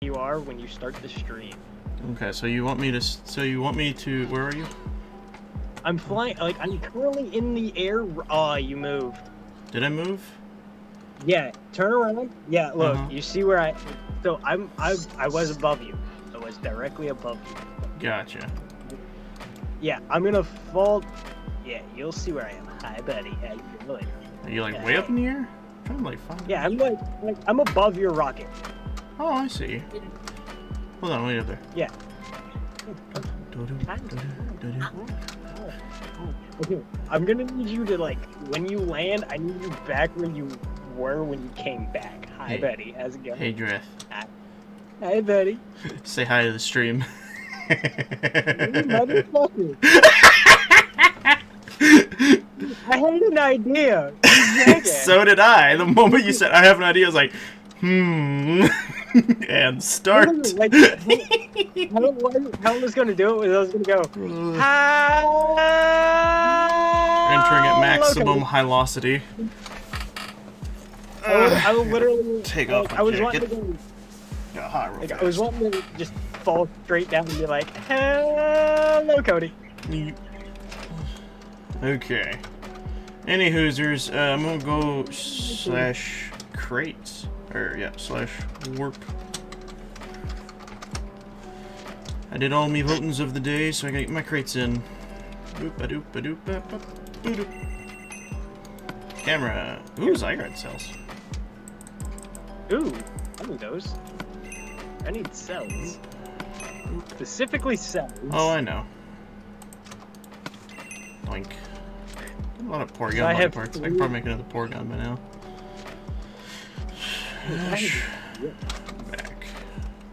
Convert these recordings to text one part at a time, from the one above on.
you are when you start the stream. Okay, so you want me to, where are you? I'm flying, like, I'm currently in the air. Oh, you moved. Did I move? Yeah, turn around. Yeah, look, you see where I was above you. I was directly above you. Gotcha. Yeah, I'm gonna fall. Yeah, you'll see where I am. Hi, buddy. How you doing? Are you like way up in the air? I'm trying to like find. Yeah, I'm like I'm above your rocket. Oh, I see. Hold on, wait up there. Yeah. Okay, I'm gonna need you to, like, when you land, I need you back where you were when you came back. Hi, Hey. buddy. How's it going? Hey, Dreth. Hi, buddy. Say hi to the stream. You motherfucker. I had an idea. So did I. The moment you said I have an idea, I was like, and start. Like, how I was gonna do it was I was gonna go. Entering at maximum velocity. I would literally take off my I was jacket. wanting to go. Got hot real Like, fast. I was wanting to just fall straight down and be like, "Hello, Cody." Okay. Any hoosers, I'm gonna go slash crates. Or, yeah, slash warp. I did all me votings of the day, so I gotta get my crates in. Boop-a-doop-a-doop-a-doop. Camera. Ooh, Zygarde cells. Ooh, I need those. I need cells. Specifically cells. Oh, I know. Boink. A lot of Porygon I body have parts. I can probably make another Porygon by now. Back.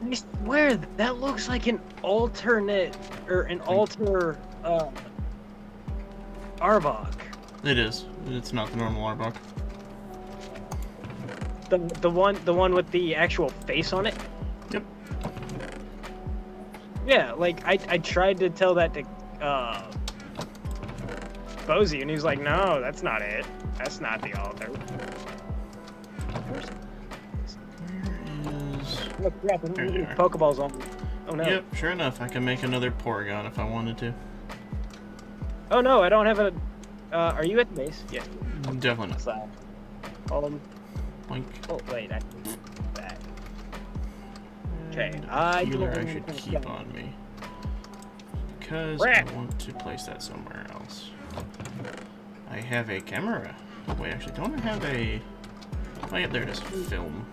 I swear that looks like an alternate or an alter Arbok. It is. It's not the normal Arbok. The one with the actual face on it. Yep. Yeah, like I tried to tell that to Bozy, and he was like, "No, that's not it. That's not the alter." Where is... Oh crap! I There don't they need are. Pokeballs on me. Oh no. Yep, sure enough, I can make another Porygon if I wanted to. Oh no, I don't have a. Are you at the base? Yes. Definitely not. Slap. Boink. Oh wait, I. Back. Okay, I Healer I don't should think keep so. on me. Because Crap. I want to place that somewhere else. I have a camera. Oh, wait, actually, don't I have a... Oh, yeah, there it is. Film.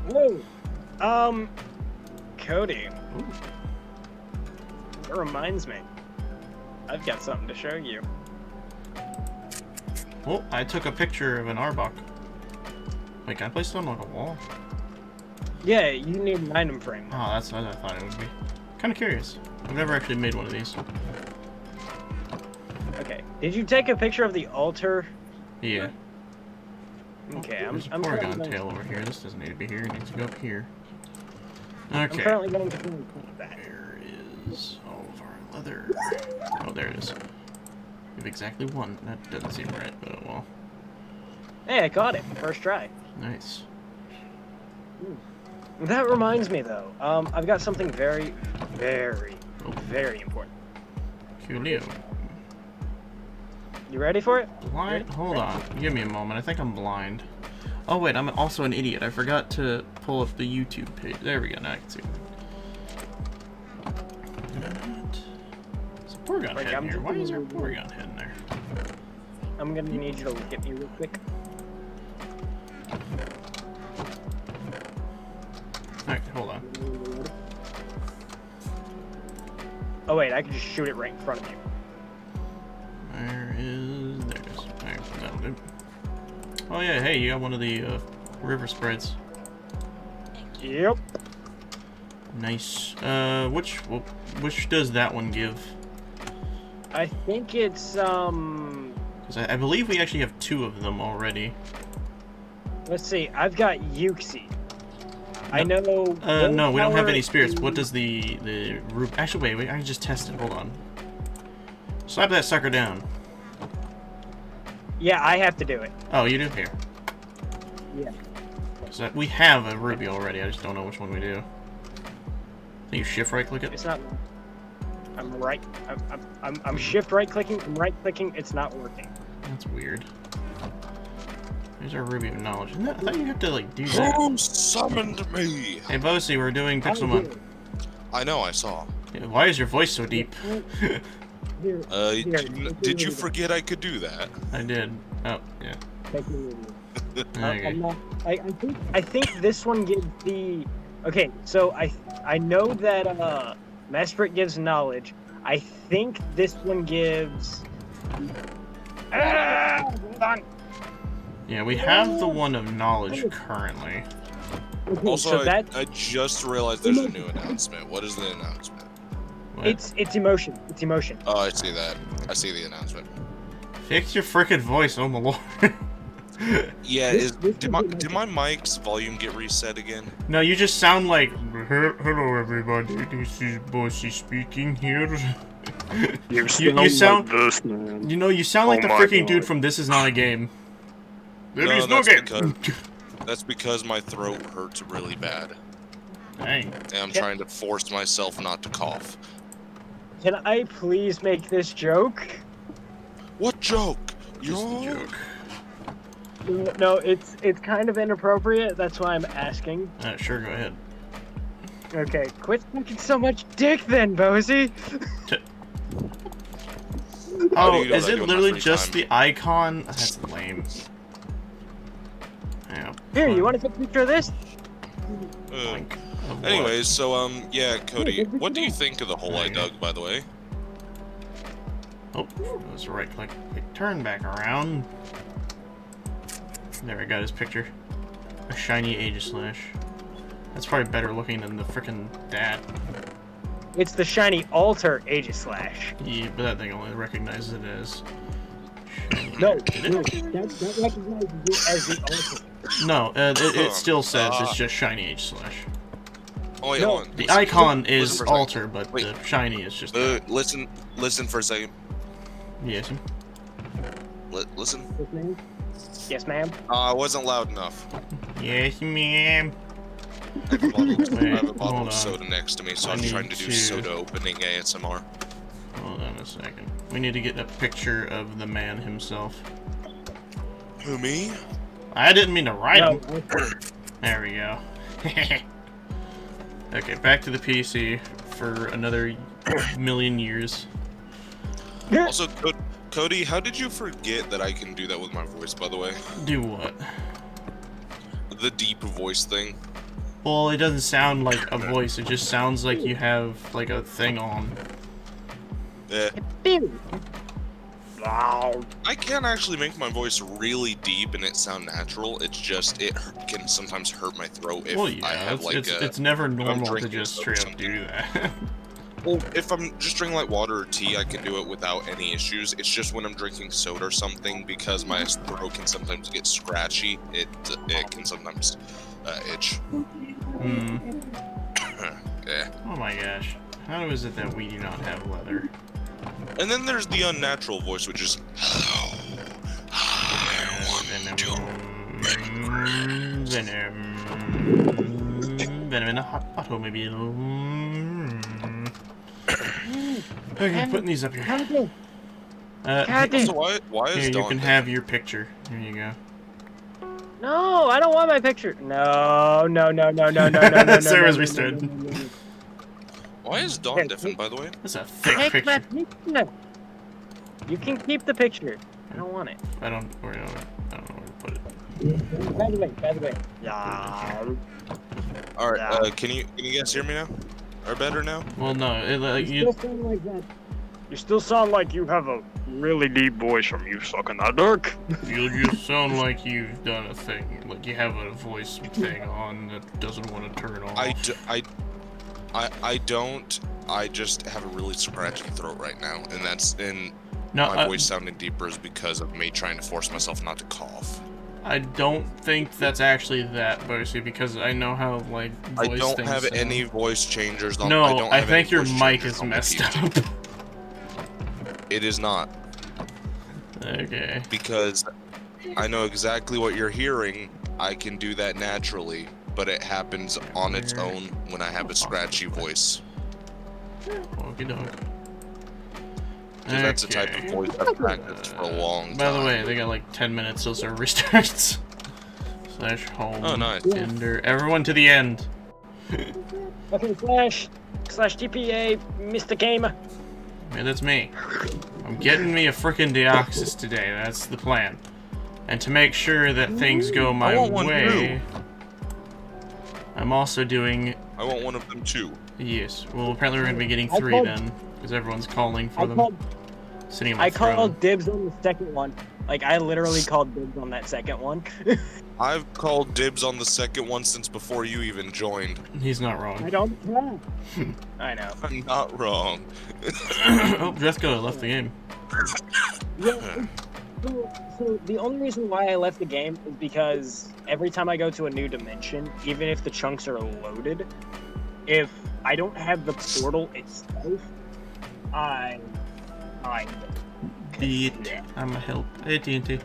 Whoa. Cody. Ooh. That reminds me. I've got something to show you. Oh, I took a picture of an Arbok. Wait, can I place it on like a wall? Yeah, you need an item frame. Oh, that's what I thought it would be. Kind of curious. I've never actually made one of these. Okay. Did you take a picture of the altar? Yeah. Okay, Oh, there's a I'm Porygon currently tail over here. This doesn't need to be here. It needs to go up here. I'm Okay. currently going to do that. Where is all of our leather? Oh, there it is. We have exactly one. That doesn't seem right, but oh well. Hey, I got it. First try. Nice. That reminds me, though. I've got something very, very, very important. Coolio. You ready for it? Blind? Hold on. Give me a moment. I think I'm blind. Oh, wait. I'm also an idiot. I forgot to pull up the YouTube page. There we go. Now I can see it. There's a Porygon Like, head I'm in here. Why is there a just- Porygon head in there? I'm gonna need you to look at me real quick. Alright, hold on. Oh wait, I can just shoot it right in front of you. There it is. Alright, that'll do. Oh yeah, hey, you got one of the river sprites. Yep. Nice. Which does that one give? I think it's Because I believe we actually have two of them already. let's see. I've got DEOXYS. I know. No, we don't have any willpower spirits. is- What does the Actually, wait, I can just test it. Hold on. Slap that sucker down. Yeah, I have to do it. Oh, you do? Here. Yeah. Because we have a Ruby already, I just don't know which one we do. Can you shift right click it? It's not. I'm shift right clicking. I'm right clicking. It's not working. That's weird. Here's our Ruby of Knowledge. I thought you have to like do that. Who summoned me? Hey Bosie, we're doing Pixelmon. I know, I saw. Yeah, why is your voice so deep? Did you forget I could do that? I did. Oh, yeah. Okay. I think this one gives the. Okay, so I know that Mesprit gives knowledge. I think this one gives. Hold on. Yeah, we have the one of knowledge currently. Okay, Also, so I just realized there's a new announcement. What is the announcement? What? It's emotion. It's emotion. Oh, I see that. I see the announcement. Fix your frickin' voice, oh my lord. Yeah, did my mic's volume get reset again? No, you just sound like, hello everybody, this is Bosie speaking here. You sound like this, man. You know, you sound like Oh the my freaking God. dude from This Is Not a Game. There No, is no that's game. That's because my throat hurts really bad. Dang. And I'm trying to force myself not to cough. Can I please make this joke? What joke? Just a You're joke. No, it's kind of inappropriate. That's why I'm asking. Sure, go ahead. Okay, quit sucking so much dick then, Bosie. How do Oh, you know is that it during my literally free just time? the icon? That's lame. Yeah. Here, you want to take a picture of this? Like, of what? Anyways, so yeah, Cody, what do you think of the hole I dug, by the way? Oh, that was right click. Turn back around. There, I got his picture. A shiny Aegislash. That's probably better looking than the frickin' dat. It's the shiny altar Aegislash. Yeah, but that thing only recognizes it as shiny. No, Did it? no, that recognizes it as the altar. No, it still says it's just shiny Aegislash. Oh wait, No. hold on. The Listen- icon listen is for a second. altar, but Wait. the shiny is just. Listen for a second. Yes. Listen. Yes, ma'am. I wasn't loud enough. Yes, ma'am. I have a bottle, I have a Wait, bottle hold of on. soda next to me, so I I'm need trying to do to- soda opening ASMR. Hold on a second. We need to get a picture of the man himself. Who, me? I didn't mean to write No, him. There we go. Okay, back to the PC for another million years. Also, Cody, how did you forget that I can do that with my voice, by the way? Do what? The deep voice thing. Well, it doesn't sound like a voice. It just sounds like you have like a thing on. Yeah. Wow. I can actually make my voice really deep and it sound natural. It's just, can sometimes hurt my throat if Well, yeah, I have like it's never normal to drinking just soda or straight up do that. Well, if I'm just drinking like water or tea, I can do it without any issues. It's just when I'm drinking soda or something, because my throat can sometimes get scratchy. It can sometimes itch. Hmm. Yeah. Oh my gosh. How is it that we do not have leather? And then there's the unnatural voice, which is hello. Venom in a hot automobile. Okay, putting these up here. So why is Here, you Dawn can dead? have your picture. Here you go. No, I don't want my picture. No. Sir, as we stood. Why is Dawn Here, different, by the way? That's a thick Take my picture. picture. You can keep the picture. I don't want it. I don't know where to put it. By the way. Yeah. All right, Yeah. can you guys hear me now? Or better now? Well, no, You still sound like that. You still sound like you have a really deep voice from you sucking that dick. you just sound like you've done a thing, like you have a voice thing on that doesn't want to turn off. I don't. I just have a really scratchy throat right now, and No, my voice sounding deeper is because of me trying to force myself not to cough. I don't think that's actually that, Bosie, because I know how, like, voice I don't things have sound. any voice changers on. No, don't I have think any your voice mic changers is on my messed PC. up. It is not, Okay. because I know exactly what you're hearing I can do that naturally, but it happens on its own when I have a scratchy voice. Okie doke. Because that's the type of voice I've practiced for a long time. By the way, they got like 10 minutes till server restarts. / home. Oh, nice. Tinder. Everyone to the end. Okay, slash GPA, Mr. Gamer. Yeah, that's me. I'm getting me a frickin' DEOXYS today. That's the plan. And to make sure that things go my way, I'm also doing... I want one of them too. Yes. Well, apparently we're going to be getting 3 then, because everyone's calling for them. Sitting on my throne. called dibs on the second one. Like, I literally called dibs on that second one. I've called dibs on the second one since before you even joined. He's not wrong. I don't care. I know. I'm not wrong. Oh, Jessica left the game. Yeah. So the only reason why I left the game is because every time I go to a new dimension, even if the chunks are loaded, if I don't have the portal itself, I'm a help. Hey, TNT.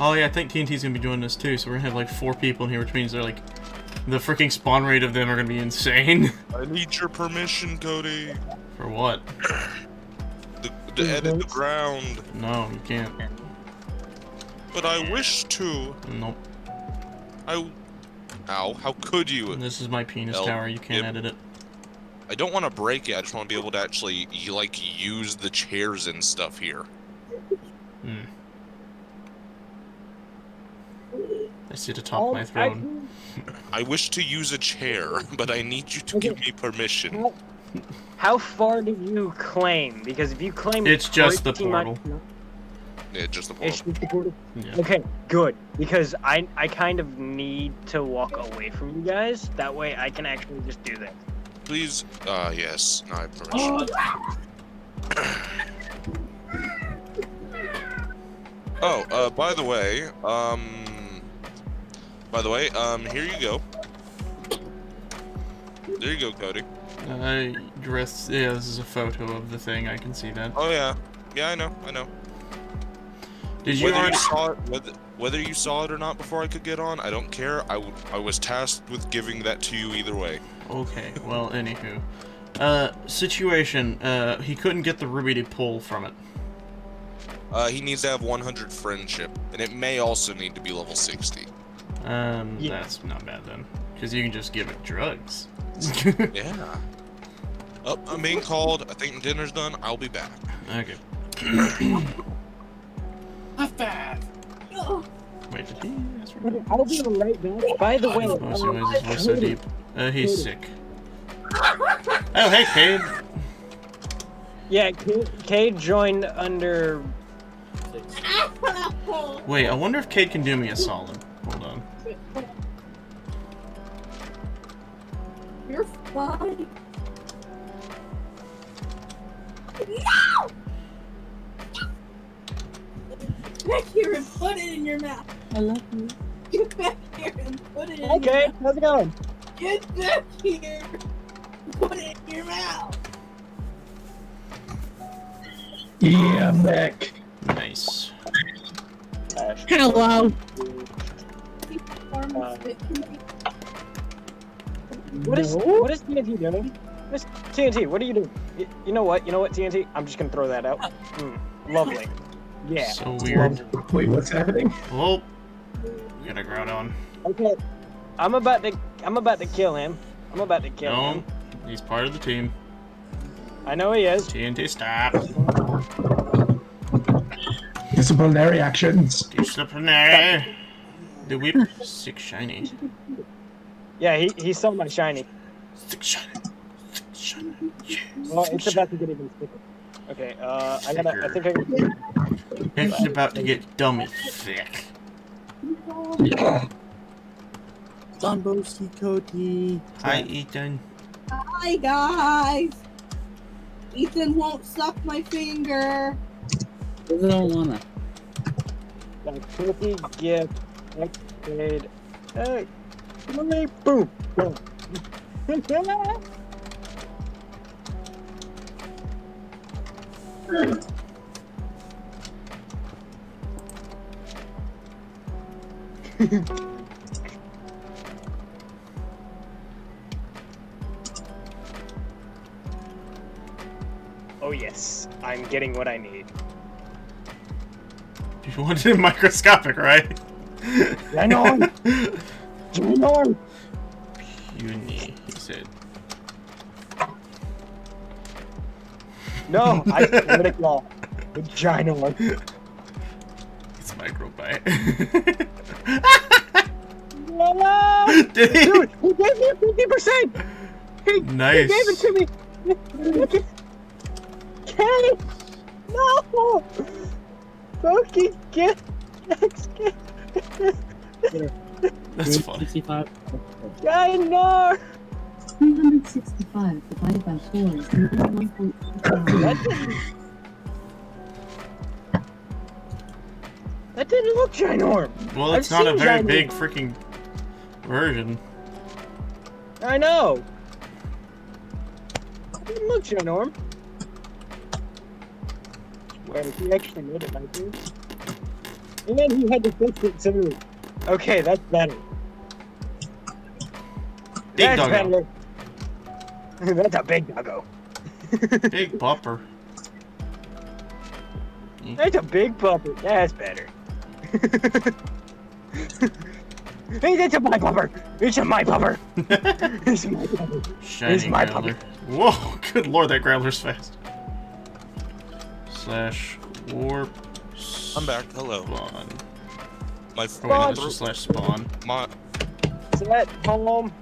Oh yeah, I think TNT's gonna be joining us too, so we're gonna have like 4 people in here, which means they're like... The freaking spawn rate of them are gonna be insane. I need your permission, Cody. For what? To edit the ground. No, you can't. But I wish to. Nope. Ow, how could you? This is my penis tower, you can't edit it. I don't want to break it, I just want to be able to actually, like, use the chairs and stuff here. Hmm. I sit atop my throne. I wish to use a chair, but I need you to give me permission. How far do you claim? Because if you claim it's just the portal. Yeah, just the It's portal. just the portal? Yeah. Okay, good. Because I kind of need to walk away from you guys. That way I can actually just do that. Please, yes, I have permission. Oh, by the way, here you go. There you go, Cody. Dress. Yeah, this is a photo of the thing. I can see that. Oh yeah, yeah, I know. Did you Whether already? you saw it, whether you saw it or not before I could get on, I don't care. I was tasked with giving that to you either way. Okay. Well, anywho, situation. He couldn't get the ruby to pull from it. He needs to have 100 friendship, and it may also need to be level 60. Yeah. That's not bad then, because you can just give it drugs. Yeah. Oh, I'm being called. I think dinner's done. I'll be back. Okay. Wait, did he ask for it? I'll be right back. By the way, Oh, so why is his voice so deep? He's sick. Oh, hey, Cade. yeah, Cade joined under. Wait, I wonder if Cade can do me a solid. Hold on. You're fine. No! Back here and put it in your mouth. I love you. Get back here and put it in Okay, your mouth. how's it going? Get back here. Put it in your mouth. Yeah, I'm back. Nice. Hello. What is TNT doing? What's TNT? What are you doing? You know what? TNT? I'm just gonna throw that out. Lovely. Yeah. So weird. Wait, what's happening? Oh, we got a Groudon. Okay. I'm about to kill him. No, he's part of the team. I know he is. TNT, stop. Disciplinary actions. Disciplinary. The whip. 6 shiny. Yeah, he's so my shiny. 6 shiny. 6 shiny. Yeah. Well, it's about to get even thicker. Okay, I think I can... It's about to get dummy thick. Sunboski Cody. Hi, Ethan. Hi guys. Ethan won't suck my finger. I don't wanna. Like, cookie, gift, X-Grade. Hey! Boom! Boom! Oh yes, I'm getting what I need. You wanted it microscopic, right? Ginorm! Ginorm! Puny, he said. No, I critical. The Ginorm. It's microbite. No! Did he? Dude, he gave me 50%! Nice. He gave it to me! Kenny! No! Pokey, get That's funny. 65. Ginorm! 365 divided by 4 is 91.5. That didn't look Ginorm! Well, it's I've not a seen very Ginorm. big freaking version. I know! It didn't look Ginorm. Wait, he actually made it like this? And then he had to fix it too. Okay, that's better. Big That's doggo. better. That's a big doggo. Big bupper. That's a big puppet. That's better. Hey, that's a my pupper. It's a my pupper. It's my pupper. Shiny my growler. Whoa, good lord, that growler's fast. Slash warp. I'm back. Hello. Spawn. My Oh wait, no, it's just slash spawn. my Set home.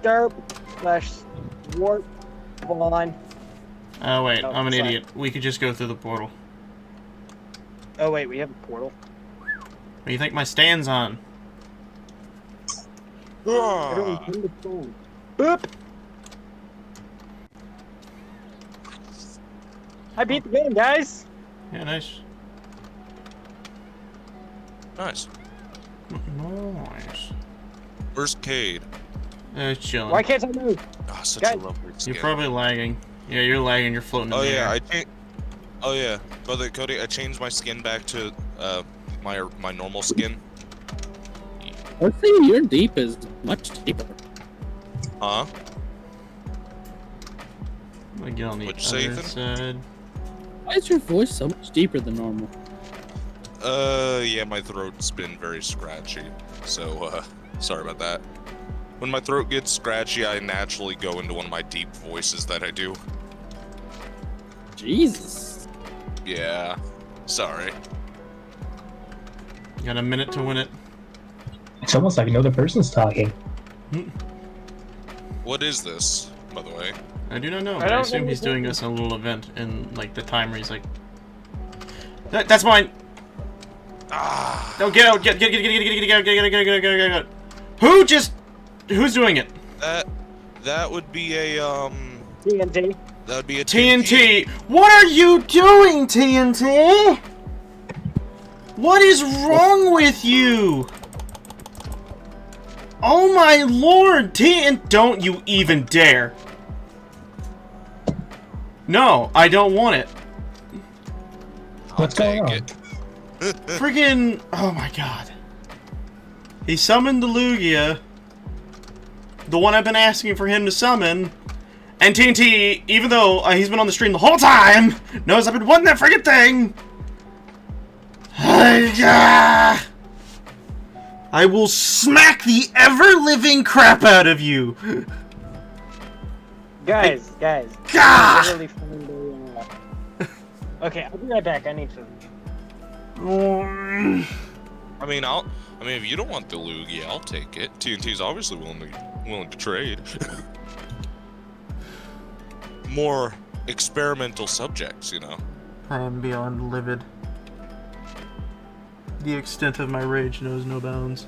Derp slash warp spawn. Oh wait, Oh, I'm an sorry. idiot. We could just go through the portal. Oh wait, we have a portal. What do you think my stand's on? Everyone turn the phone. Boop. I beat the game, guys. Yeah, nice. nice. Nice. Where's Cade? It's chilling. Why can't I move? Ah, such Guys, a lovely skin. You're probably lagging. Yeah, you're lagging. You're floating in Oh the yeah, air. Oh yeah, brother Cody, I changed my skin back to my normal skin. I would say your deep is much deeper. Huh? I'm gonna get on the What'd you say, other Ethan? side. Why is your voice so much deeper than normal? Yeah, my throat's been very scratchy, so sorry about that. When my throat gets scratchy, I naturally go into one of my deep voices that I do. Jesus. Yeah, sorry. You got a minute to win it. It's almost like another person's talking. What is this, by the way? I do not know. I But I don't assume know he's what doing that us a little event in like the timer. He's like, that's mine. Ah, No, get out! Get out! Who's doing it? that would be a TNT. that would be a TNT. What are you doing, TNT? What is wrong with you? Oh my lord, TNT! Don't you even dare! No, I don't want it. What's going on? Friggin' oh my god. He summoned the Lugia, the one I've been asking for him to summon, and TNT, even though he's been on the stream the whole time, knows I've been wanting that friggin' thing. I will smack the ever-living crap out of you. Guys. Gah! I really found a, Okay, I'll be right back. I need to. I mean, if you don't want the Lugia, I'll take it. TNT's obviously willing to trade. More experimental subjects, you know. I am beyond livid. The extent of my rage knows no bounds.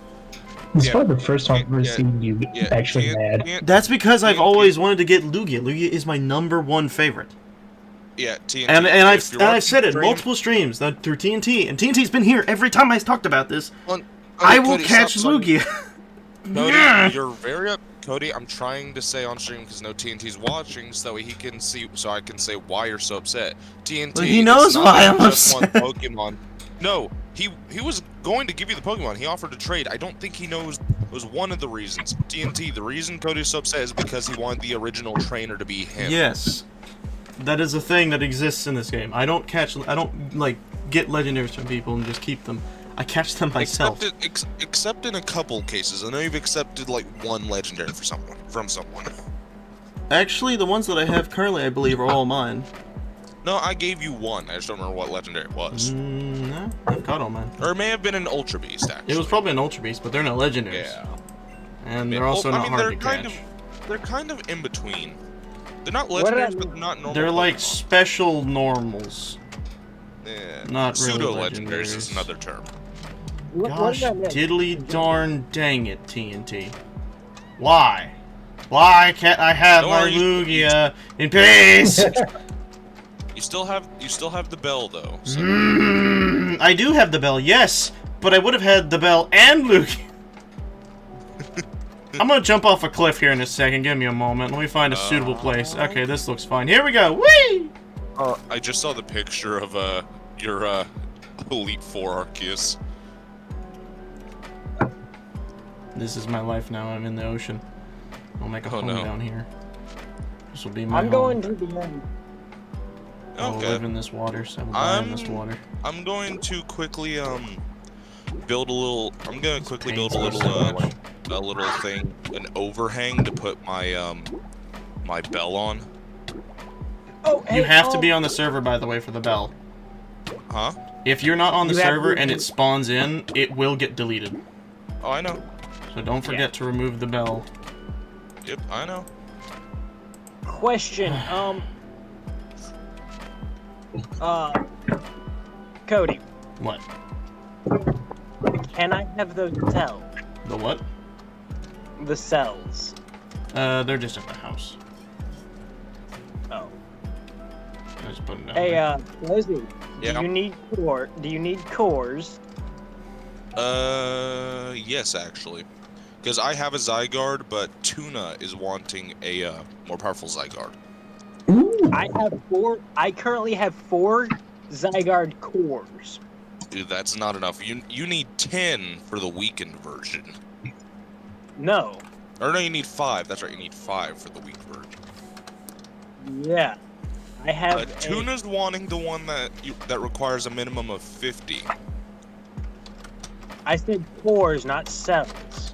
This is Yeah. probably the first time I've ever Yeah. seen you Yeah, actually mad. That's because I've TNT. always wanted to get Lugia. Lugia is my #1 favorite. Yeah, TNT. And if you're I've watching said it stream- multiple streams that through TNT, and TNT's been here every time I've talked about this. Cody, I will Cody, catch stop talking. Lugia. Cody, you're very Cody, I'm trying to say on stream because no TNT's watching, so that way he can see, so I can say why you're so upset. TNT. Well, he knows it's not why that I'm you just want upset. Pokemon. No, he was going to give you the Pokemon. He offered to trade. I don't think he knows was one of the reasons. TNT, the reason Cody's so upset is because he wanted the original trainer to be him. Yes. That is a thing that exists in this game. I don't, like, get legendaries from people and just keep them. I catch them myself. Except in a couple cases. I know you've accepted, like, one legendary from someone. Actually, the ones that I have currently, I believe, are all mine. No, I gave you one. I just don't remember what legendary it was. No, I've caught all mine. Or it may have been an Ultra Beast, actually. It was probably an Ultra Beast, but they're not legendaries. Yeah. And they're also not hard to catch. They're kind of in between. They're not legendaries, but they're not normal. They're like Pokemon. special normals. Yeah. Not really Pseudo-legendaries is legendaries. another term. Gosh, diddly darn dang it, TNT. Why? Why can't I have my Lugia in peace? You still have the bell though. So. I do have the bell, yes, but I would have had the bell and Lugia. I'm gonna jump off a cliff here in a second. Give me a moment. Let me find a suitable place. Okay, this looks fine. Here we go. Whee! I just saw the picture of your Elite Four Arceus. This is my life now. I'm in the ocean. I'll make a home down here. This will be my home. going to the end. I'll live in this water, so I'm in this water. I'm going to quickly build a little. I'm gonna quickly build a little thing, an overhang to put my my bell on. Oh, you have to be on the server, by the way, for the bell. Huh? If you're not on the server and it spawns in, it will get deleted. Oh, I know. So don't forget to remove the bell. Yep, I know. Question, Cody. What? Can I have those cells? The what? The cells. They're just at the house. Oh. I just put them down Hey, there. Leslie, Yeah. do you need cores? Yes, actually. Because I have a Zygarde, but Tuna is wanting a more powerful Zygarde. I currently have 4 Zygarde cores. Dude, that's not enough. You need 10 for the weakened version. No. Or no, you need 5. That's right, you need 5 for the weak version. Yeah. I have Tuna's wanting the one that requires a minimum of 50. I said cores, not cells.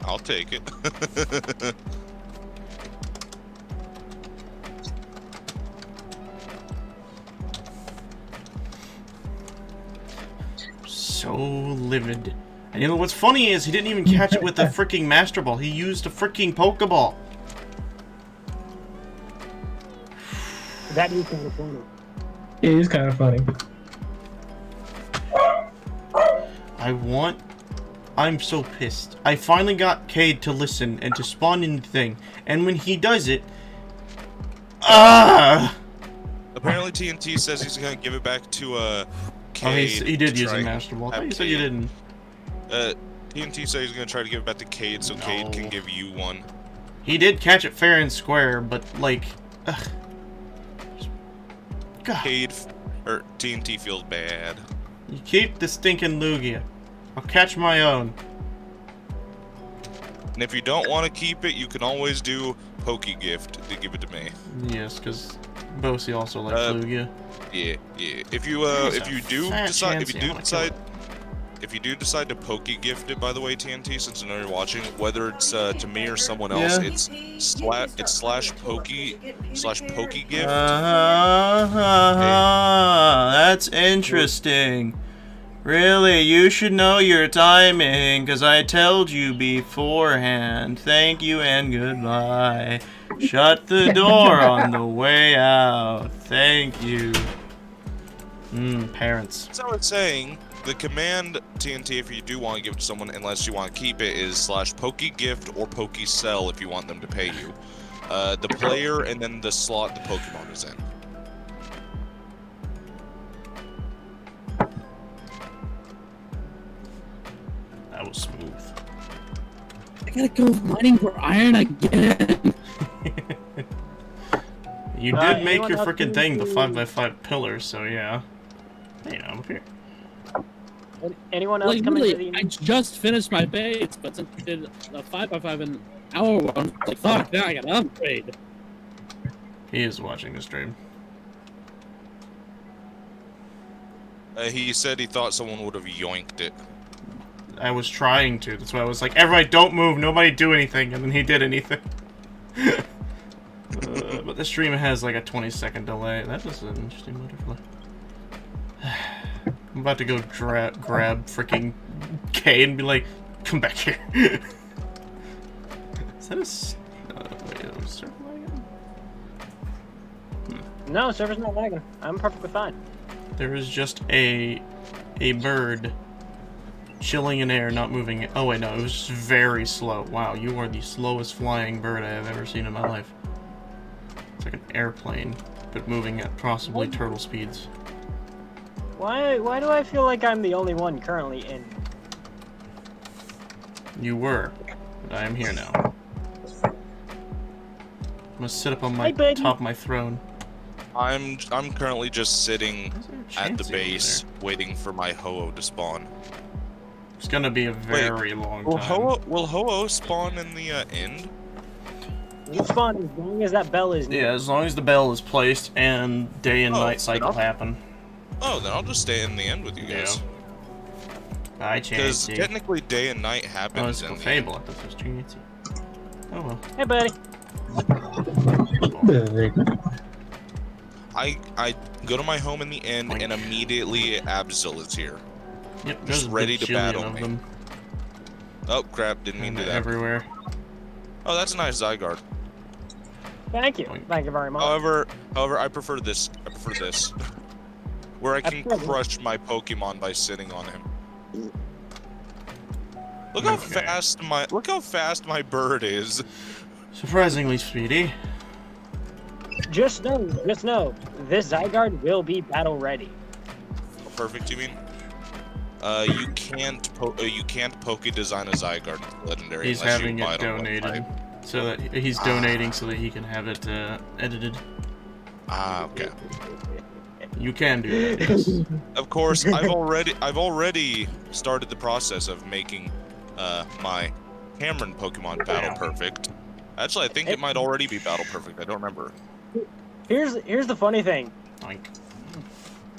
I'll take it. So livid. And you know what's funny is he didn't even catch it with the freaking Master Ball. He used a freaking Pokeball. That is kind of funny. It is kind of funny. I'm so pissed. I finally got Cade to listen and to spawn in the thing. And when he does it... Apparently TNT says he's gonna give it back to Cade. Oh, he did use a Master Ball. I thought you said you didn't. TNT says he's gonna try to give it back to Cade so Cade can give you one. He did catch it fair and square, but like... God. Cade, or TNT feels bad. You keep the stinking Lugia. I'll catch my own. And if you don't want to keep it, you can always do Pokegift to give it to me. Yes, because Bosie also likes Lugia. Yeah. If you do decide to Pokegift it, by the way, TNT, since I know you're watching, whether it's to me or someone else, it's /Pokegift. That's interesting. Really, you should know your timing, because I told you beforehand. Thank you and goodbye. Shut the door on the way out. Thank you. Parents. So I was saying, the command, TNT, if you do want to give it to someone, unless you want to keep it, is /Pokegift or Pokesell if you want them to pay you. The player and then the slot the Pokemon is in. That was smooth. I gotta go mining for iron again. You did make your freaking thing the 5x5 pillars, so yeah. Hey, I'm up here. Anyone else Like, coming to really, the? I just finished my base, but since I did a 5x5 an hour one, like, fuck, now I gotta upgrade. He is watching the stream. He said he thought someone would have yoinked it. I was trying to. That's why I was like, everybody don't move, nobody do anything, and then he did anything. But the stream has like a 20-second delay. That was an interesting butterfly. I'm about to go grab freaking K and be like, come back here. Is that a... wait, a server lagging? No, server's not lagging. I'm perfectly fine. There is just a bird chilling in air, not moving. Oh wait, no, it was just very slow. Wow, you are the slowest flying bird I have ever seen in my life. It's like an airplane, but moving at possibly turtle speeds. Why do I feel like I'm the only one currently in? You were, but I am here now. I'm gonna sit up on my top of my throne. I'm currently just sitting at the Chancy base waiting for my Ho-Oh to spawn. It's gonna be a very long time. Will Ho-Oh spawn in the end? You spawn as long as that bell is near. Yeah, as long as the bell is placed and day and night cycle happen. Oh, then I'll just stay in the end with you guys. Bye, Because Chancey. technically day and night Oh, happens it's in the Fable. I thought it was Chancey. Oh well. Hey, buddy. I go to my home in the end and immediately Absol is here. Yep, Just there's a ready to bajillion battle of me. them. Oh crap, didn't mean to do that. Everywhere. Oh, that's a nice Zygarde. Thank you. Thank you very much. However, I prefer this. Where I can Absolutely. crush my Pokemon by sitting on him. Look how fast my bird is. Surprisingly speedy. Just know, this Zygarde will be battle ready. Perfect, you mean? You can't Poke Design a Zygarde legendary. He's unless having you buy it it on donated, website. so that he's donating so that he can have it edited. Ah, okay. You can do that. Yes. Of course, I've already started the process of making my Cameron Pokemon battle perfect. Actually, I think it might already be battle perfect. I don't remember. Here's the funny thing. Oink.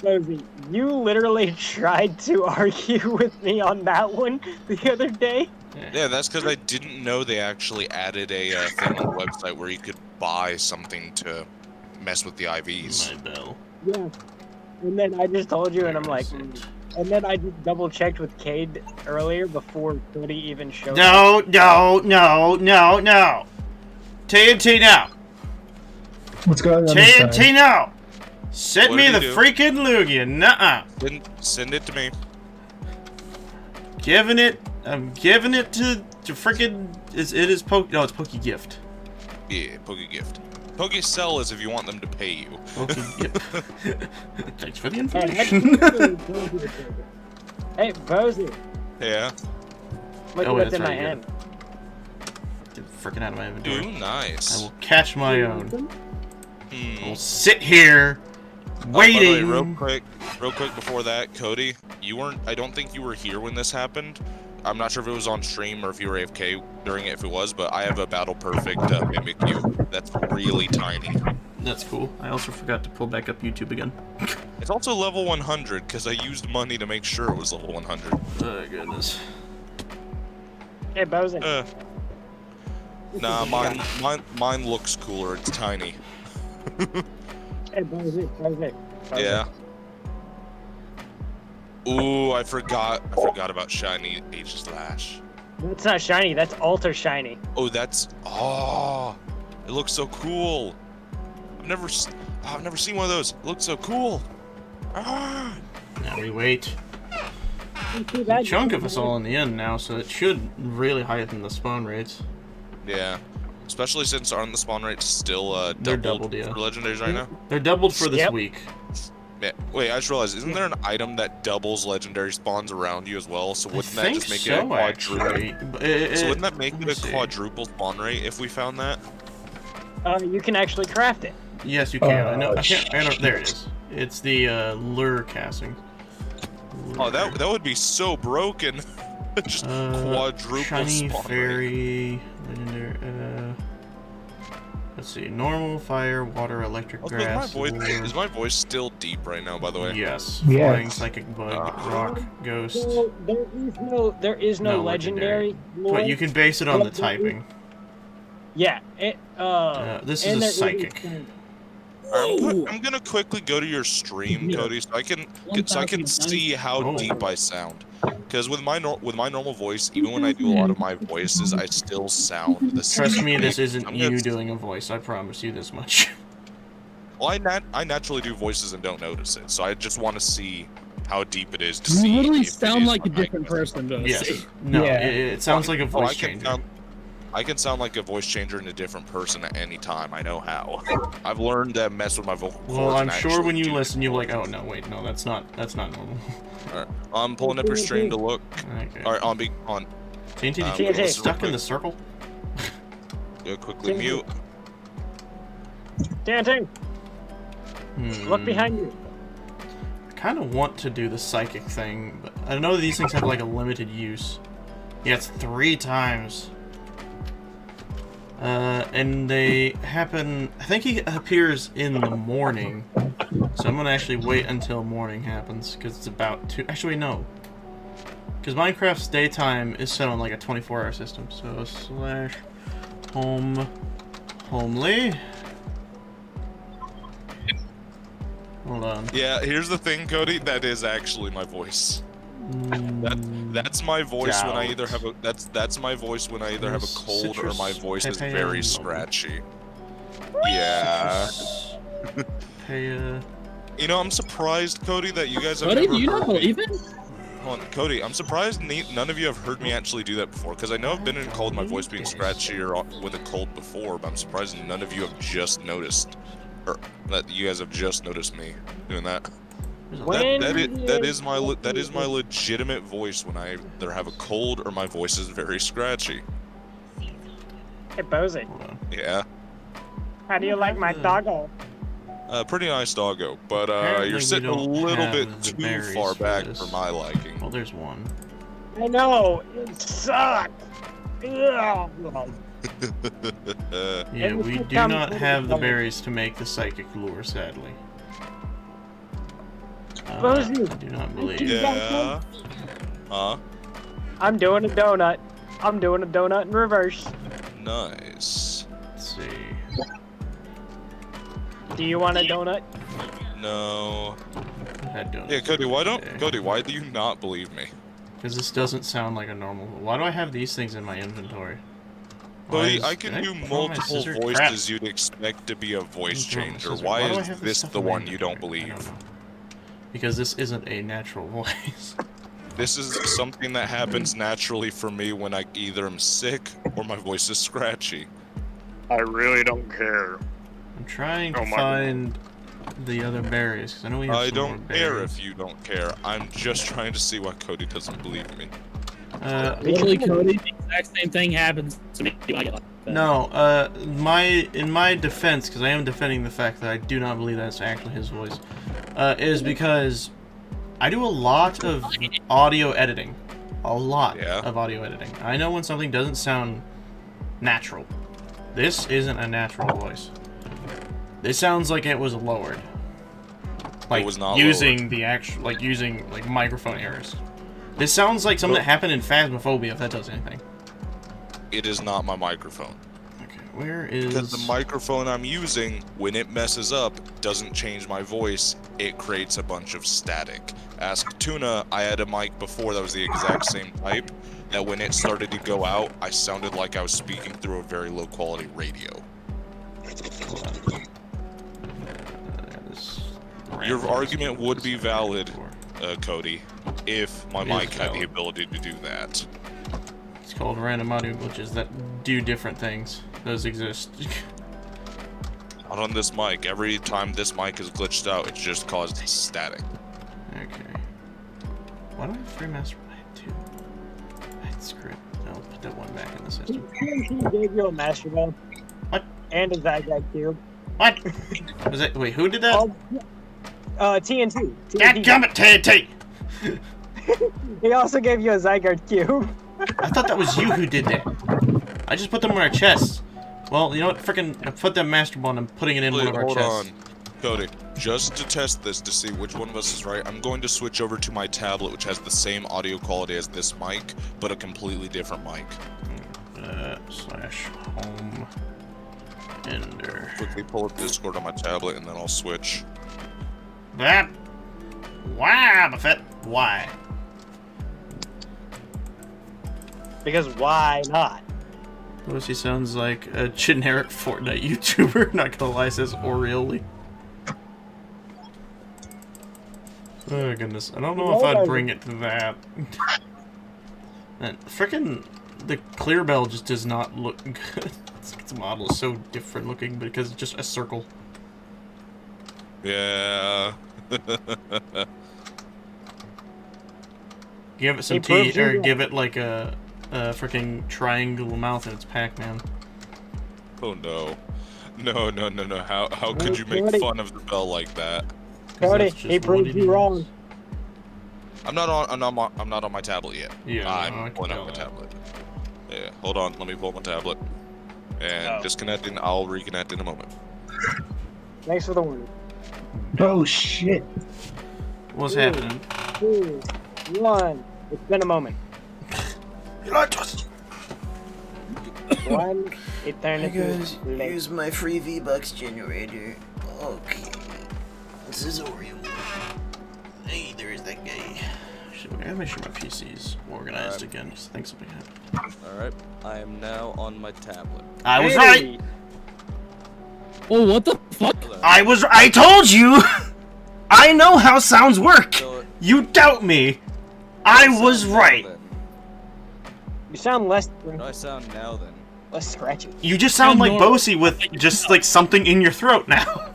Rosie, you literally tried to argue with me on that one the other day. Yeah, that's because I didn't know they actually added a thing on the website where you could buy something to mess with the IVs. My bell. Yeah. And then I just told you, and I'm Where like, is it? and then I just double checked with Cade earlier before Cody even showed up. No. TNT now. What's going on this TNT time? now. Send What me did the he do? freaking Lugia. Nuh-uh. Send it to me. I'm giving it to freaking. It is Poke. No, it's Poke Gift. Yeah, Pokegift. Pokecell is if you want them to pay you. Poke Gift. Thanks for the Hey, information. hey, Bozy, Yeah. look Oh, what's that's in my right, you hand. Get freaking out of my Ooh, inventory. I nice. will catch my own. I Hmm. will sit here Oh, by the way, waiting. real quick before that, Cody, I don't think you were here when this happened. I'm not sure if it was on stream or if you were AFK during it. If it was, but I have a battle perfect Mimikyu that's really tiny. That's cool. I also forgot to pull back up YouTube again. It's also level 100 because I used money to make sure it was level 100. Oh goodness. Hey, Bozy. Nah, mine looks cooler. It's tiny. Hey, Bozy. Yeah. Ooh, I forgot about shiny H-Slash. That's not shiny. That's ultra shiny. Oh, it looks so cool. I've never seen one of those. It looks so cool. Ah. Now we wait. You see that? A chunk of us all in the end now, so it should really heighten the spawn rates. Yeah. Especially since aren't the spawn rates still They're doubled doubled, yeah. for legendaries right now? They're doubled for this Yep. week. Yeah. Wait, I just realized, isn't there an item that doubles legendary spawns around you as well? So wouldn't that just make it a quadruple? actually. So wouldn't that make let it me a see. quadruple spawn rate if we found that? You can actually craft it. Yes, you can. I know. There it is. It's the lure casting. Oh, that would be so broken. Just quadruple shiny spawn fairy, legendary. Let's see. Normal, fire, water, electric, rate. grass. Is my voice still deep right now? By the way. Yes. Yes. Flying, psychic, bug, rock, ghost. So there is no legendary. But you can base it on the typing. Yeah. This is a psychic. I'm gonna quickly go to your stream, Cody, so I can see how deep I sound. Because with my normal voice, even when I do a lot of my voices, I still sound the same. Trust me, this isn't you doing a voice. I promise you this much. Well, I naturally do voices and don't notice it, so I just want to see how deep it is to You see. literally if it sound is like a my mic. different person, does Yes. No, Yeah. it sounds like a voice I can changer. I can sound like a voice changer and a different person at any time. I know how. I've learned to mess with my vocal cords. Well, I'm and sure actually when you do listen, you're like, oh no, wait, no, that's not normal. Alright, I'm pulling up your stream to look. Okay. Alright, on. TNT, did I'm you gonna get listen stuck real in the quick. circle? Go quickly mute. Dancing. Look behind you. I kind of want to do the psychic thing, but I know these things have like a limited use. Yeah, it's 3 times. And they happen. I think he appears in the morning, so I'm gonna actually wait until morning happens because it's about to. Actually, no, because Minecraft's daytime is set on like a 24-hour system. So /homely. Hold on. Yeah, here's the thing, Cody. That is actually my voice. That's my voice when I either have a that's my voice when I either have a cold or my voice is very scratchy. Yeah. You know, I'm surprised, Cody, that you guys have Cody, never do you heard not me. believe it? Hold on, Cody, I'm surprised none of you have heard me actually do that before, because I know I've been in cold, my voice being scratchy or with a cold before, but I'm surprised none of you have just noticed, or that you guys have just noticed me doing that. That is my legitimate voice when I either have a cold or my voice is very scratchy. Hey, Bozy. Yeah. How do you like my doggo? Pretty nice doggo, but Apparently you're we sitting a don't little have bit the too berries far for back this. for my liking. Well, there's one. I know. It sucks. Ugh. Yeah, we do not have the berries to make the psychic lure, sadly. I do not believe. Yeah. Huh? I'm doing a donut. I'm doing a donut in reverse. Nice. Let's see. Do you want a donut? No. I don't. Yeah, Cody, why do you not believe me? Because this doesn't sound like a normal. Why do I have these things in my inventory? Cody, Why I is- can did do throw my multiple scissor? voices Crap. you'd expect to be a voice Throw my changer. scissor. Why do I is have this stuff the in my one you don't inventory? I believe? know. Because this isn't a natural voice. This is something that happens naturally for me when I either am sick or my voice is scratchy. I really don't care. I'm trying to Oh my find the other berries, because I know we have I some more don't care berries. if you don't care. I'm just trying to see why Cody doesn't believe me. Literally, Cody, the exact same thing happens to me when I get like that. No, in my defense, because I am defending the fact that I do not believe that's actually his voice, is because I do a lot of audio editing. A lot of audio editing. I know when something doesn't sound natural. This isn't a natural voice. This sounds like it was lowered. Like It was not using lowered. the actual, like using like microphone errors. This sounds like something that happened in Phasmophobia, if that does anything. It is not my microphone. Okay, where is... Because the microphone I'm using, when it messes up, doesn't change my voice, it creates a bunch of static. Ask Tuna, I had a mic before that was the exact same type, that when it started to go out, I sounded like I was speaking through a very low quality radio. Hold on. This Your random argument would be valid, before. Cody, if my It mic is had the valid. ability to do that. It's called random audio glitches that do different things. Those exist. Not on this mic. Every time this mic is glitched out, it's just caused static. Okay. Why do I have 3 master? I had 2. I had script. I'll put that one back in the system. TNT gave you a master bone. What? And a Zagzag cube. What? Was it? Wait, who did that? TNT. Dadgummit, TNT! He also gave you a Zygarde cube. I thought that was you who did that. I just put them in our chests. Well, you know what? Frickin' I put that Master Ball and I'm putting it in one of our Hold chests. on. Cody, just to test this to see which one of us is right, I'm going to switch over to my tablet, which has the same audio quality as this mic, but a completely different mic. Slash home ender. Quickly pull up Discord on my tablet, and then I'll switch. That. Why, Buffett? Why? Because why not? Lucy sounds like a generic Fortnite YouTuber. Not gonna lie, says Orioli. Oh goodness, I don't know if I'd bring it to that. And frickin' the clear bell just does not look good. Its model is so different looking because it's just a circle. Yeah. Give it some tea, or give it like a freaking triangle mouth and it's Pac-Man. Oh no. No. How could you make fun of the bell like that? Cody, he proved you wrong. I'm not on my tablet yet. Yeah, I'm pulling up my tablet. Yeah, hold on, let me pull my tablet. And disconnecting, I'll reconnect in a moment. Thanks for the warning. Oh shit. What's happening? 2, 1. It's been a moment. One eternity later. Use my free V-Bucks generator. Okay. This is Oreo. Hey, there's that guy. I gotta make sure my PC's organized again. I think something happened. Alright, I am now on my tablet. I was right! Oh, what the fuck? I told you! I know how sounds work! You doubt me! I was right! You sound less. How do I sound now then? Less scratchy. You just sound like Bosie with just like something in your throat now.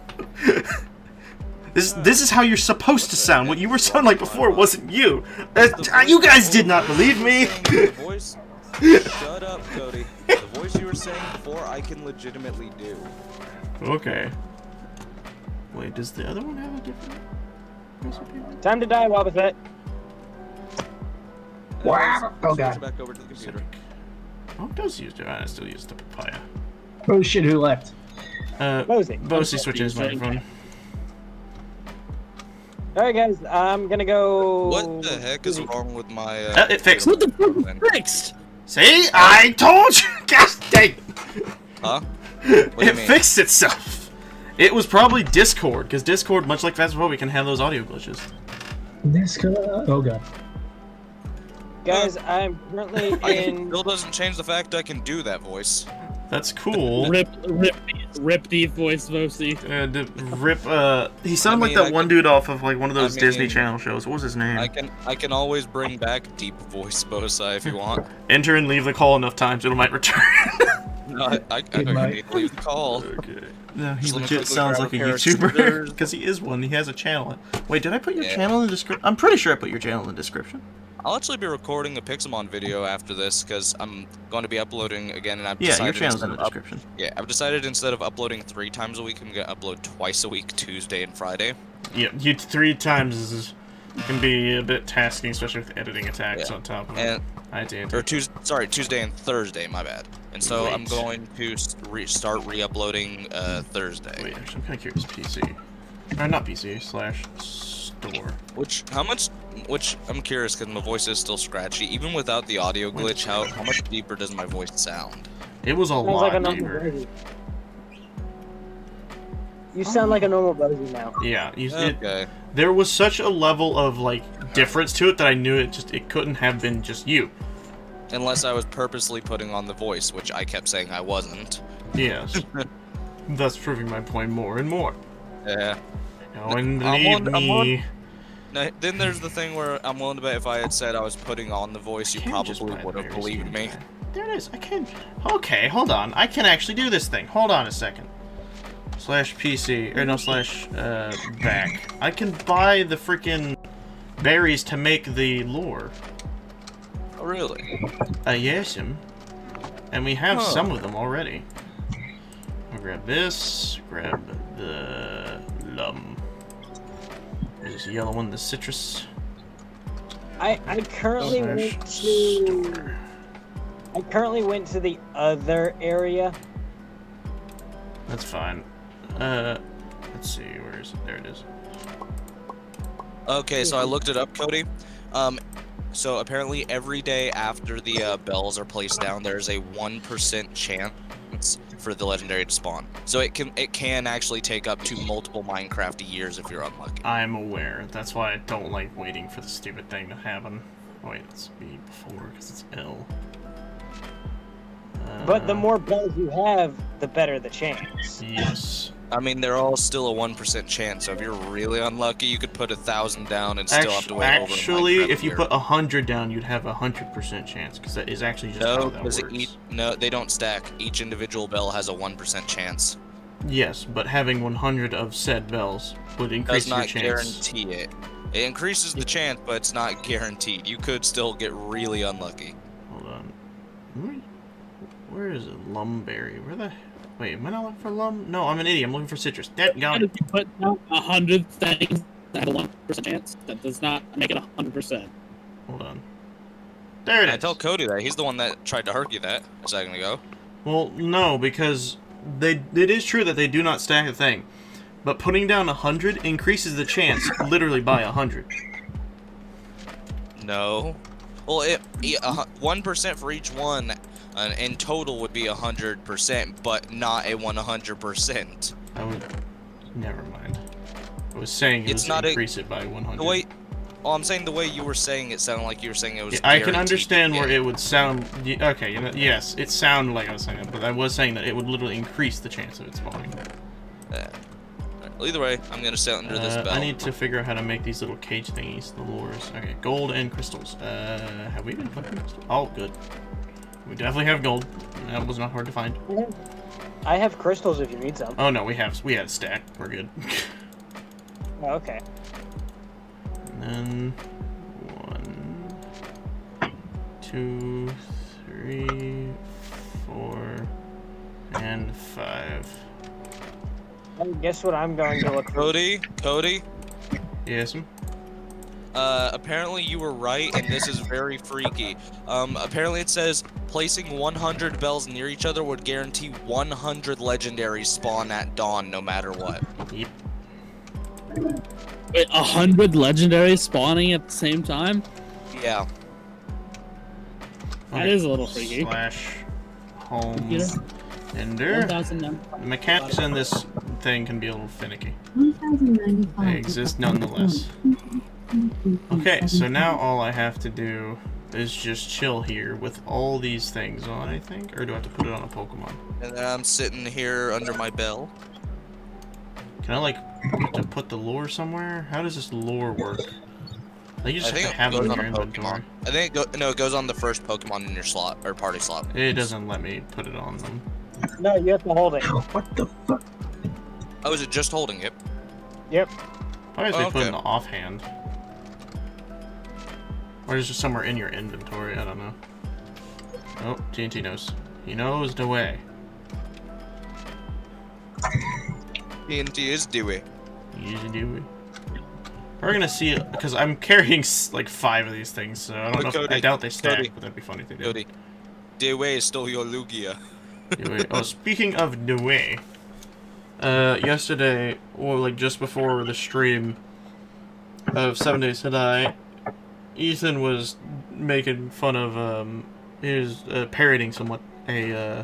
This is how you're supposed to sound. What you were sounding like before wasn't you. You guys did not believe me. Voice? Shut up, Cody. The voice you were saying before, I can legitimately do. Okay. Wait, does the other one have a different recipe? Time to die, Wobbuffet. Wow. Oh god. Back over to the computer. Oh, it does use it. I still use the papaya. Oh shit, who left? Bosie switching his microphone. Alright, guys, I'm gonna go. What the heck is wrong with my? It fixed. What the fuck is fixed? See, I told you. Gosh dang. Huh? What do you It mean? fixed itself. It was probably Discord, because Discord, much like Phasmophobia, can have those audio glitches. Oh god. Guys, I'm currently in. Still doesn't change the fact I can do that voice. That's cool. Rip deep voice, Bosie. He sounded like that one dude off of like one of those Disney Channel shows. What was his name? I can always bring back deep voice Bosa if you want. Enter and leave the call enough times, it might return. No, I don't need to leave the call. Okay. No, he Just let me legit quickly sounds grab like a a pair of YouTuber scissors. because he is one. He has a channel. Wait, did I put your channel in the description? I'm pretty sure I put your channel in the description. I'll actually be recording a Pixelmon video after this because I'm going to be uploading again, and I've Yeah, decided your channel's in the instead of description. Yeah, I've decided instead of uploading 3 times a week, I'm gonna upload twice a week, Tuesday and Friday. Yeah, you 3 times can be a bit tasking, especially with editing attacks on top of it. Or Tuesday and Thursday, my bad. And so I'm going to start re-uploading Thursday. Wait, actually, I'm kind of curious. PC, or not PC /store. Which I'm curious because my voice is still scratchy, even without the audio glitch. How much deeper does my voice sound? It was a lot deeper. You sound like a normal Bosie now. Yeah, Okay. There was such a level of like difference to it that I knew it couldn't have been just you. Unless I was purposely putting on the voice, which I kept saying I wasn't. Yes. Thus proving my point more and more. Yeah. And me. Now, then there's the thing where I'm willing to bet if I had said I was putting on the voice, you probably would have believed me. There it is. I can. Okay, hold on. I can actually do this thing. Hold on a second. /PC or no /back. I can buy the freaking berries to make the lure. Oh, really? Yes, and we have some of them already. I'll grab this. Grab the There's this yellow one, the citrus. I currently went to. I currently went to the other area. That's fine. Let's see, where is it? There it is. Okay, so I looked it up, Cody. So apparently every day after the bells are placed down, there's a 1% chance for the legendary to spawn. So it can actually take up to multiple Minecraft years if you're unlucky. I'm aware. That's why I don't like waiting for the stupid thing to happen. Oh, wait, it's B before, because it's L. But the more bells you have, the better the chance. Yes. I mean, they're all still a 1% chance, so if you're really unlucky, you could put 1,000 down and still have to wait over. Actually, if you put 100 down, you'd have a 100% chance, because that is actually just how that works. No, they don't stack. Each individual bell has a 1% chance. Yes, but having 100 of said bells would increase your chance. Does not guarantee it. It increases the chance, but it's not guaranteed. You could still get really unlucky. Hold on. Where is it? Lumberry. Where the... Wait, am I not looking for lum? No, I'm an idiot. I'm looking for citrus. Dead gone. If you put down 100 things that have a 1% chance, that does not make it 100%. Hold on. There it is. I tell Cody that. He's the one that tried to argue that a second ago. Well, no, because it is true that they do not stack a thing. But putting down 100 increases the chance literally by 100. No. Well, 1% for each one in total would be 100%, but not a 100%. I would... Never mind. I was saying it was not increase it by 100. The way... Oh, I'm saying the way you were saying it sounded like you were saying it was. Yeah, I can understand where it would sound. Okay, you know, yes, it sounded like I was saying it, but I was saying that it would literally increase the chance of it spawning. Well, either way, I'm gonna sit under this bell. I need to figure out how to make these little cage thingies, the lures. Okay, gold and crystals. Have we been putting crystals? Oh, good. We definitely have gold. That was not hard to find. I have crystals if you need some. Oh no, we had a stack. We're good. Oh, okay. And then 1, 2, 3, 4, and 5. Guess what I'm going to look for? Cody? Yes? Apparently you were right, and this is very freaky. Apparently it says placing 100 bells near each other would guarantee 100 legendaries spawn at dawn no matter what. Yep. Wait, 100 legendaries spawning at the same time? Yeah. That is a little freaky. /home ender. The mechanics in this thing can be a little finicky. They exist nonetheless. Okay, so now all I have to do is just chill here with all these things on, I think? Or do I have to put it on a Pokemon? And then I'm sitting here under my bell. Can I, like, have to put the lure somewhere? How does this lure work? Like, you just have to have it in your inventory. I think it goes on the first Pokemon in your slot, or party slot. It doesn't let me put it on them. No, you have to hold it. What the fuck? Oh, is it just holding it? Yep. Probably if they put it in the offhand. Or is it just somewhere in your inventory? I don't know. Oh, TNT knows. He knows the way. TNT is Dewey. Easy Dewey. We're gonna see it, because I'm carrying like 5 of these things, so I don't know. I doubt they stack, but that'd be funny if they did. Cody, Dewey stole your Lugia. Dewey. Oh, speaking of Dewey, yesterday, or like just before the stream of 7 Days to Die, Ethan was making fun of he was parroting somewhat a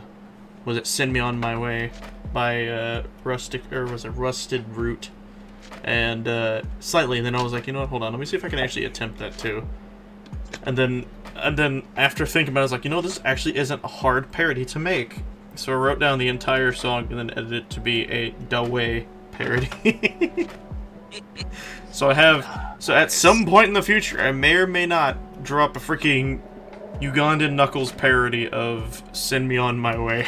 was it "Send Me on My Way" by Rusted Root, and slightly, and then I was like, you know what, hold on, let me see if I can actually attempt that too. And then after thinking about it, I was like, you know, this actually isn't a hard parody to make. So I wrote down the entire song and then edited it to be a Dewey parody. So at some point in the future, I may or may not drop a freaking Ugandan Knuckles parody of "Send Me on My Way."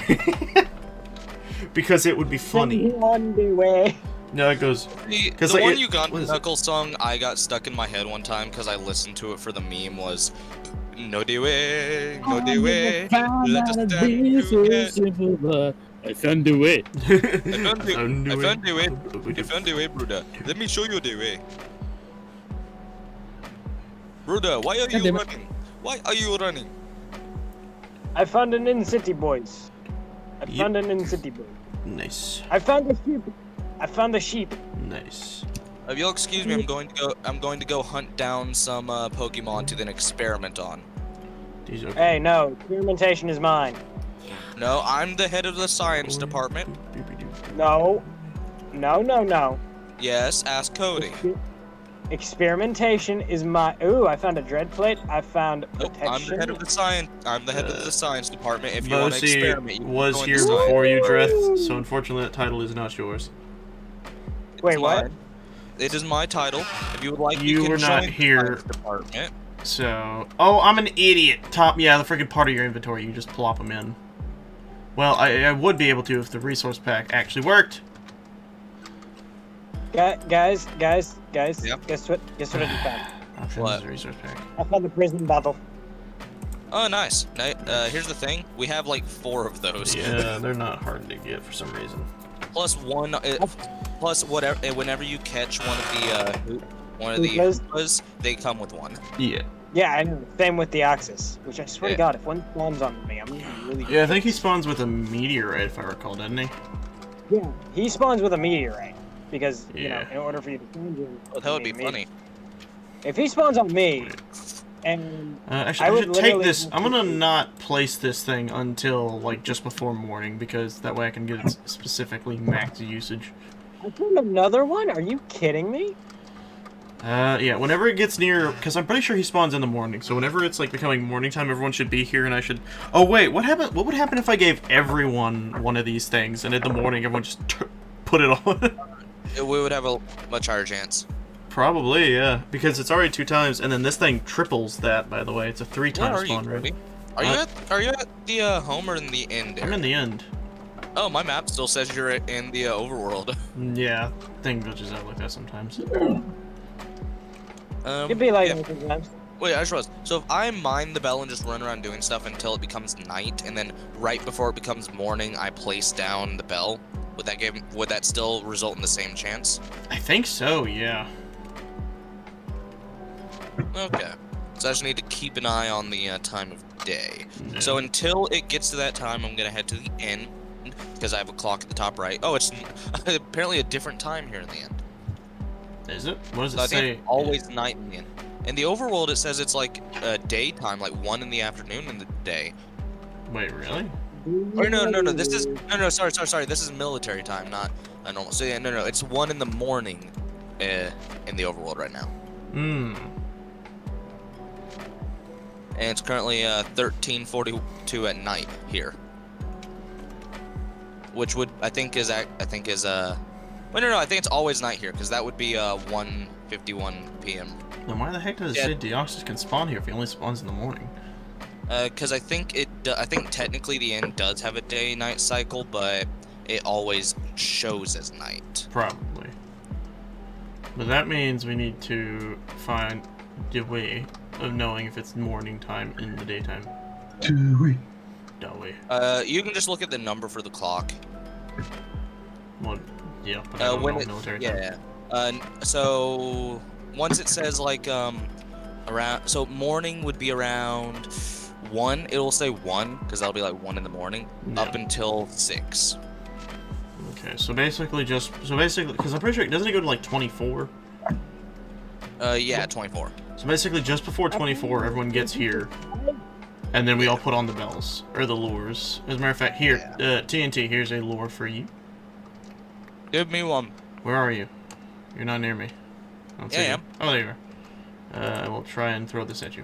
Because it would be funny. Send me on the way. No, it goes... The like, one Ugandan Knuckles song I got stuck in my head one time because I listened to it for the meme was "No Dewey, no Dewey, let us stand together." I found the way. I found the way, brother. Let me show you the way. Ruda, why are God you damn it. running? Why are you running? I found an in-city boys. I Yep. found an in-city boy. Nice. I found the sheep. I found the sheep. Nice. If you'll excuse me, I'm going to go hunt down some Pokemon to then experiment on. These are Hey, no, experimentation is mine. No, I'm the head of the science department. No. No, no, no. Yes, ask Cody. Experimentation is my. Ooh, I found a dread plate. I found Nope, protection. I'm the head of the science. I'm the head of the science department. If you want to Bosie experiment, you can was go in here the science. before you, Dreth, so unfortunately that title is not yours. Wait, It's what? mine. It is my title. If you would like, You can were not join the here. science department. So, oh, I'm an idiot. Yeah, the freaking part of your inventory, you just plop them in. Well, I would be able to if the resource pack actually worked. Guys. Yep. Guess what I just found? Options, What? resource pack. I found the prison battle. Oh, nice. Here's the thing. We have like 4 of those. Yeah, they're not hard to get for some reason. Plus one. Plus whatever. Whenever you catch one of the Because- Hoopas, they come with one. Yeah. Yeah, I know. Same with DEOXYS, which I swear Yeah. to God, if one spawns on me, I'm gonna be really. Yeah, I think he spawns with a meteorite, if I recall, doesn't he? Yeah, he spawns with a meteorite because you know, Yeah. in order for you to find him, Oh, that would be you need funny. If he spawns on me, and Actually, I I would should take literally this. have I'm to- gonna not place this thing until, like, just before morning, because that way I can get it specifically max usage. I found another one. Are you kidding me? Yeah, whenever it gets near, because I'm pretty sure he spawns in the morning, so whenever it's, like, becoming morning time, everyone should be here, and I should... Oh, wait, what would happen if I gave everyone one of these things, and in the morning everyone just put it on? We would have a much higher chance. Probably, yeah, because it's already 2 times, and then this thing triples that, by the way. It's a 3 Where times are you, spawn rate. Cody? Are you at the home or in the end? I'm in the end. Oh, my map still says you're in the overworld. Yeah, thing glitches out like that sometimes. It'd be like yeah. that sometimes. Wait, I just realized. So if I mine the bell and just run around doing stuff until it becomes night, and then right before it becomes morning, I place down the bell, would that still result in the same chance? I think so, yeah. Okay. So I just need to keep an eye on the time of day. Yeah. So until it gets to that time, I'm gonna head to the end because I have a clock at the top right. Oh, it's apparently a different time here in the end. Is it? What does So it I think say? it's always night in the end. In the overworld, it says it's like daytime, like 1 in the afternoon in the day. Wait, really? Or no, this is sorry. This is military time, not normal. So yeah, no, it's 1 in the morning, in the overworld right now, Hmm. and it's currently 13:42 at night here, which would I think is Wait, no, I think it's always night here because that would be 1:51 p.m. Then why the heck does it say DEOXYS can spawn here if he only spawns in the morning? Because I think technically the end does have a day-night cycle, but it always shows as night. Probably. But that means we need to find a way of knowing if it's morning time in the daytime. Do we? Don't we? You can just look at the number for the clock. Well, yeah, but I don't know military time. Yeah. So once it says like around, so morning would be around 1. It'll say 1 because that'll be like 1 in the morning Yeah. up until 6. Okay, so basically, because I'm pretty sure doesn't it go to like 24? Yeah, 24. So basically, just before 24, everyone gets here, and then we all put on the bells or the lures. As a matter of fact, here, TNT. Here's a lure for you. Give me one. Where are you? You're not near me. I don't see Yeah, I you. am. Oh, there you are. I will try and throw this at you.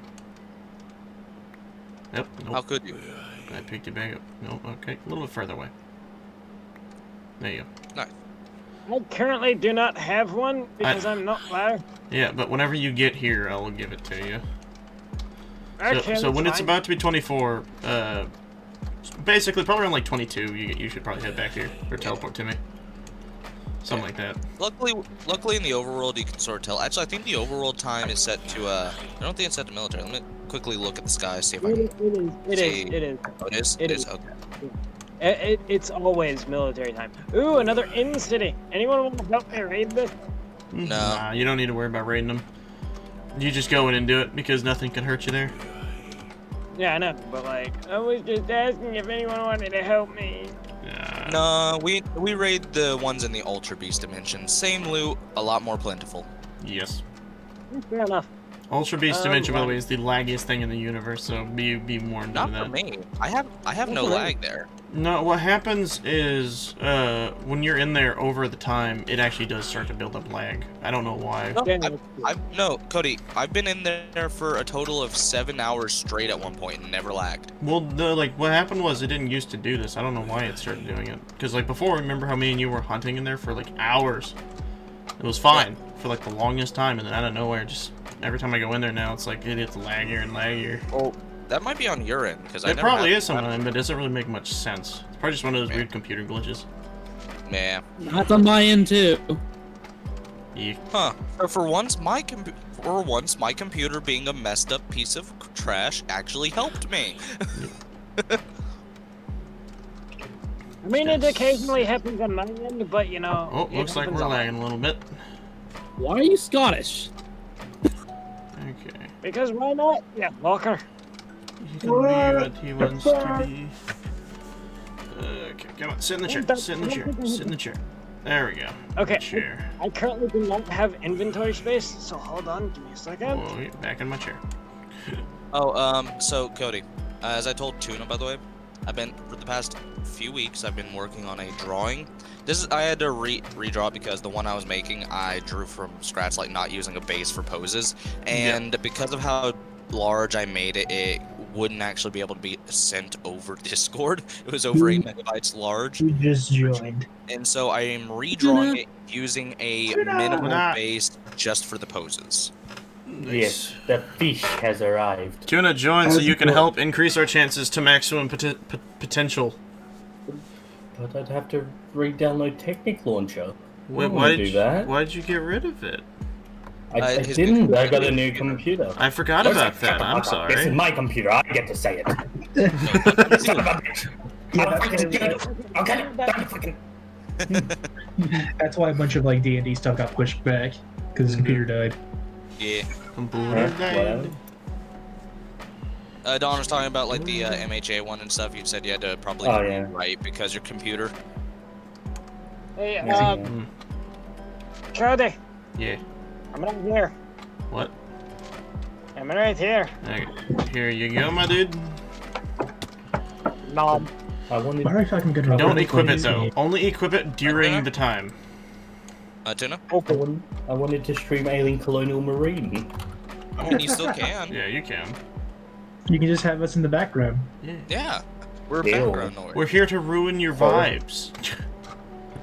Yep. Nope. How could you? I picked it back up. Nope. Okay. A little bit further away. There you go. Nice. I currently do not have one because I'm not there. Yeah, but whenever you get here, I will give it to you. Okay, So when that's it's fine. about to be 24, basically probably around like 22, you should probably head back here or teleport to me. Something like that. Luckily in the overworld you can sort of tell. Actually, I think the overworld time is set to I don't think it's set to military. Let me quickly look at the sky, see if I can. It is. Oh, it is. It It is. is. Okay. It's always military time. Ooh, another in-city. Anyone want to help me raid this? No. Nah, you don't need to worry about raiding them. You just go in and do it because nothing can hurt you there. Yeah, I know, but like, I was just asking if anyone wanted to help me. No, we raid the ones in the Ultra Beast dimension. Same loot, a lot more plentiful. Yes. Fair enough. Ultra Beast Dimension, by the way, is the laggiest thing in the universe, so be warned of that. Not for me. I have no lag there. No, what happens is, when you're in there over the time, it actually does start to build up lag. I don't know why. No, Cody, I've been in there for a total of 7 hours straight at one point and never lagged. Well, what happened was it didn't used to do this. I don't know why it started doing it. Because, like, before, remember how me and you were hunting in there for, like, hours? It was fine for, like, the longest time, and then out of nowhere, just every time I go in there now, it's like, it gets laggier and laggier. Well, that might be on your end, because it probably is something, but it doesn't really make much sense. It's probably just one of those weird computer glitches. Yeah. That's on my end too. Yeah. Huh. So for once, my computer being a messed up piece of trash actually helped me. I mean, it occasionally happens on my end, but you know. Oh, looks like we're lagging a little bit. Why are you Scottish? Okay. Because why not? Yeah, Walker. He can be what he wants to be. Okay, come on, sit in the chair. Sit in the chair. Sit in the chair. There we go. Okay. Chair. I currently do not have inventory space, so hold on, give me a second. Oh, back in my chair. So Cody, as I told Tuna, by the way, for the past few weeks, I've been working on a drawing. I had to redraw it because the one I was making, I drew from scratch, like not using a base for poses, and because of how large I made it, it wouldn't actually be able to be sent over Discord. It was over 8 megabytes large. You just joined. And so I am redrawing it using a minimal base just for the poses. Nice. Yes, the fish has arrived. Tuna, join so you can help increase our chances to maximum potential. But I'd have to re-download Technic Launcher. Wait, why did you get rid of it? I didn't. I got a new computer. I forgot about that. I'm sorry. This is my computer. I get to say it. Son of a bitch. Okay. That's why a bunch of like D&D stuff got pushed back because his computer died. Yeah. Computer died. Don was talking about like the MHA one and stuff. You said you had to probably rewrite because your computer. Hey, Cody. Yeah. I'm right here. What? I'm right here. Okay. Here you go, my dude. Nom. Don't equip it though. Only equip it during the time. Tuna? I wanted to stream Alien Colonial Marine. I mean, you still can. Yeah, you can. You can just have us in the background. Yeah. We're background noise. We're here to ruin your vibes.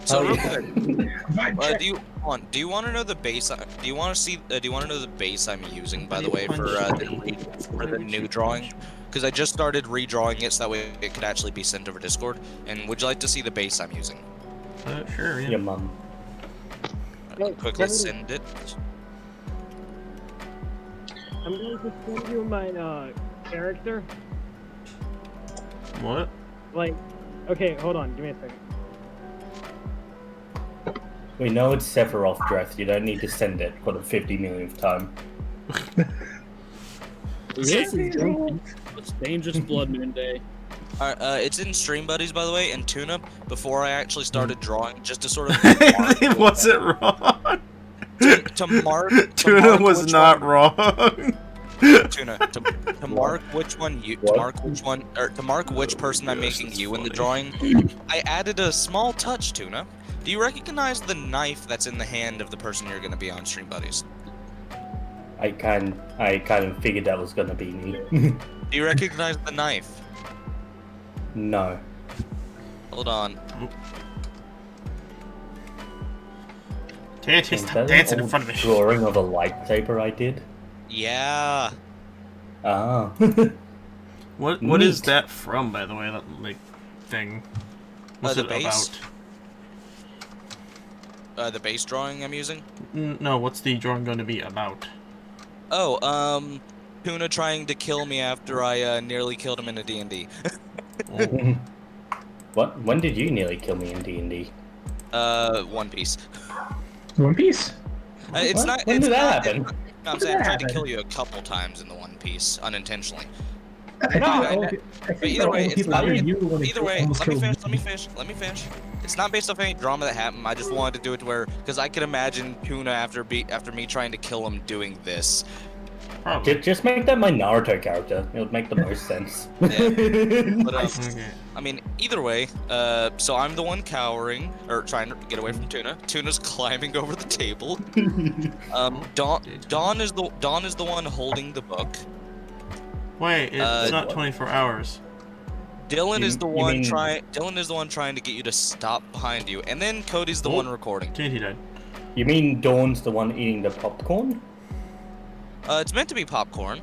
So real quick, do you want to know the base? Do you want to know the base I'm using, by the way, for the new drawing? Because I just started redrawing it so that way it could actually be sent over Discord. And would you like to see the base I'm using? Sure. Yeah. Your mum. I'll quickly send it. I'm going to send you my character. What? Like, okay, hold on, give me a second. We know it's Sephiroth dress. You don't need to send it for the 50 millionth time. This is dangerous Blood Moon Day. It's in Stream Buddies, by the way, and Tuna, before I actually started drawing, just to sort of... Was it wrong? To mark... Tuna was not wrong. Tuna, to mark which one to mark which person I'm making you in the drawing, I added a small touch, Tuna. Do you recognize the knife that's in the hand of the person you're going to be on Stream Buddies? I kind of figured that was going to be me. Do you recognize the knife? No. Hold on. Tanty, stop dancing in front of me. Drawing of a lightsaber I did. Yeah. Ah. What is that from, by the way? That like thing. What's the it base? about? The base drawing I'm using? No, what's the drawing going to be about? Oh, Tuna trying to kill me after I nearly killed him in a D&D. What? When did you nearly kill me in D&D? One Piece. One Piece? It's what? not. When it's did that not, happen? No, I'm saying I tried to kill you a couple times in the One Piece unintentionally. But either way, it's not. Either way, let me finish. finish. It's not based off any drama that happened. I just wanted to do it to where, because I could imagine Tuna after me trying to kill him doing this. Just make that my Naruto character. It would make the most sense. Yeah. But, I mean, either way, so I'm the one cowering, or trying to get away from Tuna. Tuna's climbing over the table. Dawn is the one holding the book. Wait, it's not 24 hours. Dylan is the one trying to get you to stop behind you, and then Cody's the one recording. He died. You mean Dawn's the one eating the popcorn? It's meant to be popcorn,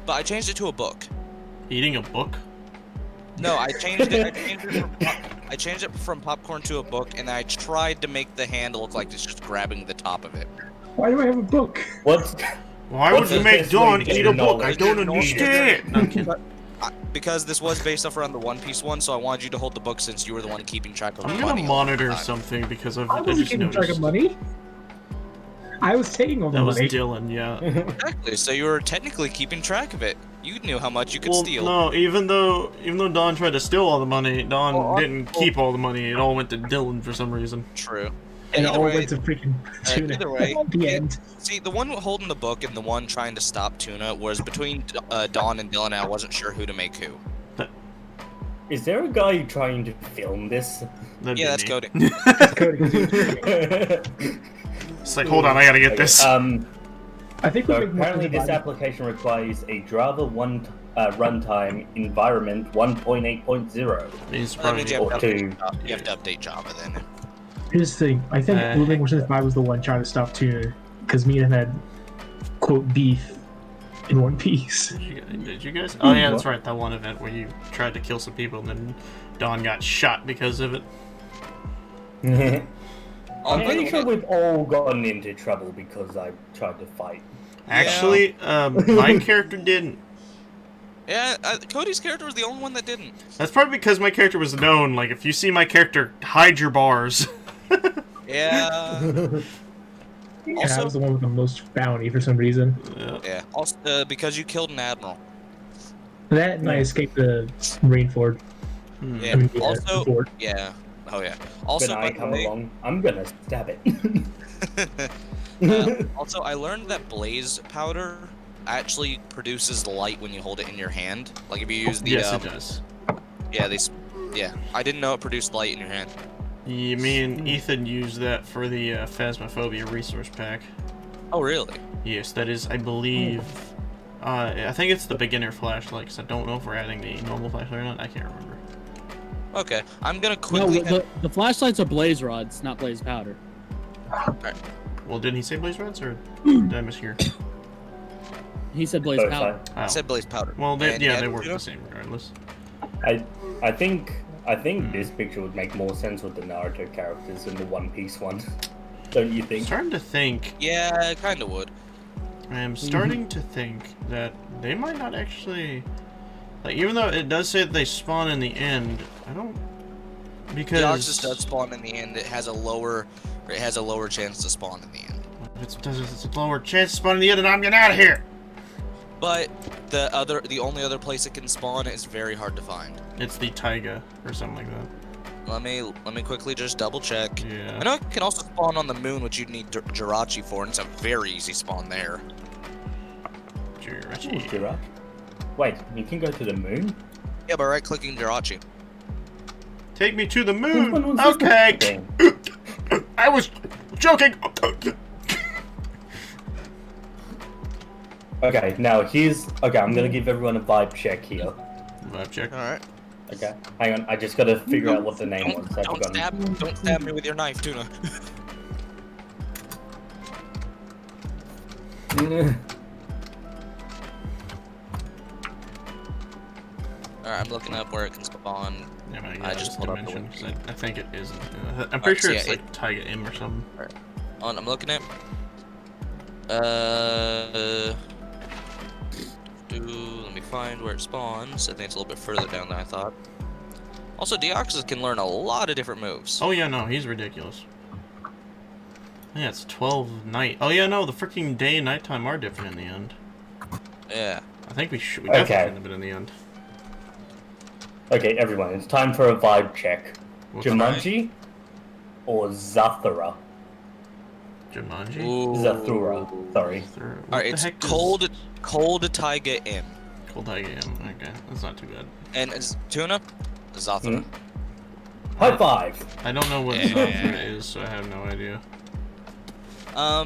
but I changed it to a book. Eating a book? No, I changed it. I changed it from popcorn to a book, and I tried to make the hand look like it's just grabbing the top of it. Why do I have a book? Why would you make Dawn eat a book? I don't understand. No, I'm kidding. Because this was based off around the One Piece one, so I wanted you to hold the book since you were the one keeping track of I'm money. gonna monitor something because I wasn't just keeping track noticed. of money. I was taking all the That was money. Dylan, yeah. Exactly. So you were technically keeping track of it. You knew how much you could steal. No, even though Dawn tried to steal all the money, Dawn didn't keep all the money. It all went to Dylan for some reason. True. And it either all way, went to freaking Tuna. either way, at the end. See, the one holding the book and the one trying to stop Tuna was between Dawn and Dylan, and I wasn't sure who to make who. Is there a guy trying to film this? Yeah, that's Cody. It's like, hold on, I gotta get this. I think so apparently this application requires a Java runtime environment 1.8.0. Means That means you have probably to update Java then. Here's the thing. I think Oblivion 5 was the one trying to stop Tuna because me and him had quote beef in One Piece. Did you guys? Oh yeah, that's right. That one event where you tried to kill some people and then Dawn got shot because of it. I'm pretty sure we've all gotten into trouble because I tried to fight. Actually, my character didn't. Yeah, Cody's character was the only one that didn't. That's probably because my character was known. Like, if you see my character, hide your bars. Yeah. Also, I was the one with the most bounty for some reason. Yeah. Also, because you killed an admiral. That and I escaped the Marineford. Yeah. I mean, Also, fort. yeah. Oh yeah. Also, when I come along, I'm gonna stab it. Also, I learned that blaze powder actually produces light when you hold it in your hand. Like if you use the Yes, it does. Yeah, I didn't know it produced light in your hand. Yeah, me and Ethan used that for the Phasmophobia resource pack. Oh really? Yes, that is, I believe. I think it's the beginner flashlight. Cause I don't know if we're adding the normal flashlight or not. I can't remember. Okay, I'm gonna quickly. No, the flashlights are blaze rods, not blaze powder. Alright. Well, didn't he say blaze rods or did I mishear? He said blaze powder. Oh. I said blaze powder. Well, they And work the same regardless. I think this picture would make more sense with the Naruto characters than the One Piece one. Don't you think? I'm starting to think. Yeah, it kind of would. I'm starting to think that they might not actually. Like, even though it does say that they spawn in the end, I don't. Because DEOXYS does spawn in the end. It has a lower chance to spawn in the end. It's a lower chance to spawn in the end, and I'm getting out of here. But the only other place it can spawn is very hard to find. It's the taiga or something like that. Let me quickly just double check. Yeah. I know it can also spawn on the moon, which you'd need Jirachi for, and it's a very easy spawn there. Jirachi. Wait, you can go to the moon? Yeah, by right-clicking Jirachi. Take me to the moon. Okay. I was joking. Okay, now here's. Okay, I'm gonna give everyone a vibe check here. Vibe check. All right. Okay, hang on. I just gotta figure out what the name was. Don't stab me with your knife, Tuna. Alright, I'm looking up where it can spawn. Yeah, I just pulled up the dimension, wiki. 'cause I think it is. I'm pretty sure so it's yeah, like Taiga M or something. Alright. I'm looking at. Let me find where it spawns. I think it's a little bit further down than I thought. Also, DEOXYS can learn a lot of different moves. Oh yeah, no, he's ridiculous. Yeah, it's 12 night. Oh yeah, no, the freaking day and nighttime are different in the end. Yeah. I think we definitely Okay. shouldn't have been in the end. Okay, everyone, it's time for a vibe check. What's Jumanji or Zathura? Jumanji? Ooh. Zathura, sorry. Alright, it's Cold Taiga Inn. Cold Taiga Inn. Okay, that's not too bad. And it's Tuna? Zathura. High five! I don't know what Zathura is, so I have no idea.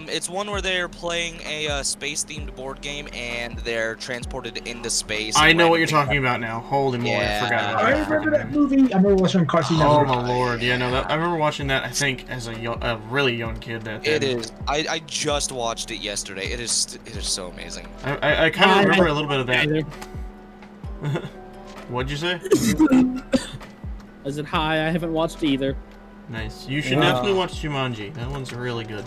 It's one where they're playing a space-themed board game and they're transported into space. I and know what you're randomly- talking about now. Holy moly, I forgot about I that. remember that movie. I remember watching on Cartoon Oh Network. my lord, yeah, no, I remember watching that, I think, as a really young kid back then. It is. I just watched it yesterday. It is so amazing. I kind of remember a little bit of that. What'd you say? I said hi. I haven't watched either. Nice. You should definitely watch Jumanji. That one's really good.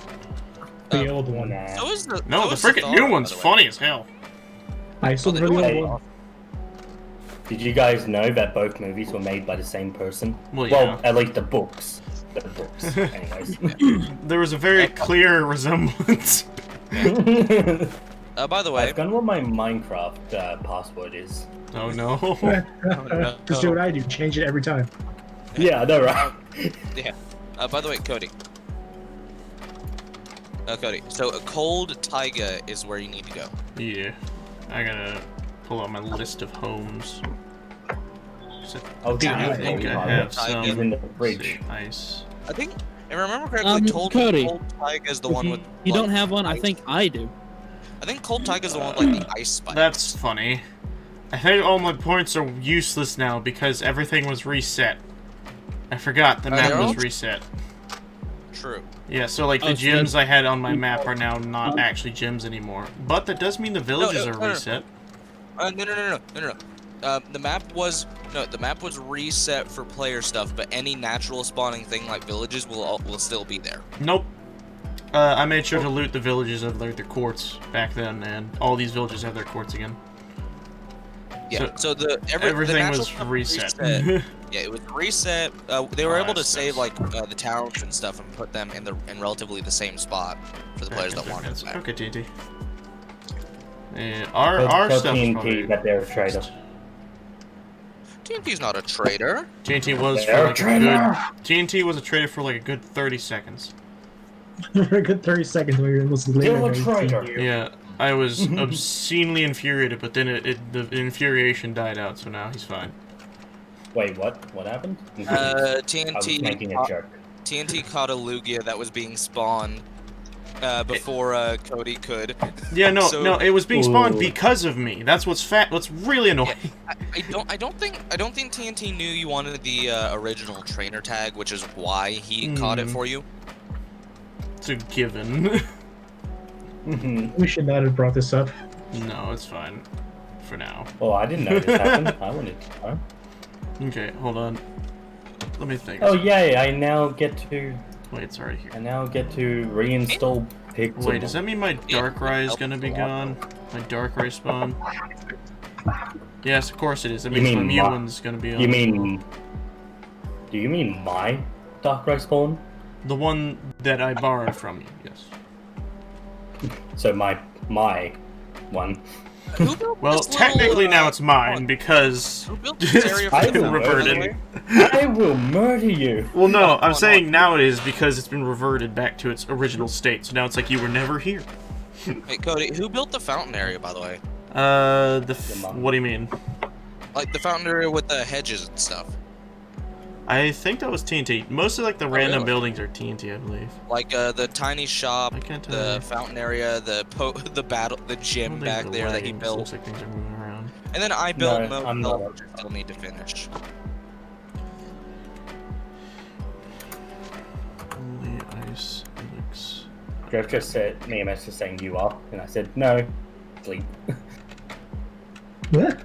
The old one. So is the No, the so is freaking Thor, new by one's the way. funny as hell. I saw the the new really one- old one. Did you guys know that both movies were made by the same person? Well, yeah. at least the books. The books, anyways. There was a very clear resemblance. By the way, I've gone what my Minecraft password is. Oh no. Just do what I do. Change it every time. Yeah, I know, right? yeah. By the way, Cody. Cody. So Cold Taiga is where you need to go. Yeah. I gotta pull out my list of homes. Oh, I think I have some. He's in the fridge. Let's see, Ice. I think, if I remember correctly, Cold Taiga is the one with. You don't have one. I think I do. I think Cold Taiga is the one with like the ice spikes. That's funny. I think all my points are useless now because everything was reset. I forgot the map was reset. True. Yeah, so like the gyms I had on my map are now not actually gyms anymore. But that does mean the villages are reset. No. The map was reset for player stuff, but any natural spawning thing like villages will still be there. Nope. I made sure to loot the villages of their courts back then, and all these villages have their courts again. Yeah. So everything the was natural reset. Yeah, it was reset. They were able to that's save like the towns and stuff and put them in relatively the same spot for the players that wanted it back. Okay, TNT. Our Tell stuff is TNT probably... that they're a traitor. TNT's not a traitor. TNT was for They're a like a traitor! good... TNT was a traitor for like a good 30 seconds. For a good 30 seconds when you're most You're a later. traitor! Yeah, I was obscenely infuriated, but then the infuriation died out, so now he's fine. Wait, what? What happened? I was making a joke. TNT caught a Lugia that was being spawned before Cody could. Yeah, no, So- no, it was being spawned Ooh. because of me. That's what's really annoying. I don't think TNT knew you wanted the original trainer tag, which is why he caught it for you. It's a given. We should not have brought this up. No, it's fine. For now. Oh, I didn't know this happened. I wanted to know. Okay, hold on. Let me think. Oh yay! I now get to. Wait, it's already here. I now get to reinstall Pixelmon. Wait, does that mean my Darkrai is gonna be gone? My Darkrai spawn? Yes, of course it is. That You means my mean Mewtwo's gonna be on. You mean? Do you mean my Darkrai spawn? the one that I borrowed from you? Yes. So my one. Well, technically now it's mine because it's I been will reverted. I will murder you. Well, no, I'm saying now it is because it's been reverted back to its original state. So now it's like you were never here. Hey Cody, who built the fountain area, by the way? What do you mean? Like the fountain area with the hedges and stuff. I think that was TNT. Most of like the random really? buildings are TNT, I believe. Like the tiny shop, I can't tell the you. fountain area, the gym back there that he built. Looks like things are moving around. And then I built No, I'm Motel, not. which I still need to finish. Only ice elix. Jeff just said, me and just saying you are, and I said no, sleep, What?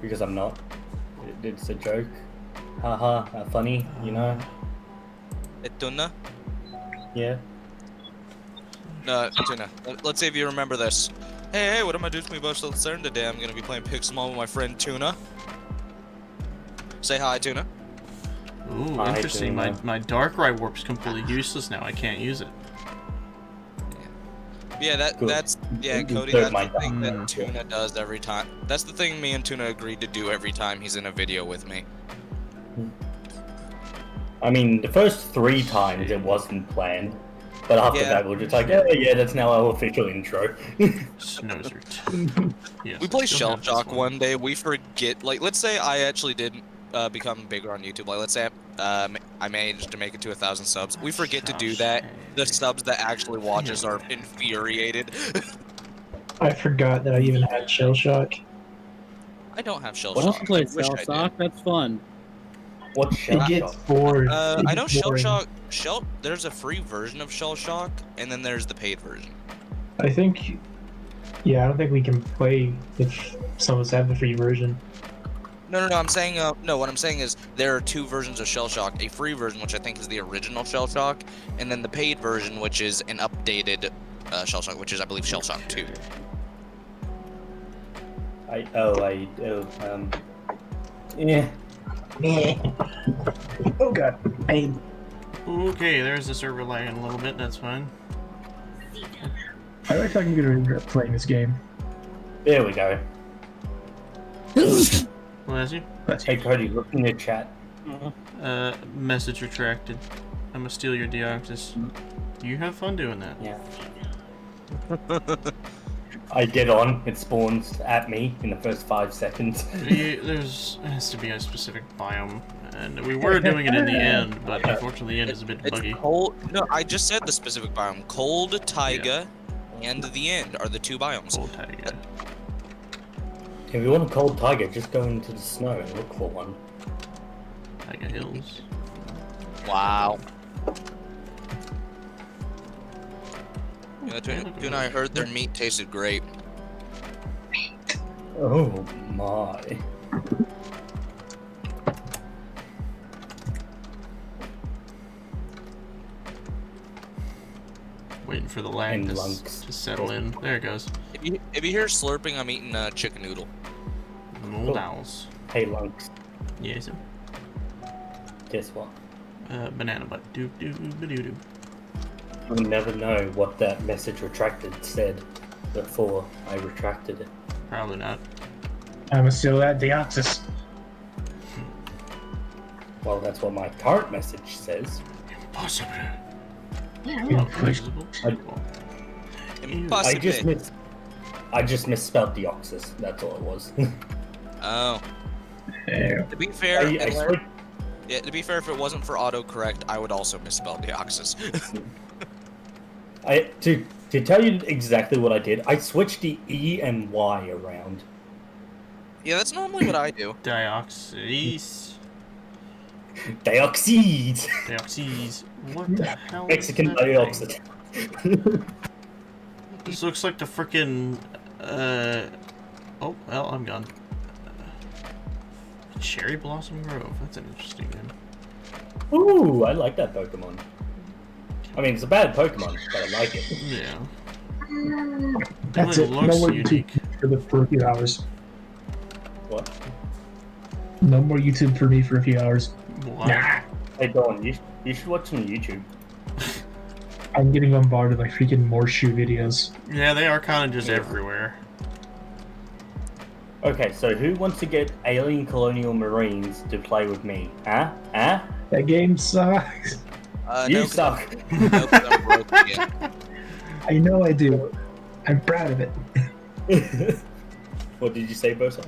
because I'm not. It's a joke. Haha, funny, you know. Etuna? Yeah. No, Etuna. Let's see if you remember this. Hey, what am I doing to me about CERN today? I'm gonna be playing Pixelmon with my friend Tuna. Say hi, Tuna. Ooh, I interesting. do My Darkrai Warp's completely useless now. I can't use it. Yeah, Good. that's You Cody. heard That's my the thing thought. that Tuna does every time. That's the thing me and Tuna agreed to do every time he's in a video with me. I mean, the first 3 times it wasn't planned, but after Yeah. that we were just like, oh yeah, that's now our official intro. Snowsert. Yes, We play I still Shell have this Shock one day. We forget. Like, let's say I actually did become bigger on YouTube. Like, let's say I managed to make it to 1,000 subs. We forget to do that. The subs that actually watch us are infuriated. I forgot that I even had Shell Shock. I don't have Shell What else Shock. play I wish Cell I did. Shock? That's fun. What's Shell It gets Shock? bored. I It know gets Shell boring. Shock. There's a free version of Shell Shock, and then there's the paid version. I think. Yeah, I don't think we can play if some of us have the free version. No. I'm saying no. What I'm saying is there are 2 versions of Shell Shock: a free version, which I think is the original Shell Shock, and then the paid version, which is an updated Shell Shock, which is I believe Shell Shock 2. Yeah. Oh god. Okay, there's the server lagging a little bit. That's fine. I like talking to playing this game. There we go. Bless you. Hey Cody, look in your chat. Message retracted. I'm gonna steal your DEOXYS. You have fun doing that. Yeah. I get on, it spawns at me in the first 5 seconds. Has to be a specific biome, and we were doing it in the end, but unfortunately the end is a bit buggy. Cold. No, I just said the specific biome. Cold, taiga, and the end are the 2 biomes. Cold taiga. If you want a cold tiger, just go into the snow and look for one. Taiga Hills. Wow. Tuna, I heard their meat tasted great. Oh my. Waiting for the lag And to, lunks. to settle in. There it goes. If you hear slurping, I'm eating a chicken noodle. Mold owls. Hey Lunks, Yes. guess what? Banana butt. Doo doo ba doo doo. You'll never know what that message retracted said before I retracted it. Probably not. I'm still at DEOXYS. Well, that's what my current message says. Impossible. Impossible. Impossible. I just misspelled DEOXYS. That's all it was. Oh. Yeah. To be fair, I swear- yeah, to be fair, if it wasn't for autocorrect, I would also misspell DEOXYS. To tell you exactly what I did, I switched the E and Y around. Yeah, that's normally what I do. DEOXYS. DEOXYS! DEOXYS. What the hell? Mexican is that DEOXYS. thing? This looks like the frickin' oh, well, I'm gone. Cherry Blossom Grove. That's an interesting name. Ooh, I like that Pokemon. I mean, it's a bad Pokemon, but I like it. Yeah. That's It it. No looks more unique. YouTube for a few hours. What? No more YouTube for me for a few hours. Why? Nah. Hey, Dawn, you should watch some YouTube. I'm getting bombarded by freaking more shoe videos. Yeah, they are kind of just everywhere. Okay, so who wants to get Alien Colonial Marines to play with me? Huh? Huh? That game sucks. You No, 'cause suck. no, 'cause I'm broke again. I know I do. I'm proud of it. What did you say, Bosa?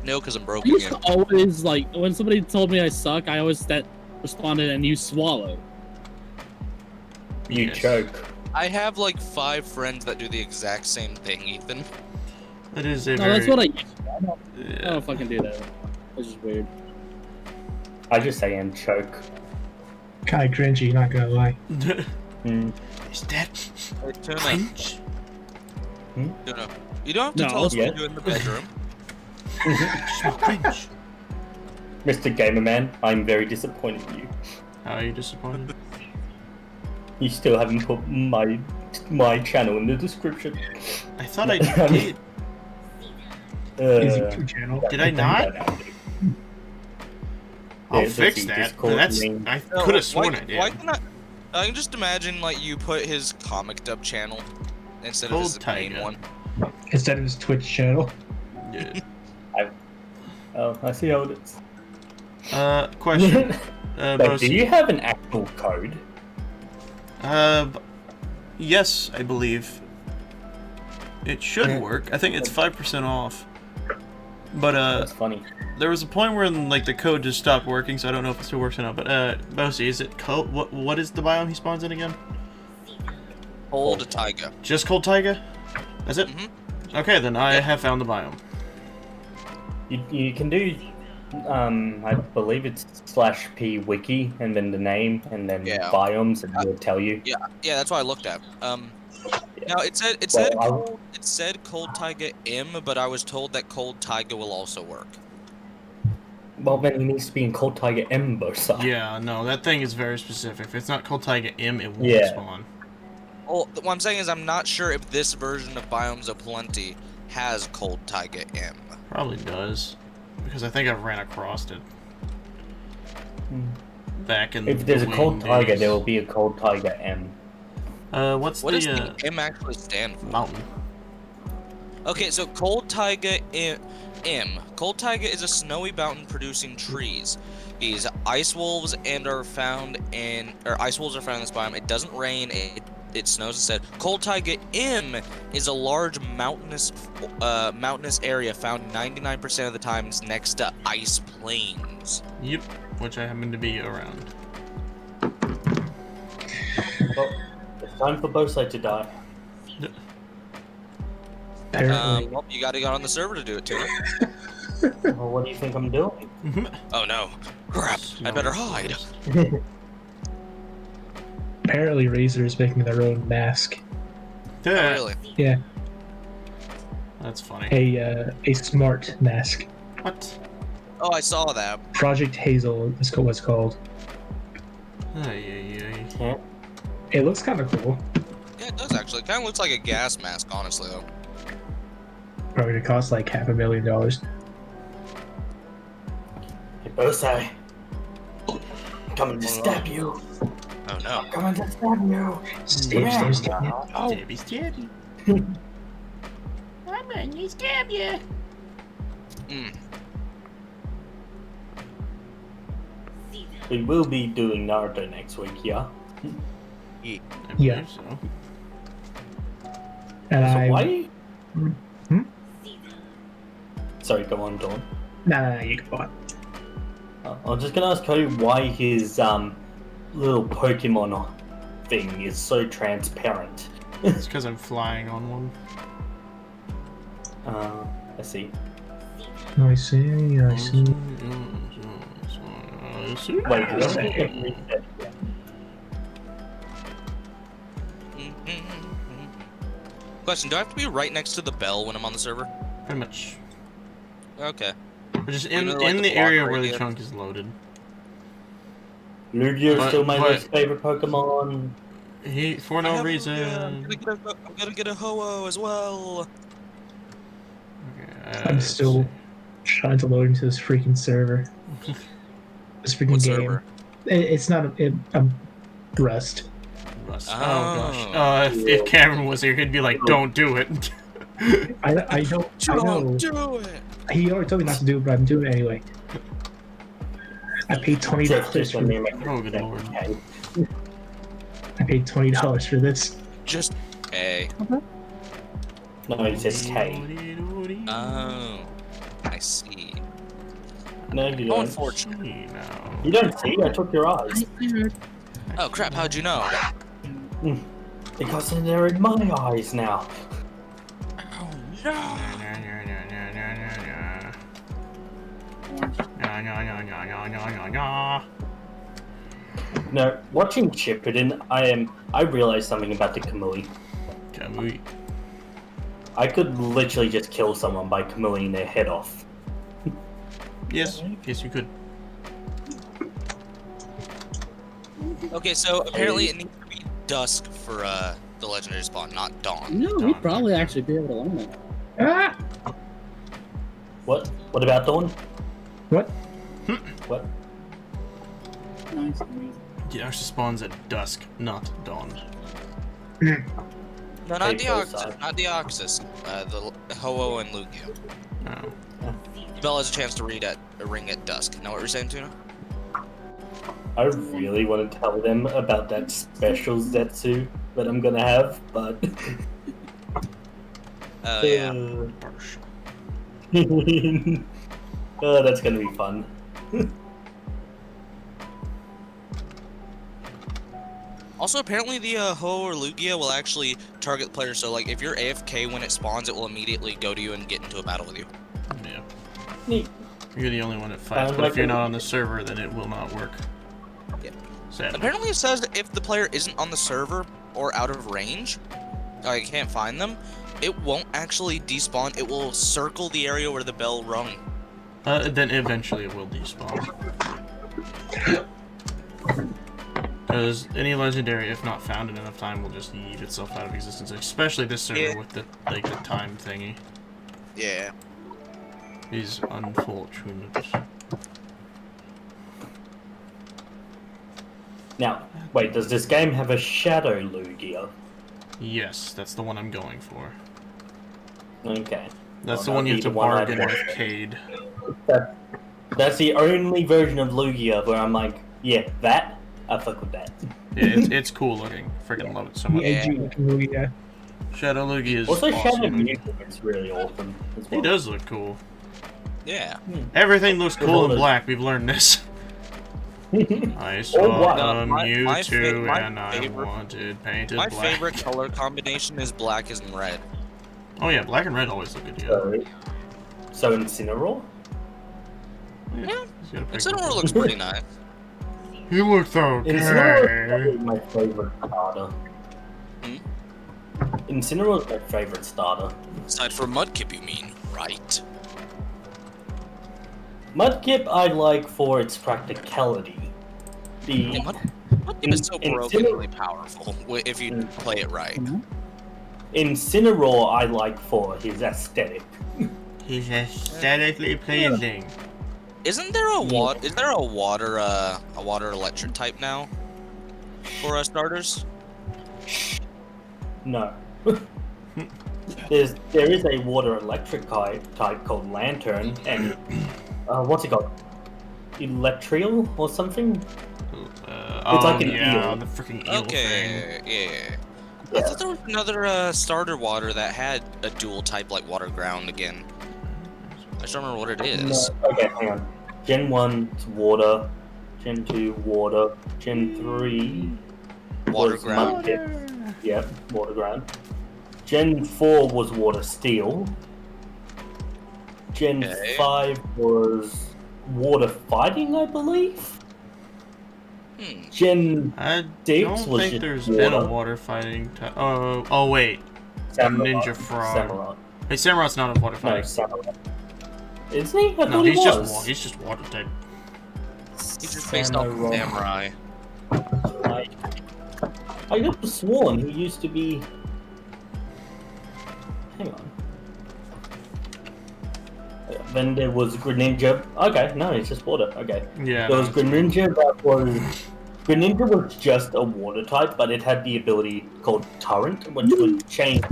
No, because I'm broke I used again. to always, like, when somebody told me I suck, I always responded, and you swallow. You Yes. choke. I have like 5 friends that do the exact same thing, Ethan. That is a No, very... that's what I used to do. I Yeah. don't fucking do that. It's just weird. I just say and choke. Kinda cringy, not gonna lie. Is that Hey, Tuna, cringe? Tuna, you don't have to No, tell us what yeah. you do in the bedroom. So cringe. Mr. Gamerman, I'm very disappointed in you. How are you disappointed? You still haven't put my channel in the description. I thought I did. Is your channel? Did I not? I'll fix that. I could have sworn I did. Why can I can just imagine like you put his comic dub channel instead of his main one. Instead of his Twitch channel. Yeah. I see how it is. Question. Wait, do you have an actual code? Yes, I believe. It should work. I think it's 5% off. But That's funny. there was a point where like the code just stopped working, so I don't know if it still works or not. But Bosie, is it cold? What is the biome he spawns in again? Cold taiga. Just cold taiga? That's it? Okay, then I have found the biome. You can do, I believe it's /p wiki and then the name and then biomes and it'll tell you. Yeah, that's what I looked at. Now it said cold taiga M, but I was told that cold taiga will also work. Well, then it needs to be in cold taiga M both sides. Yeah, no, that thing is very specific. If it's not cold taiga M, it won't spawn. Well, what I'm saying is I'm not sure if this version of Biomes of Plenty has cold taiga M. Probably does, because I think I've ran across it back in. If there's a cold taiga, there will be a cold taiga M. What does the M actually stand for? Mountain. Okay, so cold taiga M. Cold taiga is a snowy mountain producing trees. These ice wolves are found in this biome. It doesn't rain. It snows instead. Cold taiga M is a large mountainous area found 99% of the times next to ice plains. Yep, which I happen to be around. Well, it's time for Bosai to die. Well, you gotta get on the server to do it, too. Well, what do you think I'm doing? Oh no. Crap, I better hide. Apparently Razer is making their own mask. Oh, really? Yeah. That's funny. A smart mask. What? Oh, I saw that. Project Hazel is what's called. Yeah. It looks kind of cool. Yeah, it does actually. It kind of looks like a gas mask, honestly, though. Probably gonna cost like $500,000. Hey, Bosai. I'm coming to stab you. Oh no. I'm coming to stab you. Stabby. I'm gonna stab you. We will be doing Naruto next week, yeah? Yeah. So. And So I. why? Sorry, go on, Dawn. Nah, you can go on. I'm just gonna ask Cody why his little Pokemon thing is so transparent. It's because I'm flying on one. I see. I see. Wait, does that get reset? Question, do I have to be right next to the bell when I'm on the server? Pretty much. Okay. We're just in Like the the area block where the area. chunk is loaded. Lugia is still my least favorite Pokemon. For no reason. I'm gonna get a Ho-Oh as well. Okay, I'm still trying to load into this freaking server. This freaking What game. server? It's not a Rust. Rust. Oh. Oh gosh. If Cameron was here, he'd be like, "Don't do it." I don't. I know. Do it. He already told me not to do it, but I'm doing it anyway. I paid $20 for. Oh good lord. I paid $20 for this. Just A. No, it says K. Oh. I see. No, you How don't. unfortunate. You don't see? I took your eyes. Oh crap, how'd you know? Because they're in my eyes now. Oh no! No, watching Shippuden, I realized something about the Kamui. Kamui. I could literally just kill someone by Kamuiing their head off. Yes, you could. Okay, so apparently it needs to be dusk for the legendary spawn, not dawn. No, we'd probably actually be able to learn it. Ah! What? What about Dawn? What? What? Nice. DEOXYS spawns at dusk, not dawn. No, not Take both DEOXYS. sides. Not DEOXYS. The Ho-Oh and Lugia. Oh. Bell has a chance to ring at dusk. Know what you're saying, Tuna? I really want to tell them about that special Zetsu that I'm gonna have, but Oh yeah. Oh, that's gonna be fun. Also, apparently the Ho or Lugia will actually target the player. So, like, if you're AFK when it spawns, it will immediately go to you and get into a battle with you. Yeah. Neat. You're the only one it fights, but if you're not on the server, then it will not work. Yeah. Sadly. Apparently, it says if the player isn't on the server or out of range, I can't find them, it won't actually despawn. It will circle the area where the bell rung. Then eventually it will despawn. Because any legendary, if not found in enough time, will just yeet itself out of existence. Especially this server with the the time thingy. Yeah. Is unfortunate. Now, wait, does this game have a Shadow Lugia? Yes, that's the one I'm going for. Okay. That's Well, the one you have to that'd be the one I'd bargain want. with Cade. That's the only version of Lugia where I'm like, yeah, that, I fuck with that. Yeah, it's cool looking. Freaking love it so much. Yeah. Shadow Lugia is Also, Shadow awesome. Mutant is really awesome as well. He does look cool. Yeah. Everything looks cool in black. We've learned this. I saw a Mewtwo and I favorite- wanted painted My black. favorite color combination is black and red. Oh yeah, black and red always look good together. So Incineroar? Yeah. He's got a pretty Incineroar cool- looks pretty nice. He looks okay. Incineroar is my favorite starter. Hmm? Incineroar is my favorite starter. Aside from Mudkip, you mean, right? Mudkip I like for its practicality. Yeah, Mudkip is so brokenly powerful if you play it right. Incineroar I like for his aesthetic. He's aesthetically pleasing. Isn't there a water electric type now for starters? No. There is a water electric type called Lantern, and what's it called? Electrial or something? It's like an eel. The freaking eel thing. Yeah. I thought there was another starter water that had a dual type like water ground again. I just don't remember what it is. No. Okay, hang on. Gen 1 is water. Gen 2 water. Gen 3 Water was ground. Mudkip. Yep, water ground. Gen 4 was water steel. Gen 5 was water fighting, I believe. Gen I 6 don't was think just there's water. been a water fighting type. Oh wait. Ninja Frog. Samurott. Hey, Samurot's not a water No, fighting. Samurott. Isn't he? I No, thought he he's was. just water type. He's just based off of Samurai. I could have sworn he used to be. Hang on. Then there was Greninja. Okay, no, it's just water. Okay. Yeah. There was Greninja that was. Greninja was just a water type, but it had the ability called Torrent, which would change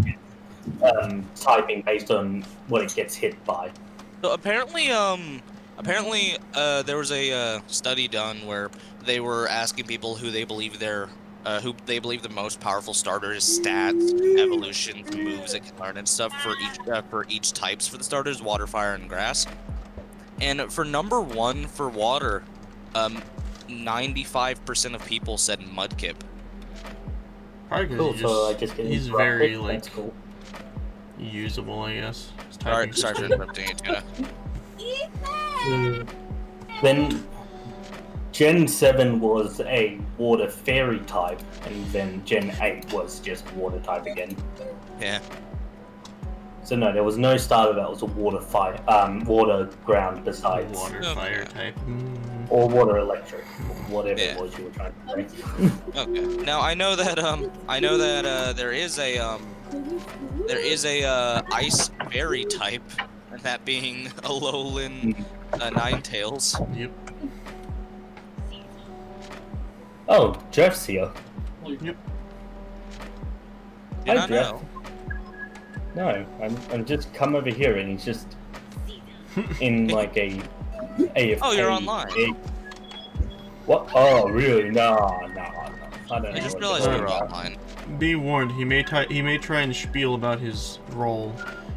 its typing based on what it gets hit by. So apparently, there was a study done where they were asking people who they believe the most powerful starters, stats, evolutions, moves it can learn and stuff for each types for the starters, water, fire, and grass. And for number 1 for water, 95% of people said Mudkip. Probably because Cool, so I just get he's interrupted. very like That's cool. usable, I guess. His Sorry typing for system. interrupting you, Tuna. Then Gen 7 was a water fairy type, and then Gen 8 was just water type again. Yeah. So no, there was no starter that was a water fire, water ground besides Water fire type. or water electric, whatever Yeah. it was you were trying to say. Okay. Now I know that there is a ice fairy type, and that being Alolan Ninetales. Yep. Oh, Jeff's here. Yep. Did Hi, not Jeff. know. No, I'm just come over here and he's just in like a AFK. Oh, you're online. What? Oh, really? No. I don't know. I just what realized you're you were talking about. online. Be warned, he may try and spiel about his role.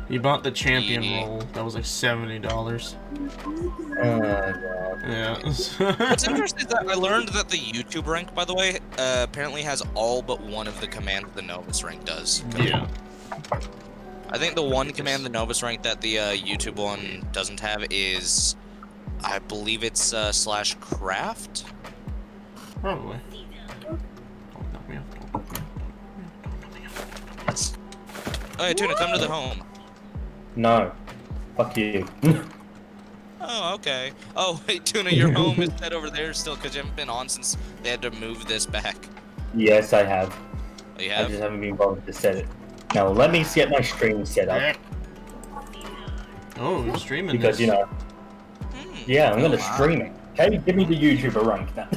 He bought the champion role. That was like $70. Oh, God. Yeah. What's interesting is that I learned that the YouTube rank, by the way, apparently has all but one of the commands the Novus rank does. Yeah. I think the one command the Novus rank that the YouTube one doesn't have is, I believe it's /craft. Probably. Oh, yeah, Tuna, come to the home. No. Fuck you. Oh, okay. Oh, wait, Tuna, your home is set over there still because you haven't been on since they had to move this back. Yes, I have. Oh, you I have? just haven't been bothered to set it. Now, let me get my stream set up. Oh, you're streaming Because, this. you know, yeah, I'm gonna wow. stream it. Okay, give me the YouTuber rank now.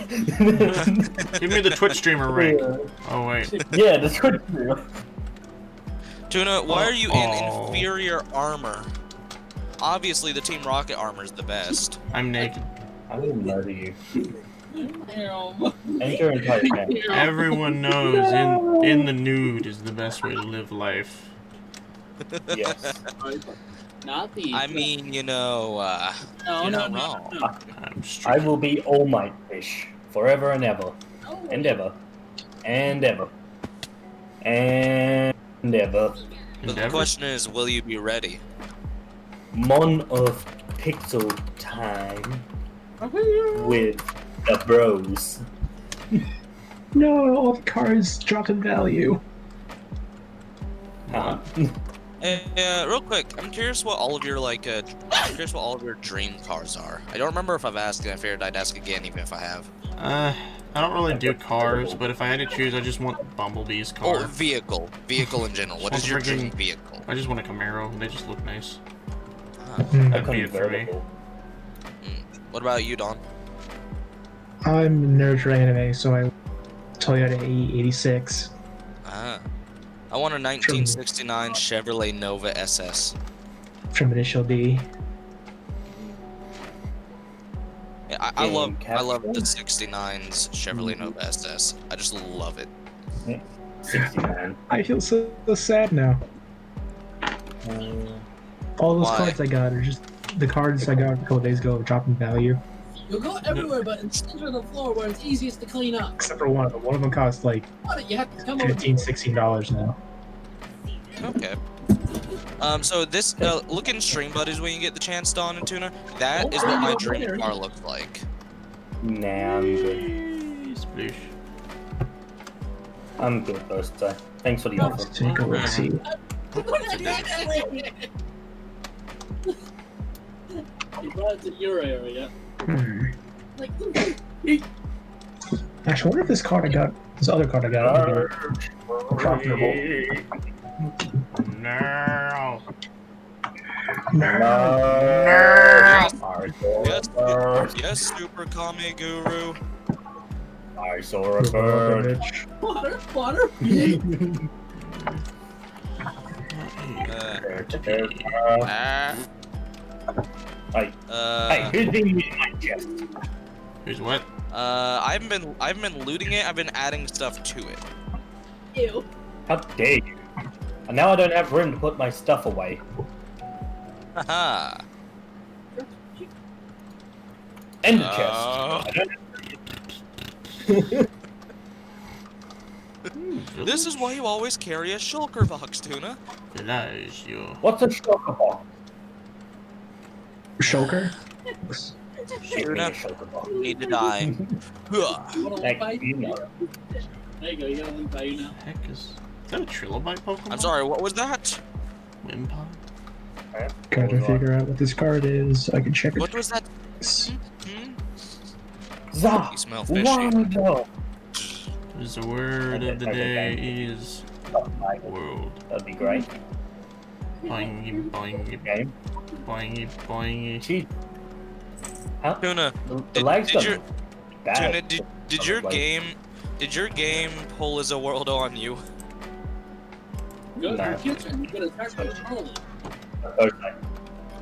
Give me the Twitch streamer rank. Oh, wait. Yeah, the Twitch streamer. Tuna, why are you in Oh. inferior armor? Obviously, the Team Rocket armor is the best. I'm naked. I will murder you. Harold. Enter entire game. Everyone knows in the nude is the best way to live life. Yes. Not the. I mean, you know, no, you're no, not no, wrong. no. I'm I will be All Might Fish forever and ever. And ever. And ever. And ever. But the question is, will you be ready? Mon of Pixel Time with the bros. No, all the cards dropped in value. Real quick, I'm curious what all of your dream cars are. I don't remember if I've asked, and I figured I'd ask again, even if I have. I don't really do cars, but if I had to choose, I just want Bumblebee's car. Or vehicle in general. What is your dream vehicle? I just want a Camaro. They just look nice. A That'd be it for me. convertible. What about you, Don? I'm a nerd for anime, so I Toyota E86 I want a 1969 Chevrolet Nova SS. from Initial D. Yeah, I love the 69's Chevrolet Nova SS. I just love it. 69. I feel so sad now. All those Why? cards I got are just the cards I got a couple days ago are dropping value. You'll go everywhere but in center of the floor where it's easiest to clean up. Except for one of them. One of them costs like What? You have to come over $15, $16 now. Okay. So this, look in Stream Buddies when you get the chance, Don and Tuna. That is what my dream car looks like. Nah, I'm good. Sploosh. I'm good, first. Thanks for the Let's offer. take a look see. You brought it to your area. Like, Actually, I wonder if this card I got, this other card I got, would be profitable. No. Yes, Super Kame Guru. I saw a bird. water. Hey, who's been using my chest? Who's what? I haven't been looting it. I've been adding stuff to it. Ew. How dare you? And now I don't have room to put my stuff away. Haha. And the chest. I don't This is why you always carry a shulker box, Tuna. What's a shulker box? Shulker? Tuna, you need to die. Like, you know. There you go, you got a link by you now. Heck is that a Trilobite Pokemon? I'm sorry, what was that? Wimpod? Gotta figure out what this card is. I can check it. What was that? Zah! You smell fishy. Wonder! The word of the day is world. That'd be great. Boingy, boingy, Game. boingy, boingy. Gee. How? Tuna, The legs did don't bad. Tuna, did your game pull as a world on you? Go to Nah. your kitchen. You gotta attack the trolley.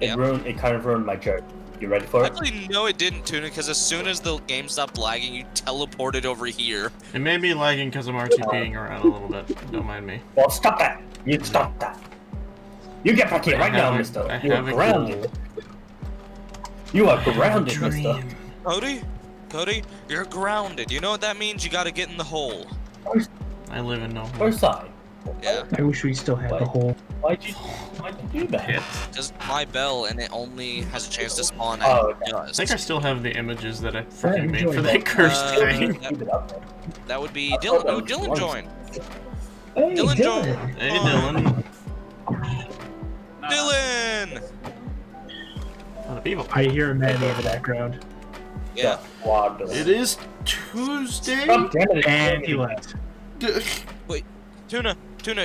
It kind of ruined my joke. You ready for it? Actually, no, it didn't, Tuna, because as soon as the game stopped lagging, you teleported over here. It may be lagging because I'm RTPing around a little bit. Don't mind me. Well, stop that! You stop that! You get back here right now, mister! You are grounded! You are grounded, mister! Cody, you're grounded. You know what that means? You gotta get in the hole. I live in no hole. First side. Yeah. I wish we still had the hole. Why'd you do that? Because my bell, and it only has a chance to spawn Oh, at okay. I dust. think I still have the images that I freaking made enjoy for that. that cursed thing. That would be Dylan. Oh, Dylan joined. Hey, Dylan joined. Hey, Dylan. Dylan! A lot of people. I hear a man in the background. Yeah. It is Tuesday. God damn it! And he left. Tuna,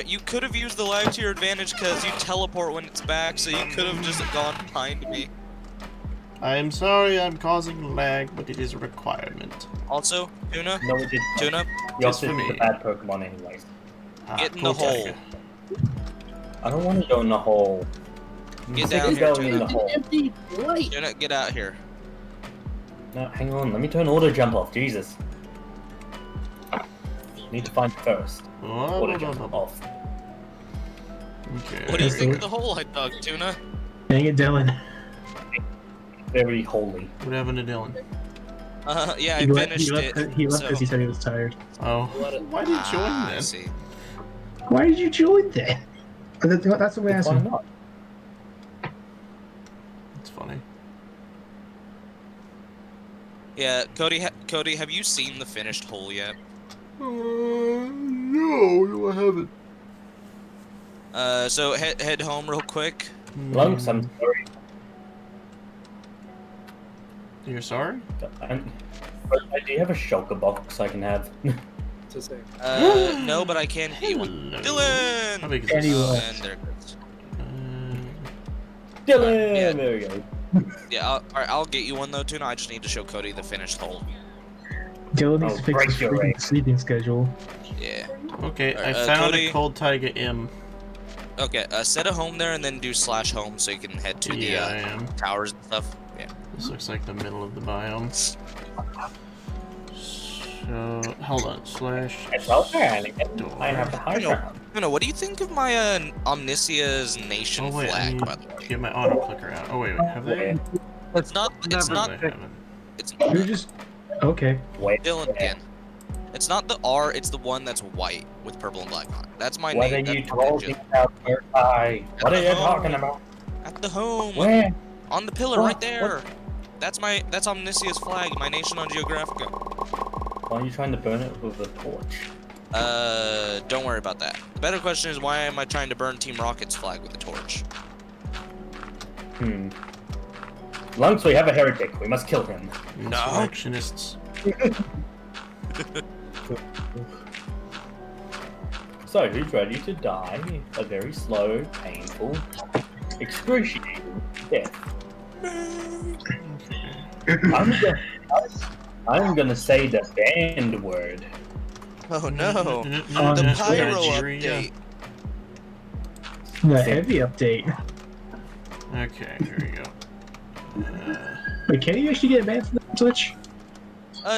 you could have used the lag to your advantage because you teleport when it's back, so you could have just gone behind me. I am sorry I'm causing lag, but it is a requirement. Also, Tuna, No, it didn't. Tuna, Yours for is me. a bad Pokemon anyways. get in the hole. I don't want to go in the hole. Get Sick down of here, going in the Tuna. hole. Empty plate. Tuna, get out here. No, hang on. Let me turn auto jump off. Jesus. Need to find first. Auto jump off. Okay. What do you there think we of the hole I dug, Tuna? Dang it, Dylan. Very holy. go. What happened to Dylan? Yeah, I He left finished it. because he said he was tired. Oh, why did you join I then? see. Why did you join that? That's the way I asked Why him. not? It's funny. Yeah, Cody, have you seen the finished hole yet? No, I haven't. So head home real quick. Lunks, I'm sorry. You're sorry? Do you have a shulker box I can have? No, but I can eat one. Hello. Dylan! How big is Anyway. this? And there it goes. Dylan! Yeah. There we go. Yeah, I'll get you one though, Tuna. I just need to show Cody the finished hole. Dylan needs to fix break his your freaking leg. sleeping schedule. Yeah. Okay, I Alright, found Cody. a cold tiger M. Okay, set a home there and then do /home so you can head to the Yeah, I am. towers and stuff. Yeah. This looks like the middle of the biome. So, hold on. Slash. It's okay. door. I have the high ground. Tuna, what do you think of my Omnisia's nation Oh wait, I flag, need by the to way? get my auto clicker out. Oh wait, have they? It's not. It's No, not. they haven't. It's You're just okay. Wait. Dylan again. It's not the R. It's the one that's white with purple and black on it. That's my What are name. you that's my talking ninja. about, Murphy? What are you talking about? At the home. Where? On the pillar What? right there. That's Omnisia's flag, my nation on Geographica. Why are you trying to burn it with a torch? Don't worry about that. The better question is why am I trying to burn Team Rocket's flag with a torch? Lunks, we have a heretic. We must kill him. Insurrectionists. So, who's ready to die? A very slow, painful, excruciating death. I'm gonna say the banned word. Oh no. The The pyro update. The heavy update. Okay, here we go. Wait, can you actually get banned from the Twitch?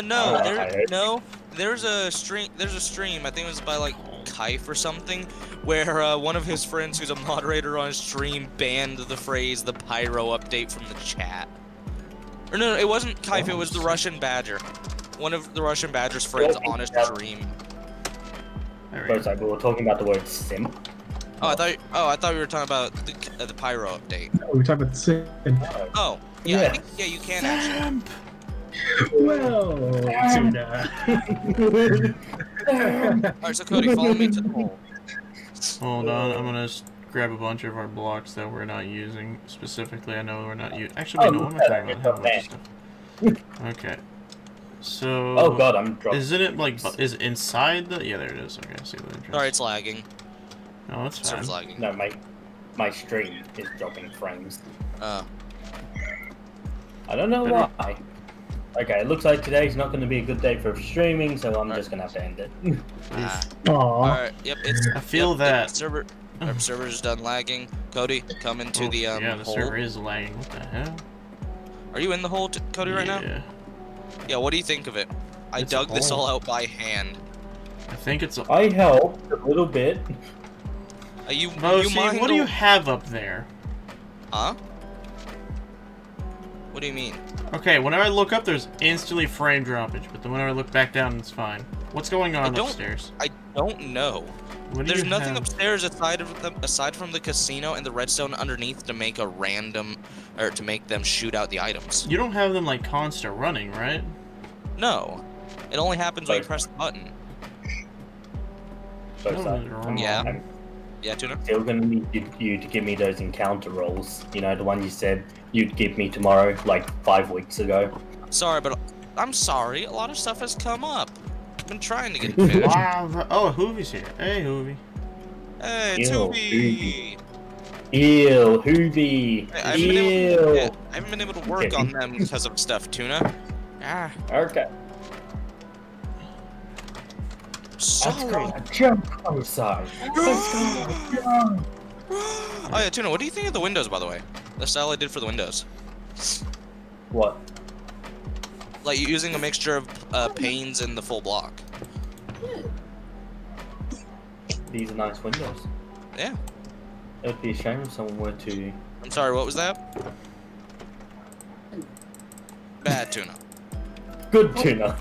No, I heard. there's a stream, I think it was by like Kaif or something, where one of his friends who's a moderator on his stream banned the phrase the pyro update from the chat. Or no, it wasn't Kaif, it was the Russian Badger. One of the Russian Badger's friends on his stream. There we First, go. we were talking about the word simp. Oh, I thought we were talking about the pyro update. We're talking about the same. Oh, yeah, Yeah. I think, yeah, you can actually. Well, Tuna. Alright, so Cody, follow me to the hole. Hold on, I'm gonna grab a bunch of our blocks that we're not using. Specifically, I know we're not using. Actually, no, what am I talking about? I have a bunch of stuff. Okay. So. Oh god, I'm dropping. Isn't it like is it inside the? Yeah, there it is. Okay, I see the entrance. Sorry, it's lagging. No, it's fine. Server's lagging. No, my stream is dropping frames. Uh, I don't know Better- why. Okay, it looks like today's not going to be a good day for streaming, so I'm just going to have to end it. Aww. Alright, yep, it's. I feel yep, that. Our server's done lagging. Cody, come into the yeah, the hole. server is lagging. What the hell? Are you in the hole, Cody, right now? Yeah. Yeah, what do you think of it? I It's a dug this hole. all out by hand. I think it's a. I helped a little bit. You Mosi, mind what do you have up there? Huh? What do you mean? Okay, whenever I look up, there's instantly frame droppage, but then whenever I look back down, it's fine. What's going on upstairs? I don't know. What do There's you nothing have? upstairs aside from the casino and the redstone underneath to make a random, or to make them shoot out the items. You don't have them like constant running, right? No, it only happens when you press the button. So No, sad. they're wrong. Yeah. I'm Yeah, Tuna. still going to need you to give me those encounter rolls. You know, the one you said you'd give me tomorrow, like 5 weeks ago. Sorry, but I'm sorry. A lot of stuff has come up. I've been trying to get it finished. Wow. Oh, Hoovie's here. Hey, Hoovie. Hey, Ew, Tubi. Ew, Hoovie. I Ew. haven't been able to work Okay. on them because of stuff, Tuna. Ah, Okay. Let's sorry. go. Jump outside. Let's go. Jump. Oh yeah, Tuna. What do you think of the windows, by the way? The style I did for the windows. What? Like using a mixture of panes and the full block. These are nice windows. Yeah. It would be a shame if someone were to. I'm sorry. What was that? Bad Tuna. Good tuna.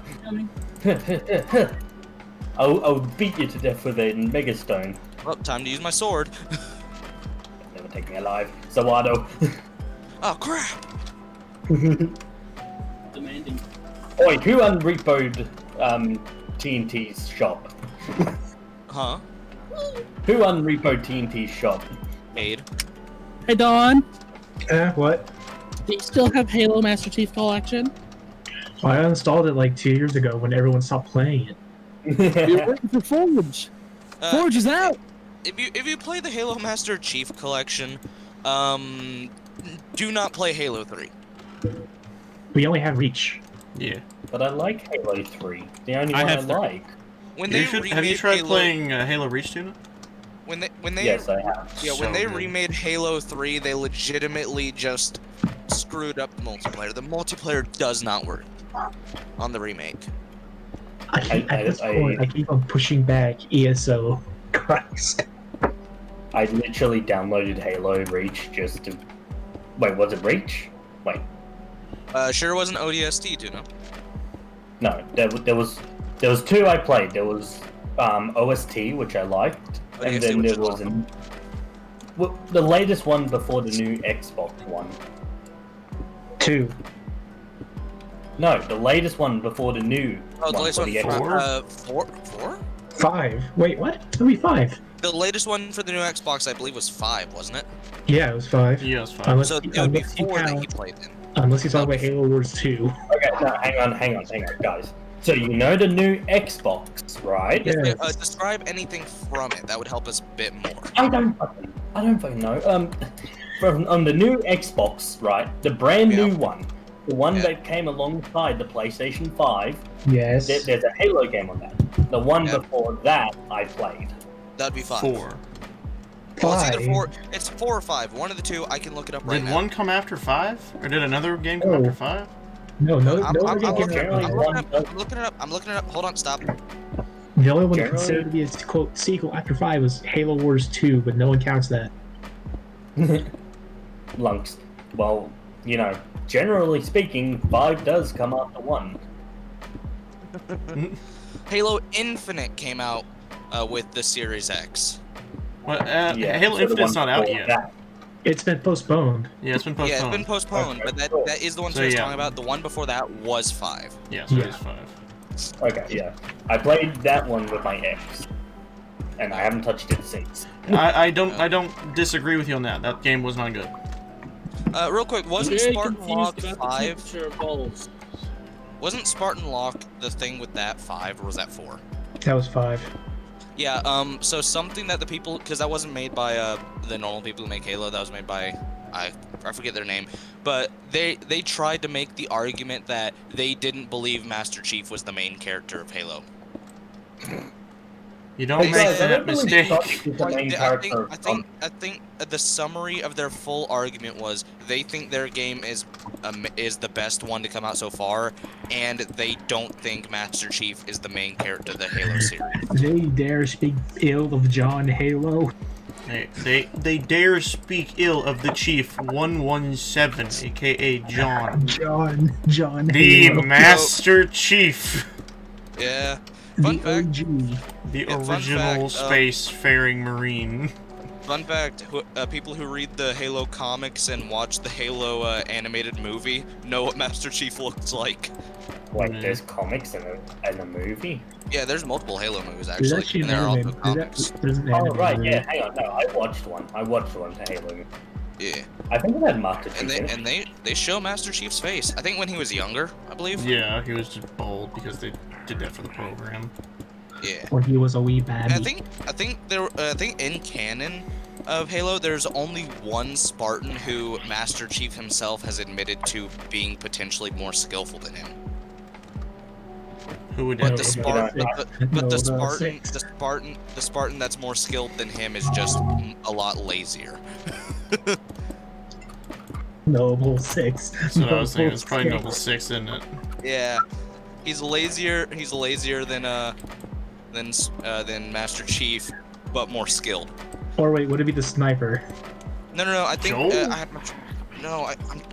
I'll beat you to death with a megastone. Well, time to use my sword. Never take me alive. Zawado. Oh crap! Demanding. Oi, who unrepoed TNT's shop? Huh? Who unrepoed TNT's shop? Aid. Hey Don, What? do you still have Halo Master Chief Collection? I uninstalled it like 2 years ago when everyone stopped playing it. You're waiting for Forge. Forge is out. If you play the Halo Master Chief Collection, do not play Halo 3. We only have Reach. Yeah. But I like Halo 3. The only I one I have the- like. When You they should, remade have you tried Halo, playing Halo Reach, Tuna? When they Yes, I have. yeah, So when they good. remade Halo 3, they legitimately just screwed up the multiplayer. The multiplayer does not work on the remake. At this point, I keep on pushing back ESO. Christ. I literally downloaded Halo Reach just to. Wait, was it Reach? Wait, Sure wasn't ODST, Tuna. no. There was two I played. There was OST, which I liked, and ODST, then which there is was awesome. the latest one before the new Xbox one. 2. No, the latest one before the new Oh, the one latest for one. the Xbox. Four? 5. Wait, what? It'll be 5. The latest one for the new Xbox, I believe, was 5, wasn't it? Yeah, it was 5. Yeah, it's fine. Unless, So it would be unless you 4 that he count, played in. unless you talk about Halo Wars 2. Okay, no, hang on, guys. So you know the new Xbox, right? Yeah. Describe anything from it. That would help us a bit more. I don't fucking know. On the new Xbox, right? The brand Yeah. new one, the one Yeah. that came alongside the PlayStation 5. Yes. There's a Halo game on that. The one Yeah. before that I played. That'd be 5. 4. Well, it's either 5. 4. It's 4 or 5. One of the two. I can look it up right Did now. one come after 5? Or did another game come Oh. after 5? No, no, I'm no. looking game it came up. out. I'm looking it up. I'm looking it up. Hold on. Stop. The only one Generally- considered to be a quote sequel after 5 was Halo Wars 2, but no one counts that. Lunks. Well, you know, generally speaking, 5 does come after 1. Halo Infinite came out with the Series X. Well, Yeah, Halo so the Infinite's one not out before yet. that. It's been postponed. Yeah, it's been postponed. Yeah, it's been postponed, but that is the one So, I was yeah. talking about. The one before that was 5. Yeah, so Yeah. it is 5. Okay, yeah. I played that one with my ex, and I haven't touched it since. I don't disagree with you on that. That game was not good. Real quick, wasn't Very Spartan confused Lock about the 5? temperature of balls. Wasn't Spartan Lock the thing with that 5, or was that 4? That was 5. Yeah, so something that the people, because that wasn't made by the normal people who make Halo, that was made by I forget their name, but they tried to make the argument that they didn't believe Master Chief was the main character of Halo. You don't make that mistake. I think the summary of their full argument was they think their game is the best one to come out so far, and they don't think Master Chief is the main character of the Halo series. They dare speak ill of John Halo. They dare speak ill of the Chief 117, aka John. John The Halo. Master Chief. Yeah. The OG. The original space-faring Marine. Fun fact, people who read the Halo comics and watch the Halo animated movie know what Master Chief looks like. Wait, there's comics in a movie? Yeah, there's multiple Halo movies actually, and they're all comics. Oh right, yeah. Hang on, no, I watched one. To Halo. Yeah. I think it had Master Chief. And they show Master Chief's face. I think when he was younger, I believe. Yeah, he was just bald because they did that for the program. Yeah. When he was a wee baby. I think in canon of Halo, there's only one Spartan who Master Chief himself has admitted to being potentially more skillful than him. Who would But have the Spartan that's more skilled than him is just a lot lazier. Noble 6. That's what I was thinking. It's probably Noble 6, isn't it? Yeah, he's lazier. He's lazier than Master Chief, but more skilled. Or wait, would it be the sniper? No. I think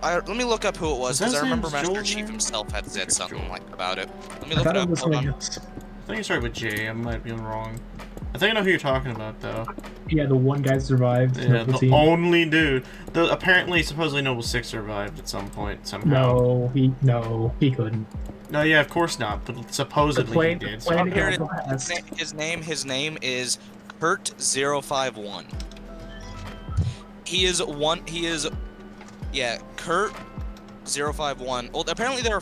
let me look up who it was because I remember Master Chief himself had said something about it. Let me look it up. Hold on. I think it started with J. I might be wrong. I think I know who you're talking about, though. Yeah, the one guy survived. Yeah, the only dude. Apparently, supposedly, Noble 6 survived at some point, somehow. No, he couldn't. No, yeah, of course not. But supposedly he did. So His name is Kurt051. Yeah, Kurt051. Well, apparently there are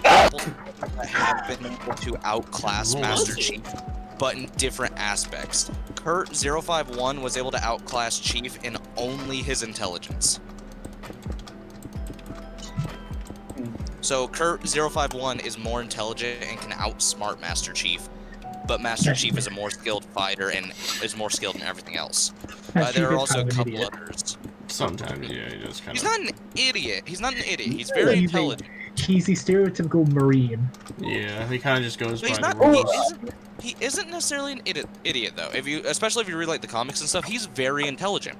couples that have been able to outclass Master Chief, but in different aspects. Kurt051 was able to outclass Chief in only his intelligence. So Kurt051 is more intelligent and can outsmart Master Chief, but Master Chief is a more skilled fighter and is more skilled in everything else. There are also a couple others. Sometimes, yeah, he just kind of... He's not an idiot. He's very intelligent. He's the stereotypical Marine. Yeah, he kind of just goes by the rules. He isn't necessarily an idiot though. Especially if you read like the comics and stuff, he's very intelligent.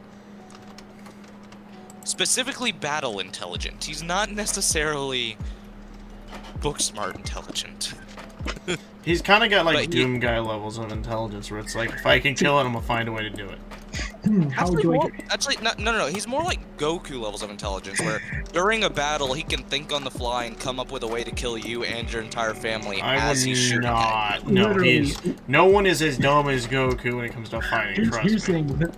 Specifically battle intelligent. He's not necessarily book smart intelligent. He's kind of got like Doom guy levels of intelligence where it's like, if I can kill it, I'm gonna find a way to do it. No. He's more like Goku levels of intelligence, where during a battle he can think on the fly and come up with a way to kill you and your entire family as he's shooting at you. No, no one is as dumb as Goku when it comes to fighting. Trust me. No.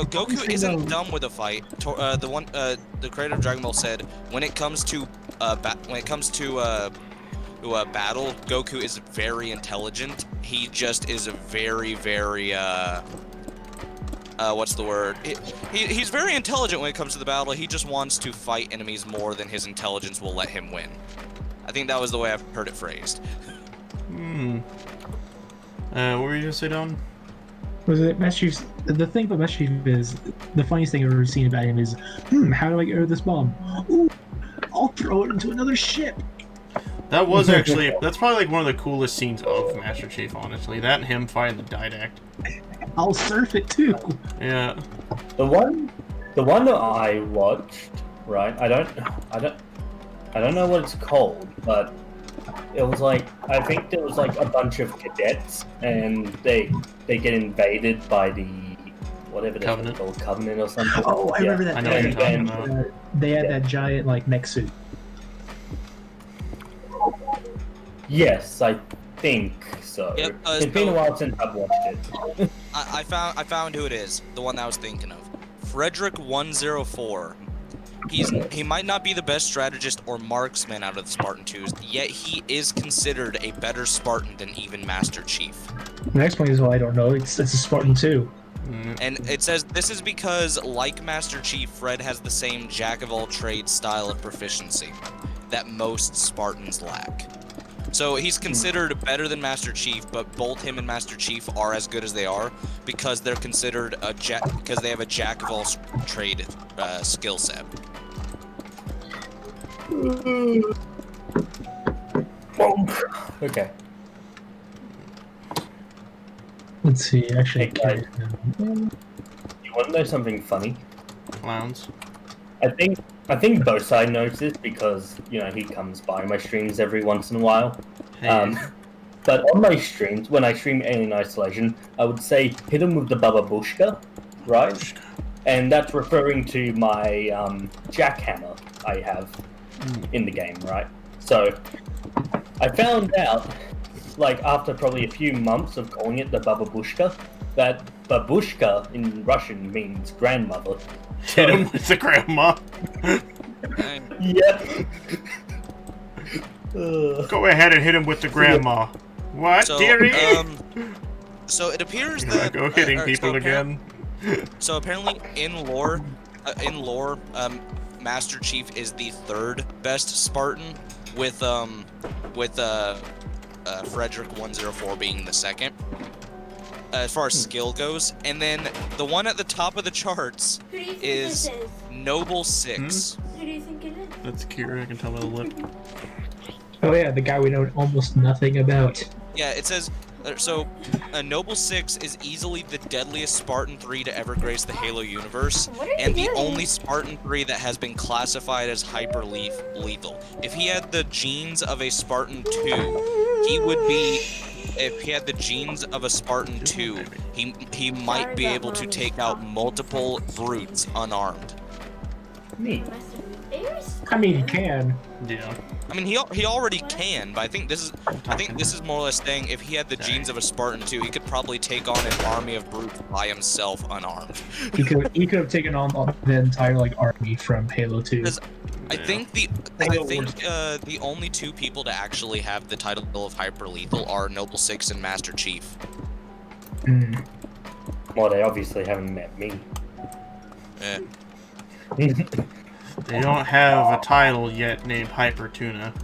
Goku isn't dumb with a fight. The creator of Dragon Ball said when it comes to battle, Goku is very intelligent. He just is a very what's the word? He's very intelligent when it comes to the battle. He just wants to fight enemies more than his intelligence will let him win. I think that was the way I've heard it phrased. What were you gonna say, Don? Was it Master Chief's? The thing about Master Chief is the funniest thing I've ever seen about him is, how do I get rid of this bomb? Ooh, I'll throw it into another ship. That was actually, that's probably like one of the coolest scenes of Master Chief, honestly. That and him fighting the Didact. I'll surf it too. Yeah. The one that I watched, right? I don't know what it's called, but it was like, I think there was like a bunch of cadets, and they get invaded by the whatever they're called, Covenant or something. Oh, I remember that. I know what you're talking about. They had that giant like mech suit. Yes, I think so. Yep, it's been a while since I've watched it. I found who it is. The one that I was thinking of. Frederick 104. He might not be the best strategist or marksman out of the Spartan 2s, yet he is considered a better Spartan than even Master Chief. The next point is, well, I don't know. It's a Spartan 2. And it says this is because, like Master Chief, Fred has the same jack-of-all-trades style of proficiency that most Spartans lack. So he's considered better than Master Chief, but both him and Master Chief are as good as they are because they're considered because they have a jack-of-all-trade skill set. Okay. Let's see. Actually, Hey, guys. You want to know something funny? Clowns. I think Bosai knows this because he comes by my streams every once in a while. Hey. But on my streams, when I stream Alien Isolation, I would say hit him with the bababushka, right? And that's referring to my jackhammer I have in the game, right? So I found out, like after probably a few months of calling it the bababushka, that babushka in Russian means grandmother. Hit him with the grandma. Yep. Go ahead and hit him with the grandma. What, So, dearie? So it appears Here I that go hitting people again. So apparently, in lore, Master Chief is the third best Spartan, with Frederick 104 being the second, as far as skill goes. And then the one at the top of the charts Who do you think is this is? Noble 6. Who do you think it is? That's Kira, I can tell by the lip. Oh yeah, the guy we know almost nothing about. Yeah, it says, Noble 6 is easily the deadliest Spartan 3 to ever grace the Halo universe, What are you and the doing? only Spartan 3 that has been classified as hyper-lethal. If he had the genes of a Spartan 2, he would be... If he had the genes of a Spartan 2, he might be able to take out multiple brutes unarmed. Neat. I mean, he can. Yeah. I mean, he already can, but I think this is more or less saying if he had the genes of a Spartan 2, he could probably take on an army of brutes by himself unarmed. He could have taken on the entire army from Halo 2. I think the only two people to actually have the title of hyper lethal are Noble 6 and Master Chief. Well, they obviously haven't met me. Yeah. They don't have a title yet named Hyper Tuna.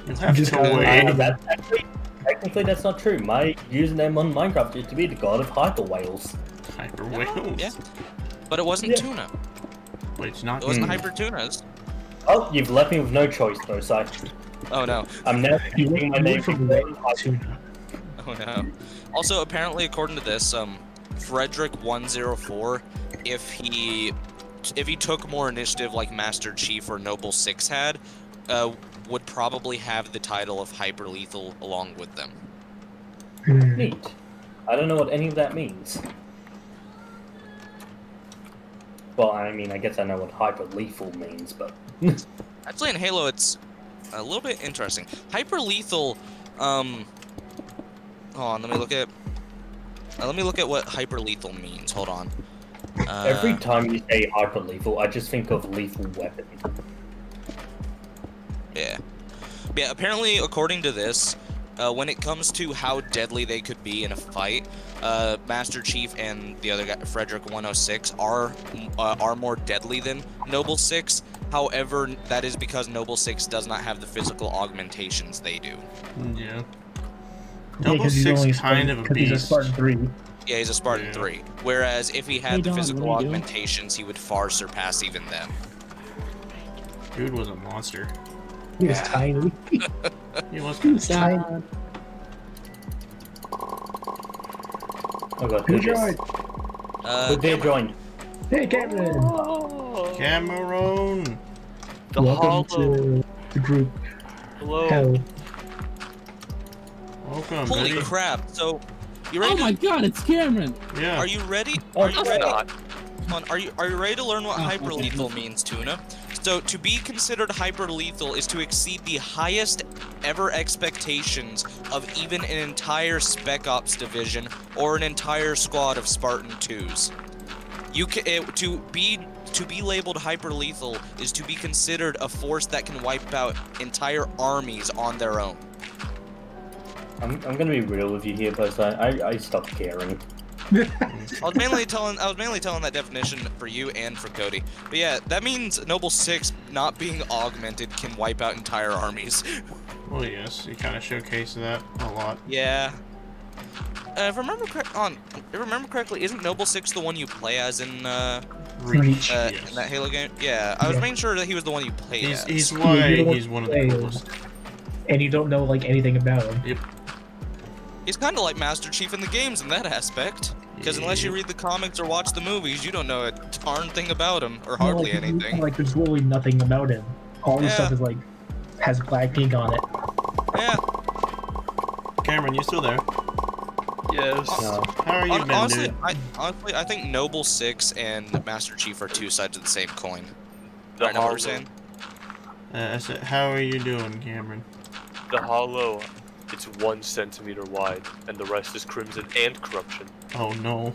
You'll have Just to gotta wait. Technically, that's not true. My username on Minecraft used to be the god of hyper whales. Hyper Whales? Yeah. But it wasn't Yeah. tuna. Wait, it's not. It wasn't hyper tunas. Oh, you've left me with no choice, though, Si. Oh no. I'm now using my name from Tuna. Oh no. Also, apparently, according to this, Frederick 104, if he took more initiative like Master Chief or Noble 6 had, would probably have the title of hyper lethal along with them. Neat. I don't know what any of that means. Well, I mean, I guess I know what hyper lethal means, but Actually, in Halo, it's a little bit interesting. Hyper lethal. Hold on, let me look at what hyper lethal means. Hold on. every time you say hyper lethal, I just think of lethal weapon. Yeah. Yeah, apparently, according to this, when it comes to how deadly they could be in a fight, Master Chief and the other guy, Frederick 106, are more deadly than Noble 6. However, that is because Noble 6 does not have the physical augmentations they do. Yeah. Yeah, Noble 'cause he's 6 only is kind of a He's a beast. Spartan 3. Yeah, he's a Spartan Yeah. 3. Whereas if he Hey, had the Don, physical what are you doing? augmentations, he would far surpass even them. Dude was a monster. He was tiny. He was He was tiny. Oh god, Who who just... joined? Who did join? Hey, Cameron! Cameron. Welcome to the group. Hello. Hell. Welcome, Holy buddy. crap! So, you ready? Oh my god, it's Cameron! Yeah. Are you ready? Oh, Are you ready? God. Come on, are you ready to learn what Oh, hyper okay. lethal means, Tuna? So to be considered hyper lethal is to exceed the highest ever expectations of even an entire Spec Ops division or an entire squad of Spartan 2s. You can to be labeled hyper lethal is to be considered a force that can wipe out entire armies on their own. I'm gonna be real with you here, but I stopped caring. I was mainly telling that definition for you and for Cody. But yeah, that means Noble 6 not being augmented can wipe out entire armies. Well, yes, you kind of showcase that a lot. Yeah. If I remember correctly, isn't Noble 6 the one you play as in Reach. Yes. in that Halo game? Yeah, I was making sure that he was the one you played as. He's Yeah, why you're the he's one of the one coolest. And you don't know like anything about him. Yep. He's kind of like Master Chief in the games in that aspect. Because unless you read the comics or watch the movies, you don't know a darn thing about him, or hardly like, anything. Like there's literally nothing about him. All this Yeah. stuff is like has black ink on it. Yeah. Cameron, you still there? Yes. How are you been, Honestly, dude? I think Noble 6 and Master Chief are two sides of the same coin. The I know what hollow, we're saying. I said, how are you doing, Cameron? the hollow, it's 1 centimeter wide, and the rest is crimson and corruption. Oh no.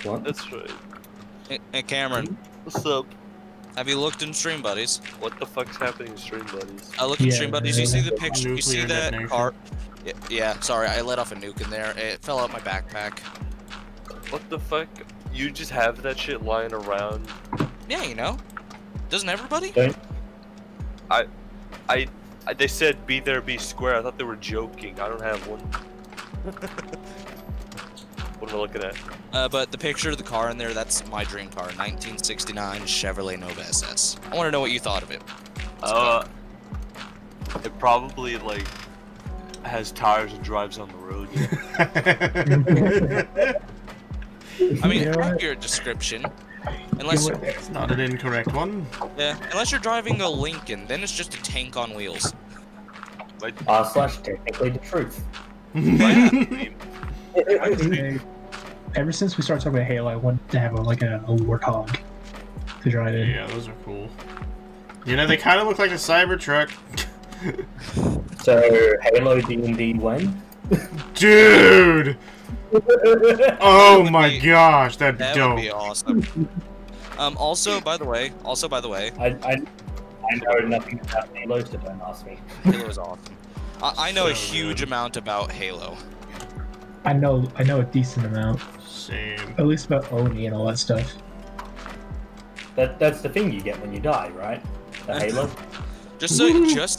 What? That's right. Hey Cameron, What's up? have you looked in Stream Buddies? What the fuck's happening in Stream Buddies? I look in Yeah, Stream Buddies. You see the yeah. picture? You see Nuclear that detonation. car? Yeah. Sorry, I let off a nuke in there. It fell out my backpack. What the fuck? You just have that shit lying around? Yeah, you know. Doesn't everybody? They said be there, be square. I thought they were joking. I don't have one. What am I looking at? But the picture of the car in there, that's my dream car, 1969 Chevrolet Nova SS. I want to know what you thought of it. It probably like has tires and drives on the road. I mean, You know what? accurate description. Unless, It's not an incorrect one. yeah, unless you're driving a Lincoln, then it's just a tank on wheels. / technically the truth. Ever since we started talking about Halo, I wanted to have a warthog to drive in. Yeah, those are cool. You know, they kind of look like a Cybertruck. So Halo D&D when? Dude! Oh my be- gosh, that'd be That dope. would be awesome. Also, by the way, I know nothing about Halo, so don't ask me. Halo is awesome. I know a So huge good. amount about Halo. I know a decent amount, Same. at least about Oni and all that stuff. That's the thing you get when you die, right? The Halo. Just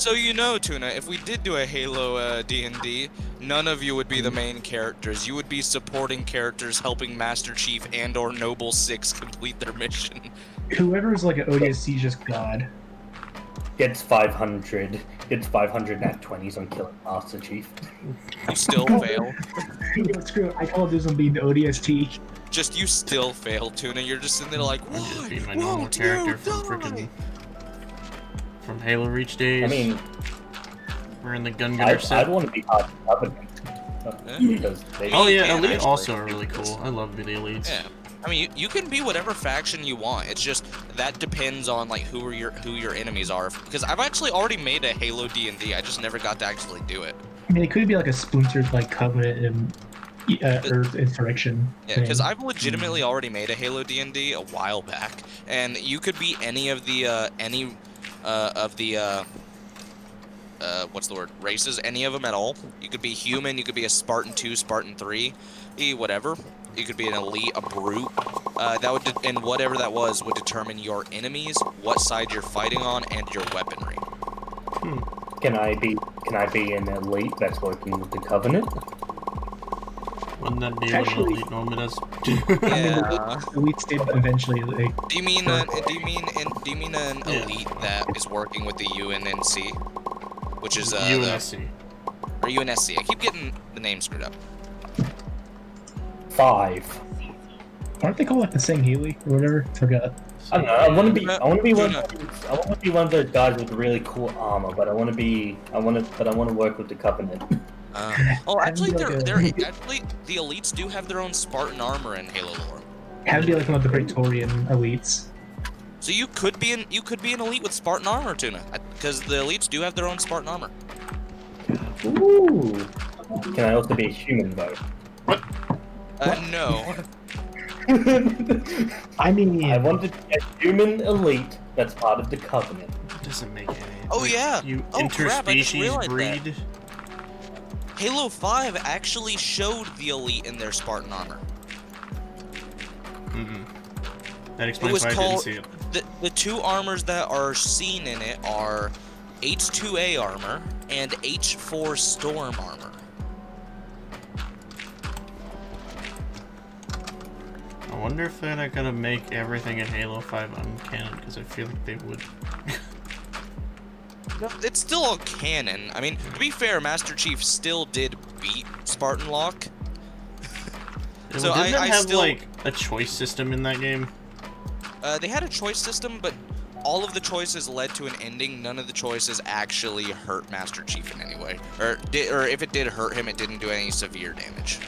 so you know, Tuna, if we did do a Halo D&D, none of you would be the main characters. You would be supporting characters helping Master Chief and/or Noble 6 complete their mission. Whoever's like an ODST just god. Gets 500 nat 20s on killing Master Chief. You still fail. Screw it, I call this one being the ODST. Just you still fail, Tuna. You're just sitting there like, I just what? beat my normal character from freaking from Halo Reach days. I mean, we're in the gun gunner I'd set. want to be part of the Covenant. Because they, Oh yeah, Yeah, Elite actually. also are really cool. I love the Elites. Yeah. I mean, you can be whatever faction you want. It's just that depends on like who your enemies are. Because I've actually already made a Halo D&D. I just never got to actually do it. I mean, it could be like a splintered like Covenant and Earth Insurrection. Yeah, because I've legitimately already made a Halo D&D a while back, and you could be any of the what's the word? Races, any of them at all. You could be human. You could be a Spartan 2, Spartan 3, whatever. You could be an elite, a brute. That would and whatever that was would determine your enemies, what side you're fighting on, and your weaponry. can I be an elite that's working with the Covenant? Wouldn't that be Actually- what an Elite normally does? Yeah. Elites did eventually. Like, Do you mean an Yeah. elite that is working with the UNNC, which is UNSC. or UNSC? I keep getting the name screwed up. 5. aren't they called like the Sangheili or whatever? Forgot. I don't know. I want to be one. Tuna. I want to be one of those guys with really cool armor, but I want to work with the Covenant. Actually, Have like they're a- actually the elites do have their own Spartan armor in Halo lore. Have to be like one of the Praetorian elites. So you could be an elite with Spartan armor, Tuna, because the elites do have their own Spartan armor. Ooh. Can I also be a human though? No. I mean, I want to be a human elite that's part of the Covenant. Doesn't make any. Oh, yeah. You Oh, crap, I just interspecies realized that. breed. Halo 5 actually showed the Elite in their Spartan armor. That explains why I didn't see it. The two armors that are seen in it are H2A armor and H4 Storm armor. I wonder if they're not gonna make everything in Halo 5 uncanon, because I feel like they would. No, it's still all canon. I mean, to be fair, Master Chief still did beat Spartan Lock. Yeah, So well, didn't I they have still like a choice system in that game? They had a choice system, but all of the choices led to an ending. None of the choices actually hurt Master Chief in any way, or if it did hurt him, it didn't do any severe damage.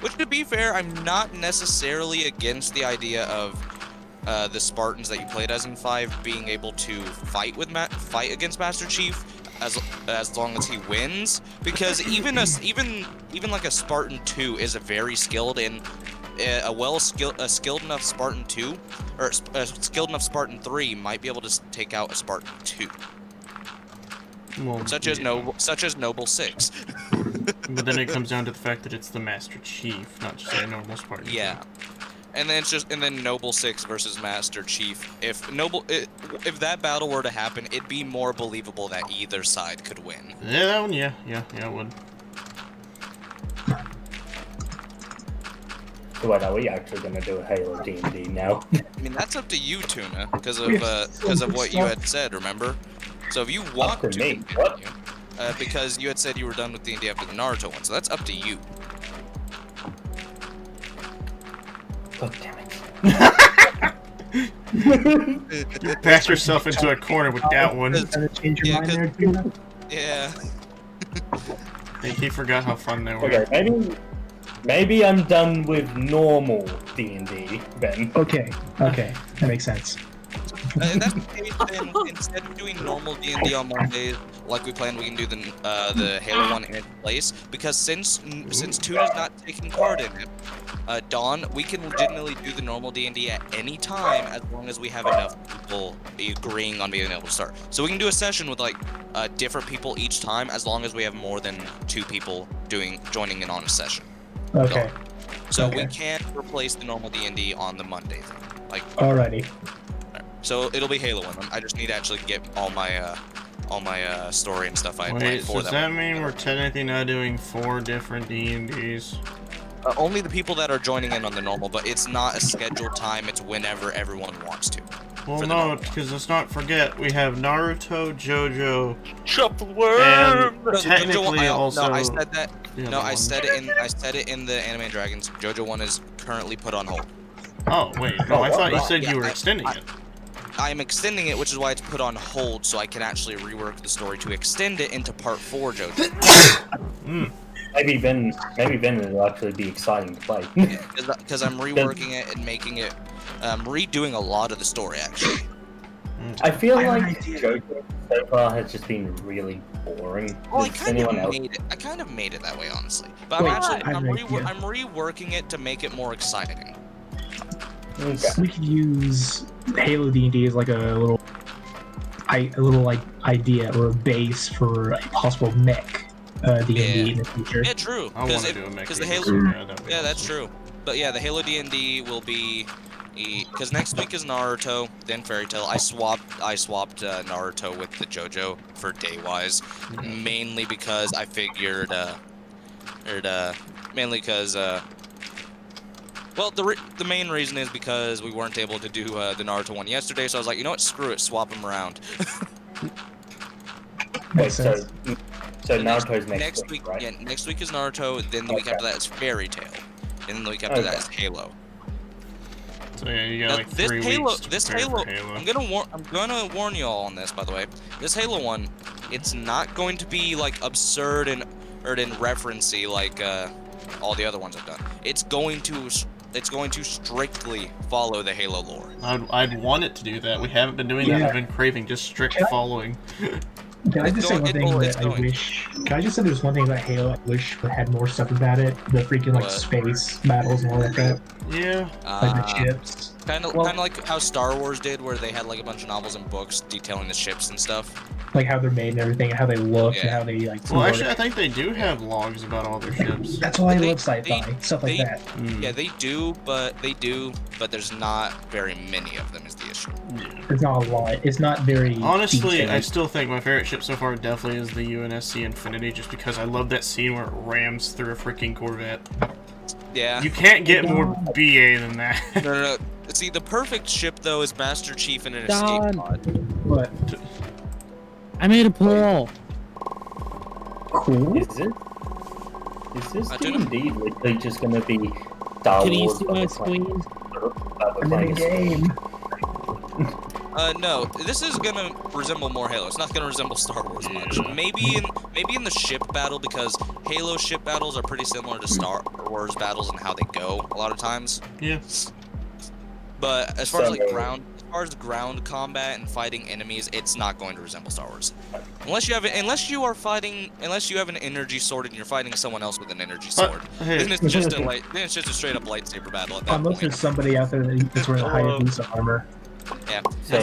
Which, to be fair, I'm not necessarily against the idea of the Spartans that you played as in 5 being able to fight against Master Chief as long as he wins, because even like a Spartan 2 is a very skilled and a skilled enough Spartan 2 or a skilled enough Spartan 3 might be able to take out a Spartan 2. Well, such as Noble 6. But then it comes down to the fact that it's the Master Chief, not just a normal Spartan. Yeah. And then Noble 6 versus Master Chief. If that battle were to happen, it'd be more believable that either side could win. Yeah, that one, yeah, it would. So what, are we actually gonna do a Halo D&D now? I mean, that's up to you, Tuna, because of what you had said, remember? So if you want to continue, because you had said you were done with D&D after the Naruto one, so that's up to you. God damn it. You backed yourself into a corner with that one. Yeah. I think he forgot how fun they were. Okay, maybe I'm done with normal D&D then. Okay, that makes sense. In that case, then, instead of doing normal D&D on Mondays, like we planned, we can do the Halo one in its place. Because since Tuna's not taking part in it, Dawn, we can legitimately do the normal D&D at any time as long as we have enough people agreeing on being able to start. So we can do a session with like different people each time as long as we have more than 2 people joining in on a session. Okay. So we can replace the normal D&D on the Monday thing. Like. Alrighty. So it'll be Halo 1. I just need to actually get all my story and stuff I had planned for Wait, does that mean we're technically not doing 4 different D&Ds? Only the people that are joining in on the normal, but it's not a scheduled time. It's whenever everyone wants to. Well, no, because let's not forget we have Naruto, JoJo, and technically also. No, I said that. No, I said it in the Anime and Dragons. JoJo 1 is currently put on hold. Oh wait, no, I thought you said you were extending it. I'm extending it, which is why it's put on hold, so I can actually rework the story to extend it into Part 4 JoJo. Maybe then it'll actually be exciting to play. Because I'm reworking it and making it, redoing a lot of the story actually. I feel like JoJo so far has just been really boring. Well, I kind of made it that way, honestly. But I'm reworking it to make it more exciting. Okay. We could use Halo D&D as like a little like idea or a base for a possible mech D&D in the future. Yeah, true. I want to do a mech. Because the Halo, yeah, that's true. But yeah, the Halo D&D will be because next week is Naruto, then Fairy Tail. I swapped Naruto with the JoJo for day-wise, mainly because I figured, mainly because. Well, the main reason is because we weren't able to do the Naruto one yesterday, so I was like, you know what, screw it, swap them around. Wait, so Naruto's next week, right? Yeah, next week is Naruto, then the week after that is Fairy Tail, and then the week after that is Halo. So yeah, you got like 3 weeks to prepare for Halo. I'm gonna warn you all on this, by the way. This Halo one, it's not going to be like absurd and referencey like all the other ones I've done. It's going to strictly follow the Halo lore. I'd want it to do that. We haven't been doing that. I've been craving just strict following. Can I just say one thing that I wish? Can I just say there's one thing about Halo I wish had more stuff about it? The freaking like space battles and all like that. Yeah. Like the ships. Kind of like how Star Wars did, where they had like a bunch of novels and books detailing the ships and stuff. like how they're made and everything, how they look, and Yeah. how they like. Well, work. actually, I think they do have logs about all their ships. That's why I They- love sci-fi stuff like they- that. Mm. Yeah, they do, but there's not very many of them is the issue. Yeah. It's not a lot. It's not very. Honestly, I detailed. still think my favorite ship so far definitely is the UNSC Infinity, just because I love that scene where it rams through a freaking Corvette. Yeah. You can't get more BA than that. No. See, the perfect ship though is Master Chief in an escape Don. pod. But I made a pool. cool. Is this I don't know. D&D literally just gonna be Star Can you Wars? see but my it's like- screen? but I'm like in a a- game. No, this is gonna resemble more Halo. It's not gonna resemble Star Wars much. Maybe in the ship battle, because Halo ship battles are pretty similar to Star Wars battles and how they go a lot of times. Yeah. But as far as like So- ground combat and fighting enemies, it's not going to resemble Star Wars. Unless you have an energy sword and you're fighting someone else with an energy sword. Hey, Then it's just a straight up lightsaber battle at that Unless point. there's somebody out there that's wearing a Hayabusa armor. Yeah. So-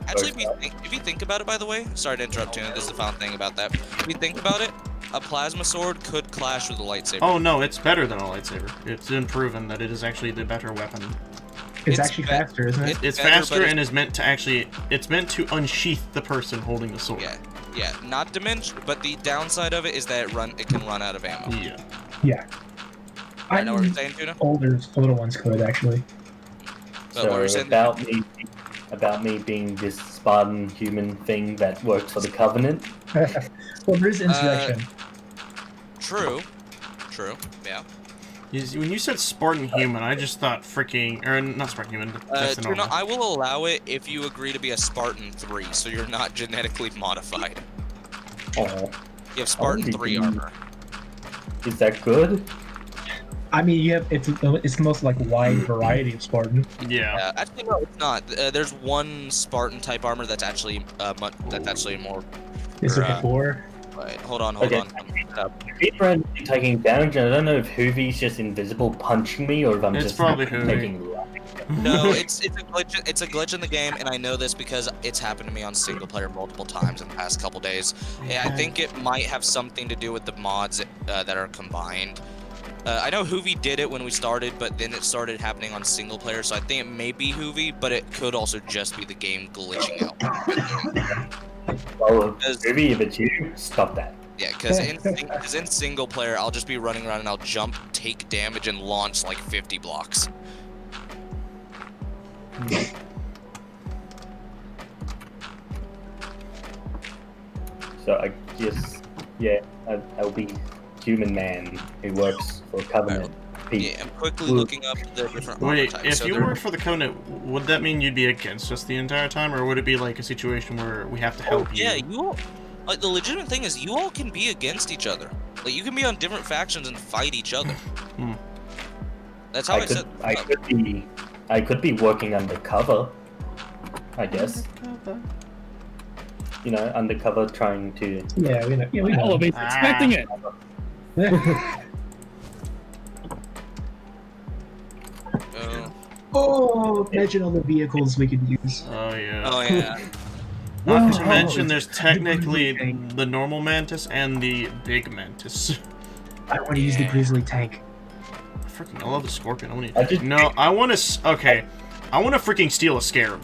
Actually, if you think about it, by the way, sorry to interrupt you. This is the final thing about that. If you think about it, a plasma sword could clash with a lightsaber. oh no, it's better than a lightsaber. It's been proven that it is actually the better weapon. It's It's actually be- faster, isn't it? It's better, faster but and is meant to actually. It's meant to unsheath the person holding the sword. Yeah. Not diminished, but the downside of it is that it can run out of ammo. Yeah. Yeah. I know what you're saying, Tuna. Older ones could actually. But what were you So saying? about me being this Spartan human thing that works for the Covenant. Well, there's insurrection. True. Yeah. When you said Spartan human, I just thought freaking, or not Spartan human. That's the Tuna, normal. I will allow it if you agree to be a Spartan 3, so you're not genetically modified. Oh, You have Spartan did 3 you- armor. is that good? I mean, you have it's the most like wide variety of Spartan. Yeah. Actually, no, it's not. There's one Spartan type armor that's actually more. Is Or, it before? Wait, hold on. Uh, If I'm taking damage, and I don't know if Hoovie's just invisible punching me or if I'm It's just probably Hoovie. taking. No, it's a glitch. It's a glitch in the game, and I know this because it's happened to me on single player multiple times in the past couple days. Yeah, I think it might have something to do with the mods that are combined. I know Hoovie did it when we started, but then it started happening on single player, so I think it may be Hoovie, but it could also just be the game glitching out. Well, Hoovie, if it's you, stop that. Yeah, because in single player, I'll just be running around and I'll jump, take damage, and launch like 50 blocks. So I guess, yeah, I'll be human man who works for Covenant. Yeah, I'm quickly looking up the different armor Wait, types. if So you there- worked for the Covenant, would that mean you'd be against us the entire time, or would it be like a situation where we have to help you? Yeah, you all, like the legitimate thing is you all can be against each other. Like you can be on different factions and fight each other. Hmm. That's how I could be working undercover, I guess. You know, undercover trying to. Yeah, we know. Yeah, we know. Elevate's expecting it. Oh, imagine all the vehicles we could use. Oh yeah. Oh yeah. Not to Oh, mention, it's there's technically the normal mantis and the big mantis. I want to use the grizzly tank. Freaking, I love the scorpion. just- No, I want to. Okay, I want to freaking steal a scarab.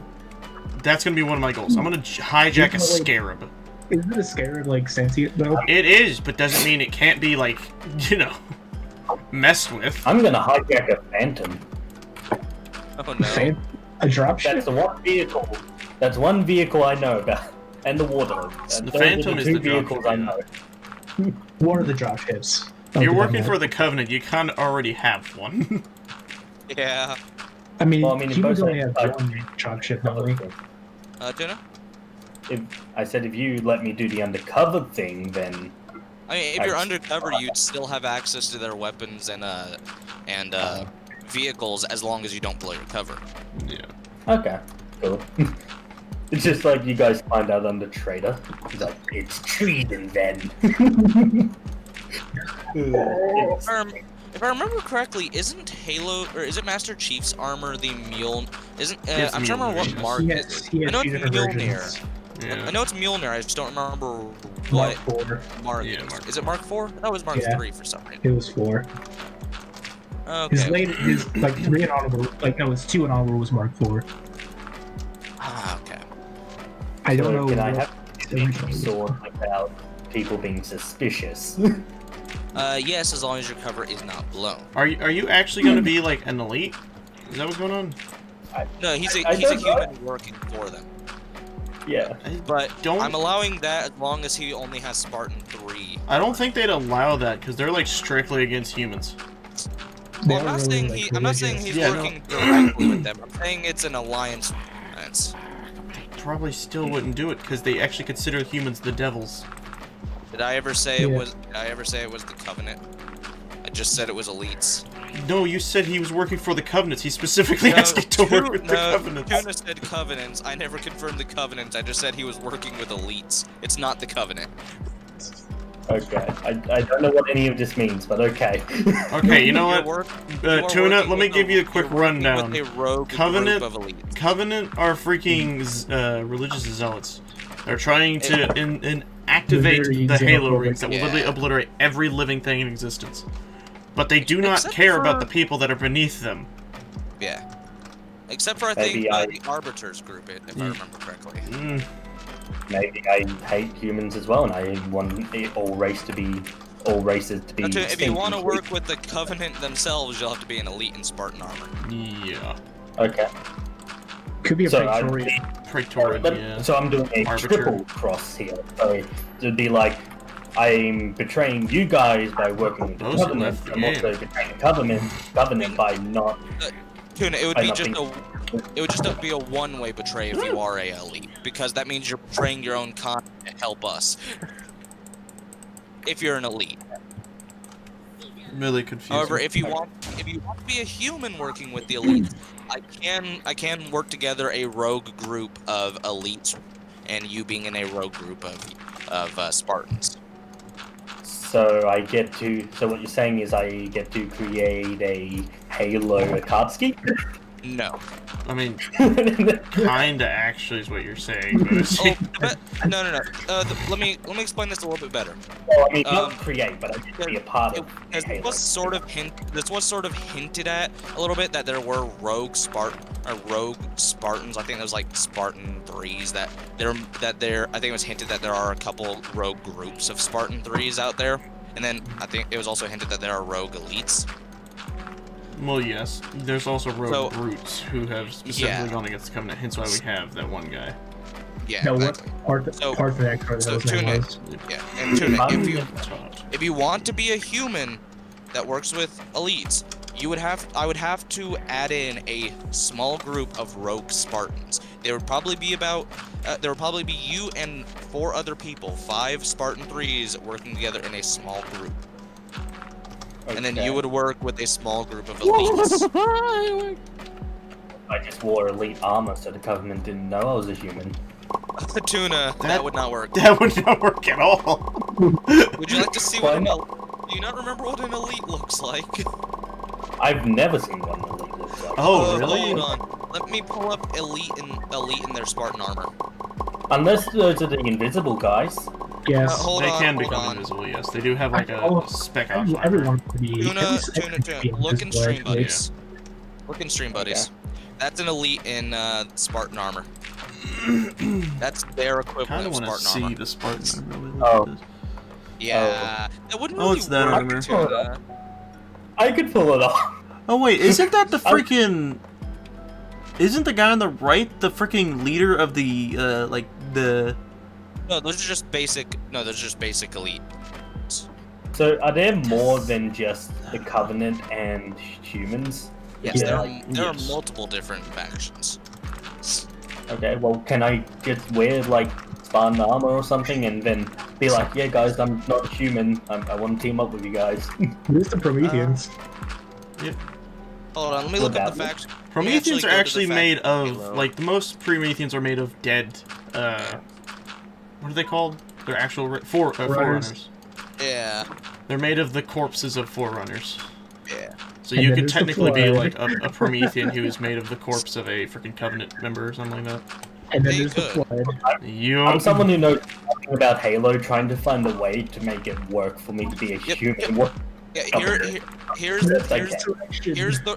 That's gonna be one of my goals. I'm gonna hijack a scarab. Isn't it a scarab like sentient though? It is, but doesn't mean it can't be like, you know, messed with. I'm gonna hijack a phantom. Oh no. A dropship? That's the one vehicle. That's one vehicle I know about, and the water. The Phantom is two the vehicles dropship, I know. What are the dropships? If you're working for the Covenant, you kind of already have one. Yeah. I mean, Well, I mean, it humans both only have have- one dropship, don't we? Jenna? If I said if you let me do the undercover thing, then I mean, if you're undercover, you'd still have access to their weapons and vehicles as long as you don't blow your cover. Yeah. okay, cool. It's just like you guys find out I'm the traitor. It's like it's treason then. If I remember correctly, isn't Halo or is it Master Chief's armor the Mule? Isn't It's I'm trying to remember what Mjolnir, mark Yes, is it? he I has know two it's different Mjolnir. versions. Yeah. I know it's Mjolnir. I just don't remember Mark what 4. Mark. Yeah, Mark Is it Mark 4? That was Mark Yeah. 3 for some reason. It was 4. Okay. His like 3 and honorable, like no, it's 2 and honorable was Mark 4. Ah, okay. I don't So know. Can I what have the original was. sword without people being suspicious? Yes, as long as your cover is not blown. Are you actually going to be like an elite? Is that what's going on? No, he's a I don't know. human working for them. Yeah. But Don't- I'm allowing that as long as he only has Spartan 3. I don't think they'd allow that because they're like strictly against humans. Well, I'm They're not really, saying like, I'm not saying religious. he's Yeah, working directly with them. I'm saying it's an alliance. Probably still wouldn't do it because they actually consider humans the devils. Did I ever say Yeah. it was? Did I ever say it was the Covenant? I just said it was elites. No, you said he was working for the Covenants. He specifically asked you to work with the Covenants. Tuna said Covenants. I never confirmed the Covenants. I just said he was working with elites. It's not the Covenant. Okay. I don't know what any of this means, but okay. Okay, you know You're what? you are Tuna, working let me with give you a quick you're working rundown. With a rogue Covenant- group of elites. Covenant are freaking religious zealots. They're trying to activate Very the Halo xenophobic. rings that will literally Yeah. obliterate every living thing in existence. But they do not Except care for- about the people that are beneath them. Yeah. Except for I think Maybe the Arbiters group, if I remember correctly. Mm, Maybe I hate humans as well, and I want all races to be Now, Tuna, if you extinct want to and work with the Covenant themselves, you'll have to be an elite in Spartan armor. yeah. Okay. Could be a So Praetorian. Praetorian, yeah. So I'm doing a Arbiter. triple cross here. So it'd be like I'm betraying you guys by working with the Those who Covenant. left the I'm also game. betraying the Covenant by not. Tuna, it would I be don't just think- it would just be a one-way betray if you are a elite, because that means you're betraying your own con to help us. If you're an elite. Really confusing. However, if you want to be a human working with the elites, I can work together a rogue group of elites, and you being in a rogue group of Spartans. So I get to. So what you're saying is I get to create a Halo card scheme. No. I mean, kinda actually is what you're saying. But Oh, but, no. Let me explain this a little bit better. Well, I mean, not Um, create, but I get to be a part of This Halo. was sort of hinted at a little bit that there were rogue Spartans. I think it was like Spartan 3s I think it was hinted that there are a couple rogue groups of Spartan 3s out there, and then I think it was also hinted that there are rogue elites. well, yes. There's also rogue So- brutes who have specifically Yeah. gone against the Covenant. Hence why we have that one guy. Yeah, No, what exactly. part of the X-Card So his name tune in. was. Yeah, and Tuna, Taught. if you want to be a human that works with elites, I would have to add in a small group of rogue Spartans. There would probably be you and 4 other people, 5 Spartan 3s working together in a small group. And then Okay. you would work with a small group of elites. I just wore elite armor, so the Covenant didn't know I was a human. Tuna, that would not work. That would not work at all. Would you like to see Why what not? do you not remember what an elite looks like? I've never seen one elite look like. Oh, really? Hold on. Let me pull up elite in their Spartan armor. Unless those are the invisible guys. Yes. Hold They on, can hold become on. invisible, yes. They do have like Oh, a spec off. Everyone could be. Tuna, at least Tuna, everyone could be look in invisible, stream actually. buddies. Look in stream buddies. That's an elite in Spartan armor. That's their I equivalent kind of of want to Spartan see armor. the Spartan armor. Really Oh. look at this. Yeah, that wouldn't Oh, really it's that work, armor. Tuna. I could pull it off. Oh wait, isn't that the freaking? Isn't the guy on the right the freaking leader of the like the? No, those are just basic. No, those are just basic elite. So are there more than just the Covenant and humans? Yes, Yeah. there are Yes. multiple different factions. Okay, well, can I just wear like Spartan armor or something and then be like, yeah, guys, I'm not human. I want to team up with you guys. Who's the Prometheans? Hold on, let me What look up the about faction. Prometheans go are to the actually fact- made of Halo. like the most Prometheans are made of dead. What are they called? They're actual forerunners. Yeah, They're made of the corpses of forerunners. yeah. So And you then could there's the technically be Flood. like a Promethean who is made of the corpse of a freaking Covenant member or something like that. And then They there's the could. flood. I'm someone who knows nothing about Halo, trying to find a way to make it work for me to be a human. What? Yeah, here's Okay.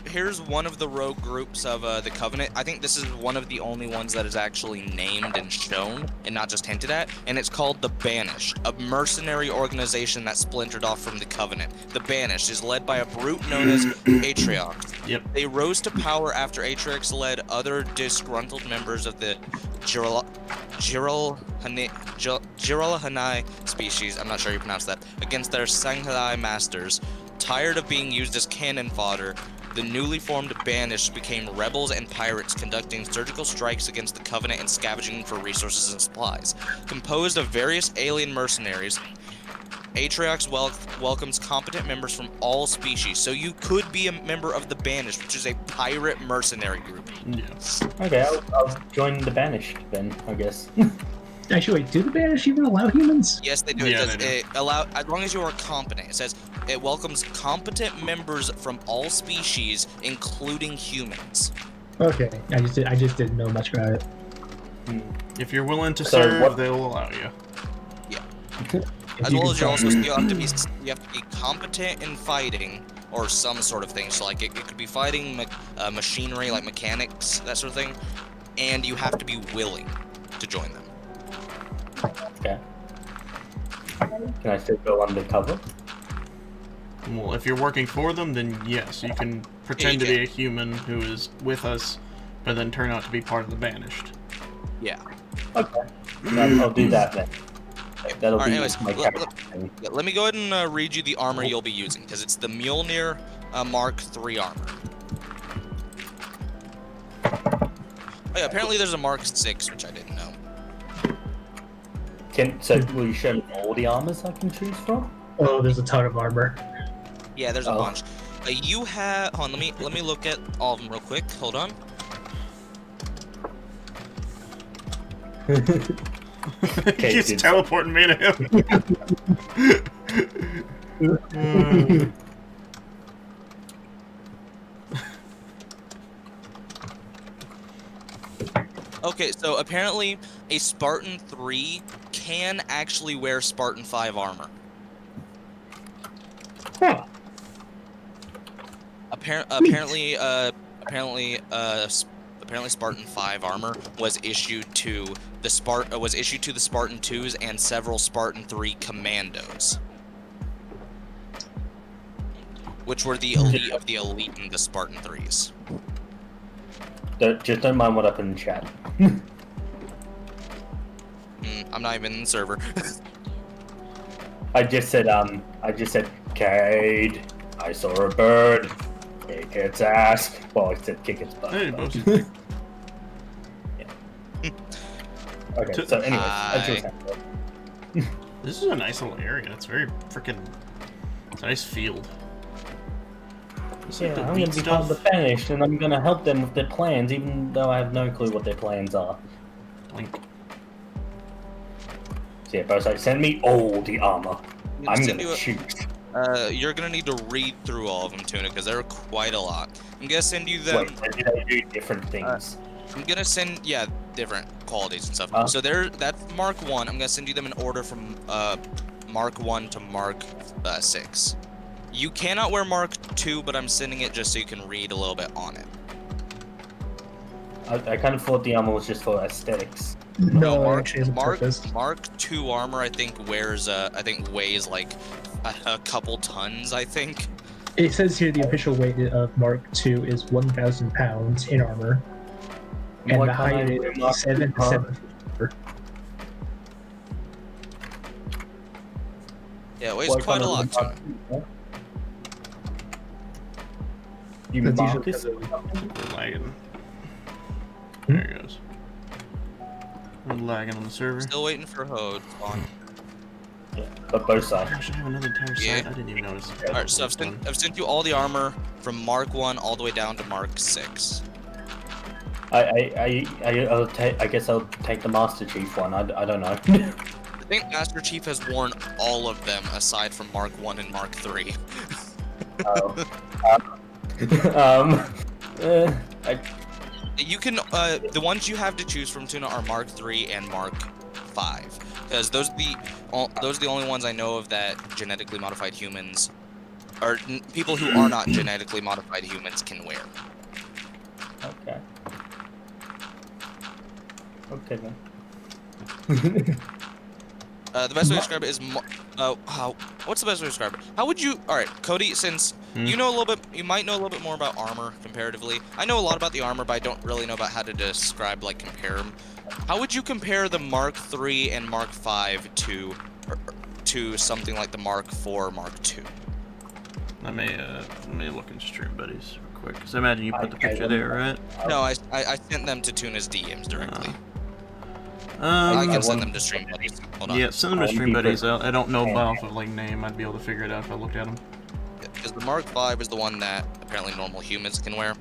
here's one of the rogue groups of the Covenant. I think this is one of the only ones that is actually named and shown, and not just hinted at. And it's called the Banished, a mercenary organization that splintered off from the Covenant. The Banished is led by a brute known as Atriox. Yep. They rose to power after Atriox led other disgruntled members of the Jiralhanai species, I'm not sure how you pronounce that, against their Shanghai masters. Tired of being used as cannon fodder, the newly formed Banished became rebels and pirates, conducting surgical strikes against the Covenant and scavenging for resources and supplies. Composed of various alien mercenaries, Atriox welcomes competent members from all species, so you could be a member of the Banished, which is a pirate mercenary group. Yes. Okay, I'll join the Banished then, I guess. Actually, wait, do the Banished even allow humans? Yes, they do. Yeah, It, they does, it allow as long as you are competent. It says it welcomes competent members from all species, including humans. Okay, I just didn't know much about it. If you're willing to So serve, what- they will allow you. As well as you also you have to be competent in fighting or some sort of thing. So like it could be fighting machinery, like mechanics, that sort of thing, and you have to be willing to join them. Okay. Can I still go undercover? Well, if you're working for them, then yes, you can pretend to be a human who is with us, but then turn out to be part of the Banished. Yeah. Okay. I'll do that then. That'll All right, be anyways, my character thing. let me go ahead and read you the armor you'll be using, because it's the Mjolnir Mark III armor. Oh yeah, apparently there's a Mark VI, which I didn't know. So will you show me all the armors I can choose from? Oh, there's a ton of armor. Yeah, there's a bunch. You have. Hold on, let me look at all of them real quick. Hold on. Okay, He's dude. teleporting me to him. Okay, so apparently a Spartan 3 can actually wear Spartan 5 armor. Huh. Apparently Spartan 5 armor was issued to the Spartan 2s and several Spartan 3 commandos, which were the elite of the elite in the Spartan 3s. Just don't mind what I put in chat. I'm not even in the server. I just said, Cade, I saw a bird. Kick its ass. Well, I said kick its butt. Hey, but- boss. Okay, so anyways, that's your thing. This is a nice little area. It's very freaking. It's a nice field. It's like Yeah, the I'm wheat gonna be part of the stuff. Banished, and I'm gonna help them with their plans, even though I have no clue what their plans are. Link. So yeah, but like, send me all the armor. I'm Send gonna you a- shoot. You're gonna need to read through all of them, Tuna, because there are quite a lot. I'm gonna send you them. Wait, did I do different things? I'm gonna send, different qualities and stuff. Huh? So that's Mark 1. I'm gonna send you them in order from Mark 1 to Mark 6. You cannot wear Mark 2, but I'm sending it just so you can read a little bit on it. I kind of thought the armor was just for aesthetics. No, Mark, actually, it's a purpose. Mark 2 armor, I think weighs like a couple tons, I think. It says here the official weight of Mark II is 1,000 pounds in armor, and Why the can't I height wear Mark is 7 to II? 7 feet. Yeah, it weighs Why quite can't a I lot. wear Tuna. Mark II? You That's Marcus? usually Lagging. Hmm? There it goes. We're lagging on the server. Still waiting for Hode. On. Yeah, but both sides. Gosh, I have another entire site. Yeah. I didn't even notice. Alright, so I've sent you all the armor from Mark 1 all the way down to Mark 6. I guess I'll take the Master Chief one. I don't know. I think Master Chief has worn all of them aside from Mark 1 and Mark 3. Oh. You can, the ones you have to choose from, Tuna, are Mark 3 and Mark 5. Because those are the only ones I know of that genetically modified humans, or people who are not genetically modified humans can wear. Okay. Okay then. The best way to describe it is, what's the best way to describe it? How would you, alright, Cody, since you know a little bit, you might know a little bit more about armor comparatively. I know a lot about the armor, but I don't really know about how to describe, like, compare them. How would you compare the Mark 3 and Mark 5 to something like the Mark 4, Mark 2? Let me look in Stream Buddies real quick, because I imagine you put the picture there, right? No, I sent them to Tuna's DMs directly. I can send them to Stream Buddies. Hold on. Yeah, send them to Stream Buddies. I don't know off of like name. I'd be able to figure it out if I looked at them. Because the Mark 5 is the one that apparently normal humans can wear.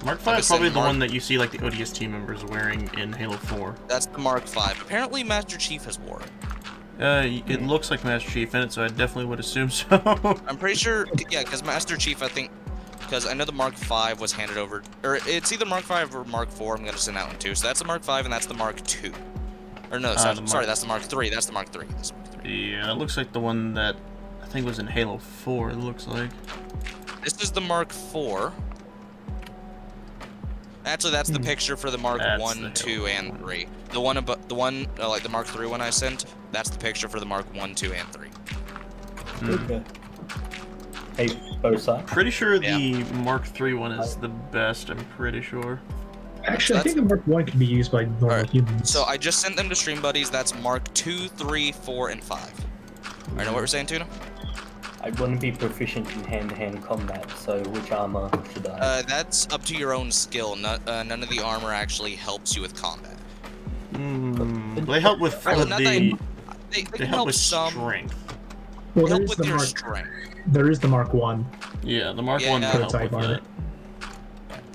Mark 5 is probably the one that you see like the ODST members wearing in Halo 4. That's the Mark 5. Apparently Master Chief has wore it. It looks like Master Chief in it, so I definitely would assume so. I'm pretty sure, yeah, because Master Chief, I think, because I know the Mark 5 was handed over, or it's either Mark 5 or Mark 4. I'm going to send that one too. So that's the Mark 5 and that's the Mark 2. Or no, sorry, that's the Mark 3. That's the Mark 3. That's the Mark 3. Yeah, it looks like the one that I think was in Halo 4, it looks like. This is the Mark 4. Actually, that's the picture for the Mark 1, 2, and 3. The one like the Mark 3 one I sent, that's the picture for the Mark 1, 2, and 3. Okay. Hey, both sides. Pretty sure the Mark 3 one is the best, I'm pretty sure. Actually, I think the Mark 1 can be used by normal humans. So I just sent them to Stream Buddies. That's Mark 2, 3, 4, and 5. Alright, know what we're saying, Tuna? I wouldn't be proficient in hand-to-hand combat, so which armor should I? That's up to your own skill. None of the armor actually helps you with combat. They help with they help with some strength. Well, help with your strength. There is the Mark 1. Yeah, the Mark 1 prototype on it.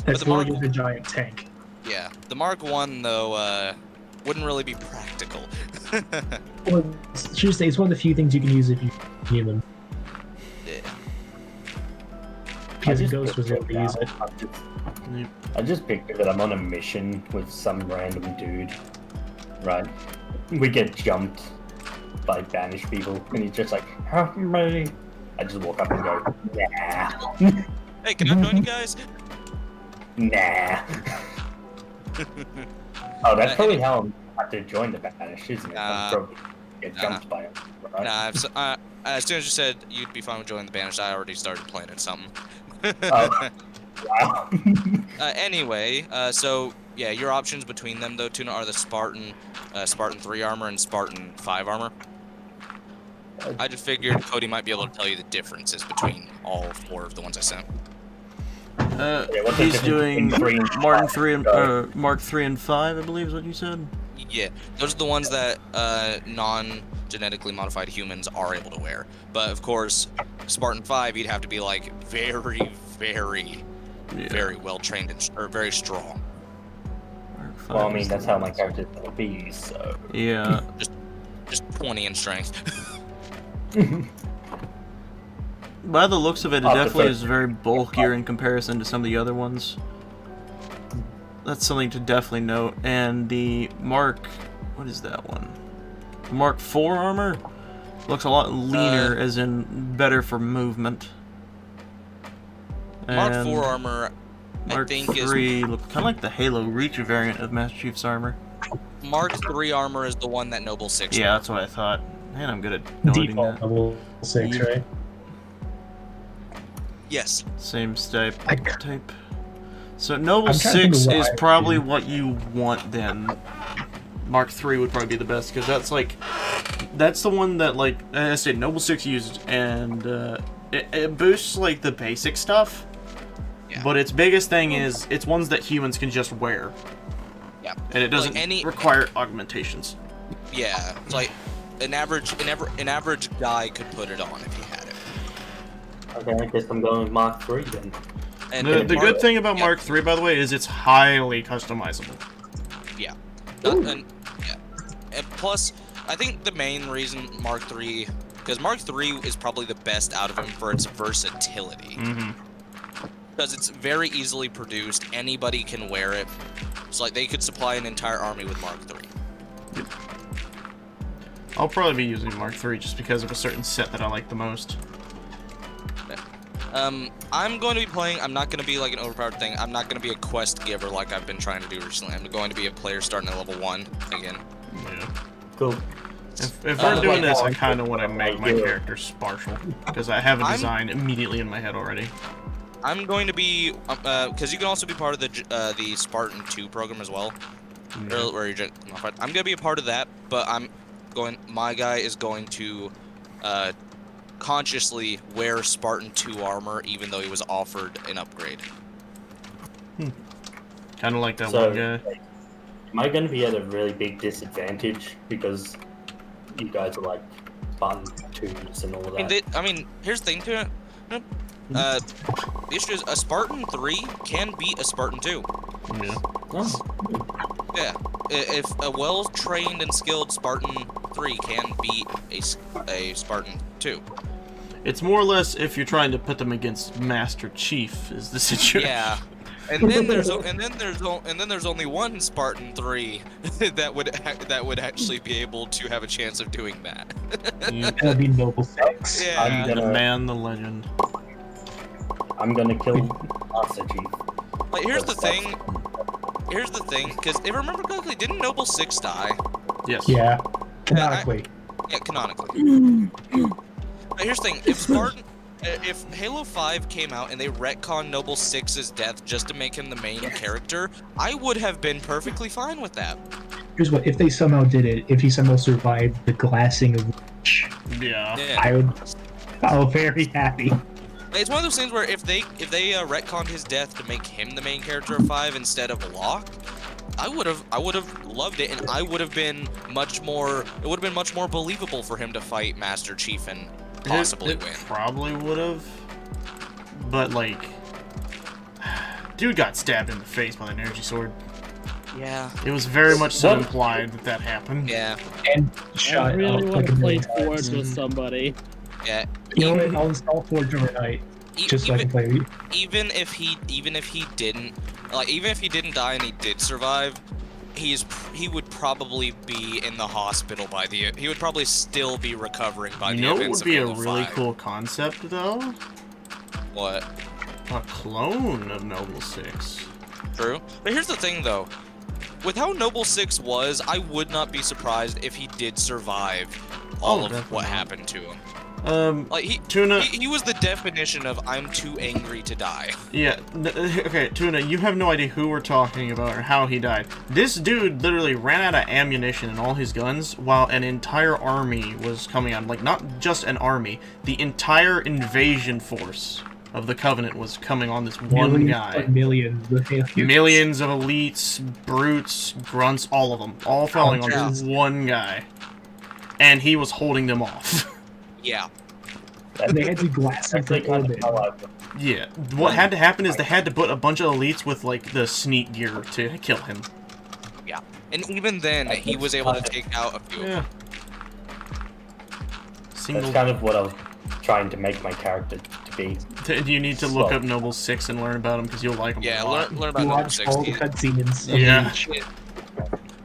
That's where you use a giant tank. Yeah, the Mark 1 though wouldn't really be practical. Well, seriously, it's one of the few things you can use if you're human. Yeah. Because Ghost was able to use it. I just pictured that I'm on a mission with some random dude, right? We get jumped by banished people, and he's just like, help me. I just walk up and go, nah. Hey, can I join you guys? Nah. Oh, that's probably how I have to join the banished, isn't it? I'm probably get jumped by him, right? Nah, as soon as you said you'd be fine with joining the banished, I already started planning something. Oh. Wow. Anyway, so yeah, your options between them though, Tuna, are the Spartan 3 armor and Spartan 5 armor. I just figured Cody might be able to tell you the differences between all 4 of the ones I sent. He's doing Mark 3 and 5, I believe is what you said. Yeah, those are the ones that non-genetically modified humans are able to wear. But of course, Spartan 5, you'd have to be like very, very, very well trained or very strong. Well, I mean, that's how my character's gonna be, so. Yeah. Just 20 in strength. By the looks of it, it definitely is very bulkier in comparison to some of the other ones. That's something to definitely note. And the Mark... what is that one? The Mark 4 armor looks a lot leaner, as in better for movement. And Mark 4 armor, Mark I think 3 look kind of like the Halo Reach variant of Master Chief's armor. Mark 3 armor is the one that Noble 6 Yeah, that's what I thought. Man, I'm good at noting Default that. Noble 6, right? Yes. Same type. So Noble 6 is probably what you want then. Mark 3 would probably be the best, because that's the one that, like, as I said, Noble 6 used, and it boosts, like, the basic stuff, but its biggest thing is, it's ones that humans can just wear. Yeah. And it doesn't require augmentations. Yeah, it's like, an average guy could put it on if he had it. Okay, I guess I'm going with Mark 3 then. And the good thing about Mark 3, by the way, is it's highly customizable. Yeah. And plus, I think the main reason Mark 3... because Mark 3 is probably the best out of them for its versatility. because it's very easily produced. Anybody can wear it. It's like they could supply an entire army with Mark III. Yep. I'll probably be using Mark III just because of a certain set that I like the most. I'm going to be playing. I'm not going to be like an overpowered thing. I'm not going to be a quest giver like I've been trying to do recently. I'm going to be a player starting at level 1 again. Yeah. Cool. If we're doing this, I kind of want to make my character Spartial, because I have a design immediately in my head already. I'm going to be, because you can also be part of the Spartan 2 program as well. Yeah. Where you're I'm going to be a part of that, but my guy is going to consciously wear Spartan 2 armor, even though he was offered an upgrade. Kind of like that one guy. Am I going to be at a really big disadvantage because you guys are like Spartan 2s and all of that? I mean, here's the thing to it. The issue is a Spartan 3 can beat a Spartan 2. Yeah. Oh. Yeah. If a well-trained and skilled Spartan 3 can beat a Spartan 2. It's more or less if you're trying to put them against Master Chief is the situation. Yeah. And then there's only one Spartan 3 that would actually be able to have a chance of doing that. That'd be Noble 6. Yeah. The man, the legend. I'm gonna kill Master Chief. Like, here's the thing, because if I remember correctly, didn't Noble 6 die? Yes. Yeah. Canonically. Yeah, canonically. But here's the thing, if Halo 5 came out and they retconned Noble 6's death just to make him the main character, I would have been perfectly fine with that. Here's what, if they somehow did it, if he somehow survived the glassing of Reach, Yeah. I would be very happy. It's one of those things where if they retconned his death to make him the main character of 5 instead of Locke, I would have loved it, and it would have been much more believable for him to fight Master Chief and possibly it win. Probably would have, but like, dude got stabbed in the face by an energy sword. Yeah. It was very much so implied that happened. Yeah. And I shut really up want like to a play million times. Forge with somebody. Yeah. You know what? I'll install Forge overnight just so I can play with you. Even if he didn't die and he did survive, he would probably be in the hospital he would probably still be recovering by the events of You know Halo what would be a really 5. cool concept though? What? A clone of Noble 6. True. But here's the thing though. With how Noble 6 was, I would not be surprised if he did survive all of what happened to him. Like Tuna, he was the definition of I'm too angry to die. Yeah, okay, Tuna, you have no idea who we're talking about or how he died. This dude literally ran out of ammunition and all his guns while an entire army was coming on. Like, not just an army, the entire invasion force of the Covenant was coming on this one guy. Millions of elites, brutes, grunts, all of them. All falling on this one guy. And he was holding them off. Yeah. And they had to glass him for orbit. Yeah. What had to happen is they had to put a bunch of elites with, like, the sneak gear to kill him. Yeah. And even then, he was able to take out a few of them. That's kind of what I was trying to make my character to be. Do you need to look up Noble 6 and learn about him, because you'll like him a lot. learn about Noble 6. All the cutscenes. Yeah.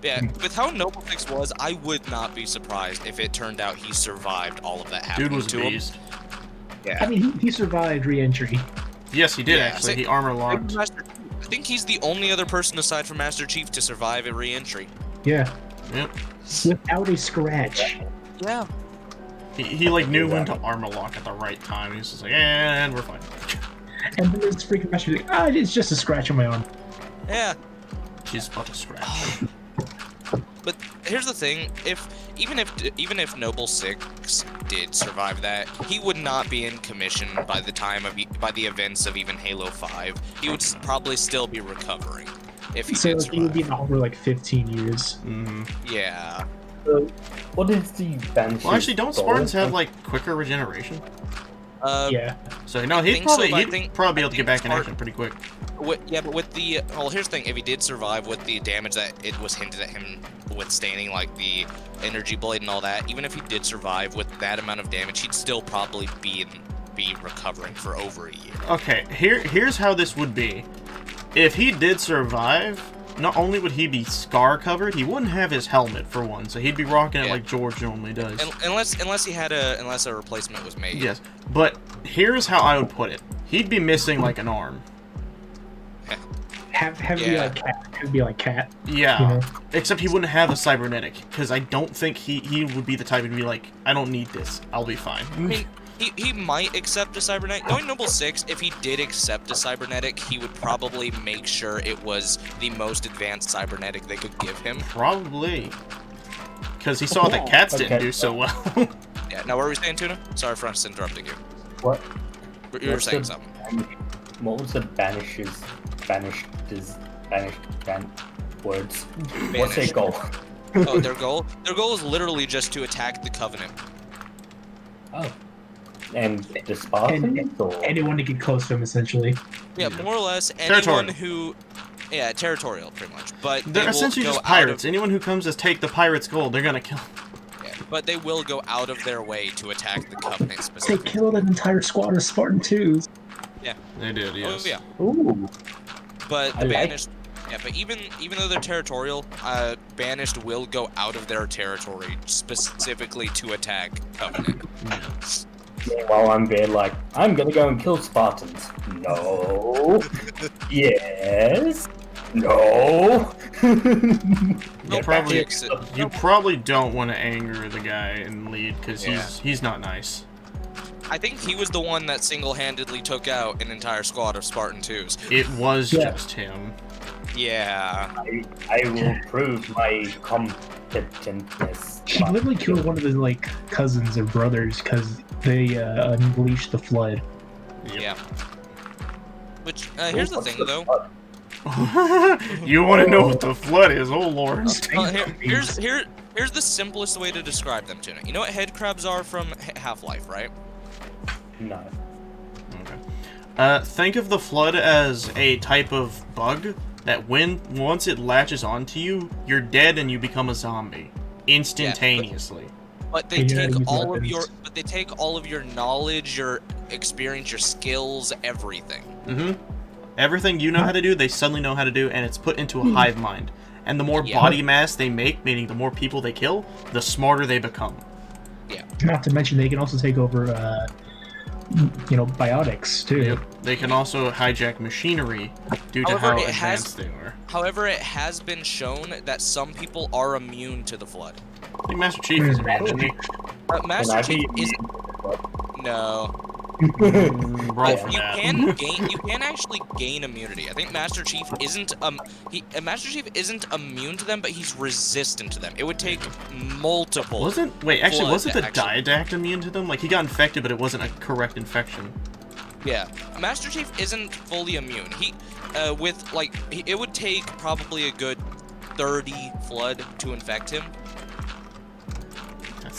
Yeah, with how Noble 6 was, I would not be surprised if it turned out he survived all of that happening Dude was a to him. beast. Yeah. I mean, he survived re-entry. Yes, he did, actually. He armor locked. I think he's the only other person aside from Master Chief to survive a re-entry. Yeah. Yep. Without a scratch. Yeah. He like knew when to armor lock at the right time. He's just like, and we're fine. And then this freaking Master like, it's just a scratch on my arm. Yeah. Just but a scratch. But here's the thing: even if Noble 6 did survive that, he would not be in commission by the events of even Halo 5. He would probably still be recovering if he did survive. He would be in over like 15 years. Mm-hmm. Yeah. What is the Banshee? Well, actually, don't Spartans have like quicker regeneration? Yeah. So no, he'd probably be able to get back in action pretty quick. But with the here's the thing: if he did survive with the damage that it was hinted at him withstanding, like the energy blade and all that, even if he did survive with that amount of damage, he'd still probably be be recovering for over a year. Okay, here's how this would be. If he did survive, not only would he be scar covered, he wouldn't have his helmet for one, so he'd be rocking it like George normally does. Unless a replacement was made. Yes, but here's how I would put it. He'd be missing like an arm. Have be like cat. Have be like cat. Yeah, you know? Except he wouldn't have a cybernetic, because I don't think he would be the type to be like, I don't need this, I'll be fine. I mean, he might accept a cybernetic. Knowing Noble 6, if he did accept a cybernetic, he would probably make sure it was the most advanced cybernetic they could give him. Probably. Because he saw that cats didn't do so well. Yeah, now what were we saying, Tuna? Sorry for us interrupting you. What? You were saying something. What was the banished words? What's their goal? Oh, their goal? Their goal is literally just to attack the Covenant. Oh. And the Spartans? Or? Anyone to get close to him, essentially. Yeah, more or less anyone who... Yeah, territorial, pretty much. But they're essentially just pirates. Anyone who comes to take the pirate's gold, they're gonna kill. Yeah, but they will go out of their way to attack the Covenant specifically. They killed an entire squad of Spartan 2s. Yeah. They did, yes. Oh, yeah. Ooh. But the Banished... Yeah, but even though they're territorial, Banished will go out of their territory specifically to attack Covenant. While I'm there, like, I'm gonna go and kill Spartans. No. Yes. No. You probably don't want to anger the guy in lead, because he's not nice. I think he was the one that single-handedly took out an entire squad of Spartan 2s. It was just him. Yeah. I will prove my competentness. He literally killed one of his like cousins or brothers because they unleashed the flood. Yeah. Which here's the thing, though. You want to know what the flood is? Oh lord. Here's the simplest way to describe them, Tuna. You know what head crabs are from Half-Life, right? No. Okay. Think of the flood as a type of bug that once it latches onto you, you're dead and you become a zombie instantaneously. But they take all of your knowledge, your experience, your skills, everything. Mm-hmm. Everything you know how to do, they suddenly know how to do, and it's put into a hive mind. And the more body mass they make, meaning the more people they kill, the smarter they become. Yeah. Not to mention they can also take over, biotics too. Yep. They can also hijack machinery due to how advanced they are. However, it has been shown that some people are immune to the flood. I think Master Chief is immune, isn't he? Master Chief is... No. You can actually gain immunity. I think Master Chief isn't immune to them, but he's resistant to them. It would take multiple. Wasn't the Didact immune to them? Like he got infected, but it wasn't a correct infection. Yeah, Master Chief isn't fully immune. It would take probably a good 30 flood to infect him,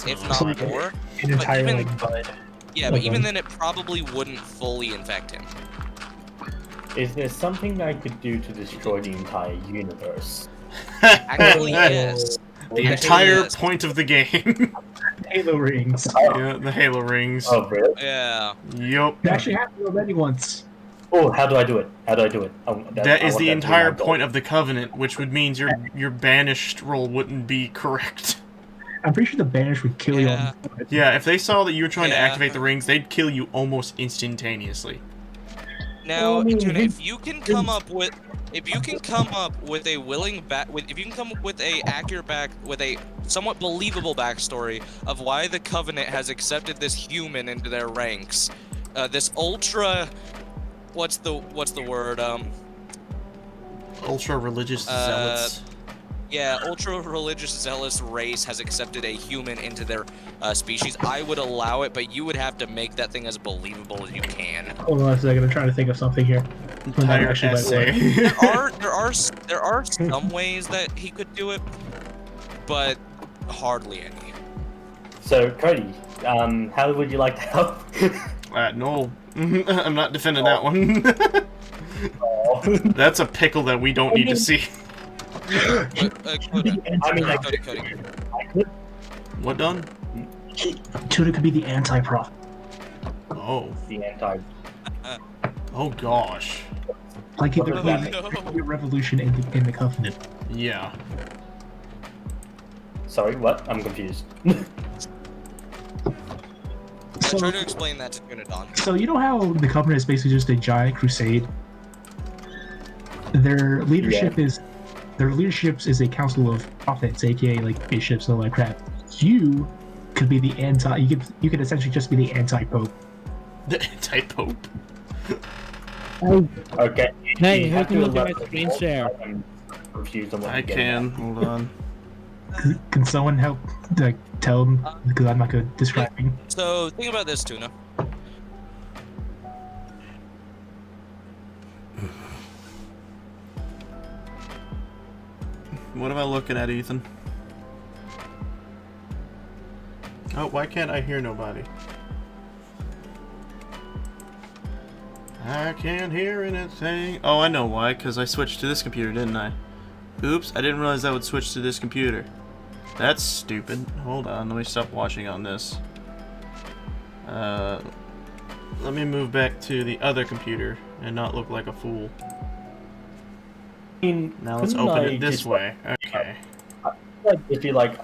if not more. An entire bud. Yeah, but even then, it probably wouldn't fully infect him. Is there something I could do to destroy the entire universe? Actually, yes. The entire point of the game. Halo rings. Yeah, the Halo rings. Oh, really? Yeah. Yup. It actually happened already once. Oh, how do I do it? That is the entire point of the Covenant, which would mean your banished roll wouldn't be correct. I'm pretty sure the banish would kill you. Yeah, if they saw that you were trying to activate the rings, they'd kill you almost instantaneously. Now, Tuna, if you can come up with a somewhat believable backstory of why the Covenant has accepted this human into their ranks, this ultra, what's the word? Ultra religious zealots. Yeah, ultra-religious zealous race has accepted a human into their species. I would allow it, but you would have to make that thing as believable as you can. Hold on a second, I'm trying to think of something here. Entire essay. There are some ways that he could do it, but hardly any. So, Cody, how would you like to help? No. I'm not defending that one. That's a pickle that we don't need to see. Cody. What done? Tuna could be the anti-prophet. Oh. The anti. Oh gosh. Like What there is could that? be a revolution in the Covenant. Yeah. Sorry, what? I'm confused. So, Try to explain that to Unadon. so you know how the Covenant is basically just a giant crusade? Their leadership is a council of prophets, aka like bishops and all that crap. You could be the anti. You could essentially just be the anti-pope. The anti-pope. Okay. Hey, you who have can to look at my alert screen the share? I'm confused on what I you're getting can. at. Hold on. Can someone help like tell them because I'm not good at describing? So think about this, Tuna. What am I looking at, Ethan? Oh, why can't I hear nobody? I can't hear anything. Oh, I know why, because I switched to this computer, didn't I? Oops, I didn't realize I would switch to this computer. That's stupid. Hold on, let me stop watching on this. Let me move back to the other computer and not look like a fool. I mean, Now let's couldn't open I it this just, way. Okay. Like, if you like,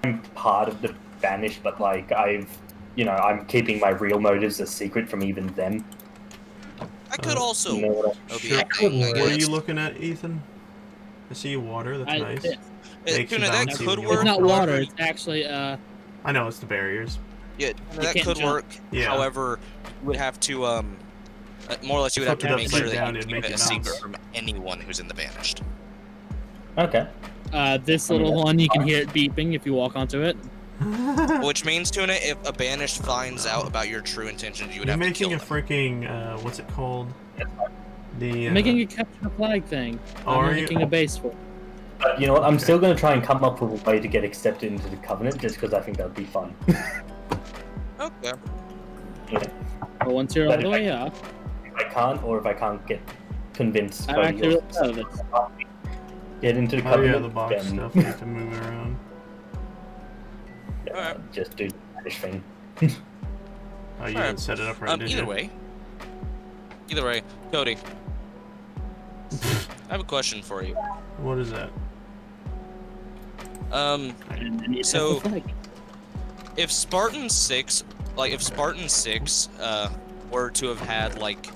I'm part of the Banished, but like I'm keeping my real motives a secret from even them. I could also You know what I- be Sure. a thing, I What are guess. you looking at, Ethan? I see water, that's nice. Makes you Tuna, that bouncy could when you work. It's not however- water. It's actually I know, it's the barriers. Yeah, that can't could jump. work. Yeah. However, you would have to more or less you would have Flip to it make upside sure that down you and keep make it a it secret bounce. from anyone who's in the Banished. Okay. this little one. You can hear it beeping if you walk onto it. Which means, Tuna, if a Banished finds out about your true intentions, you would You're have to kill making a them. freaking, what's it called? The, Making a capture the flag thing. Are I'm you? making a base for it. But you know what? I'm still going to try and come up with a way to get accepted into the Covenant, just because I think that'd be fun. Okay. Yeah. But once you're all the way up, If I can't, or if I can't get convinced I'm by actually your really proud of it. get into the Oh Covenant, yeah, the box then stuff, you have to move it around. Alright. just do the Banish thing. Oh, you Alright. didn't set it up right, did Either you? way, Cody, I have a question for you. What is that? So if Spartan 6 were to have had like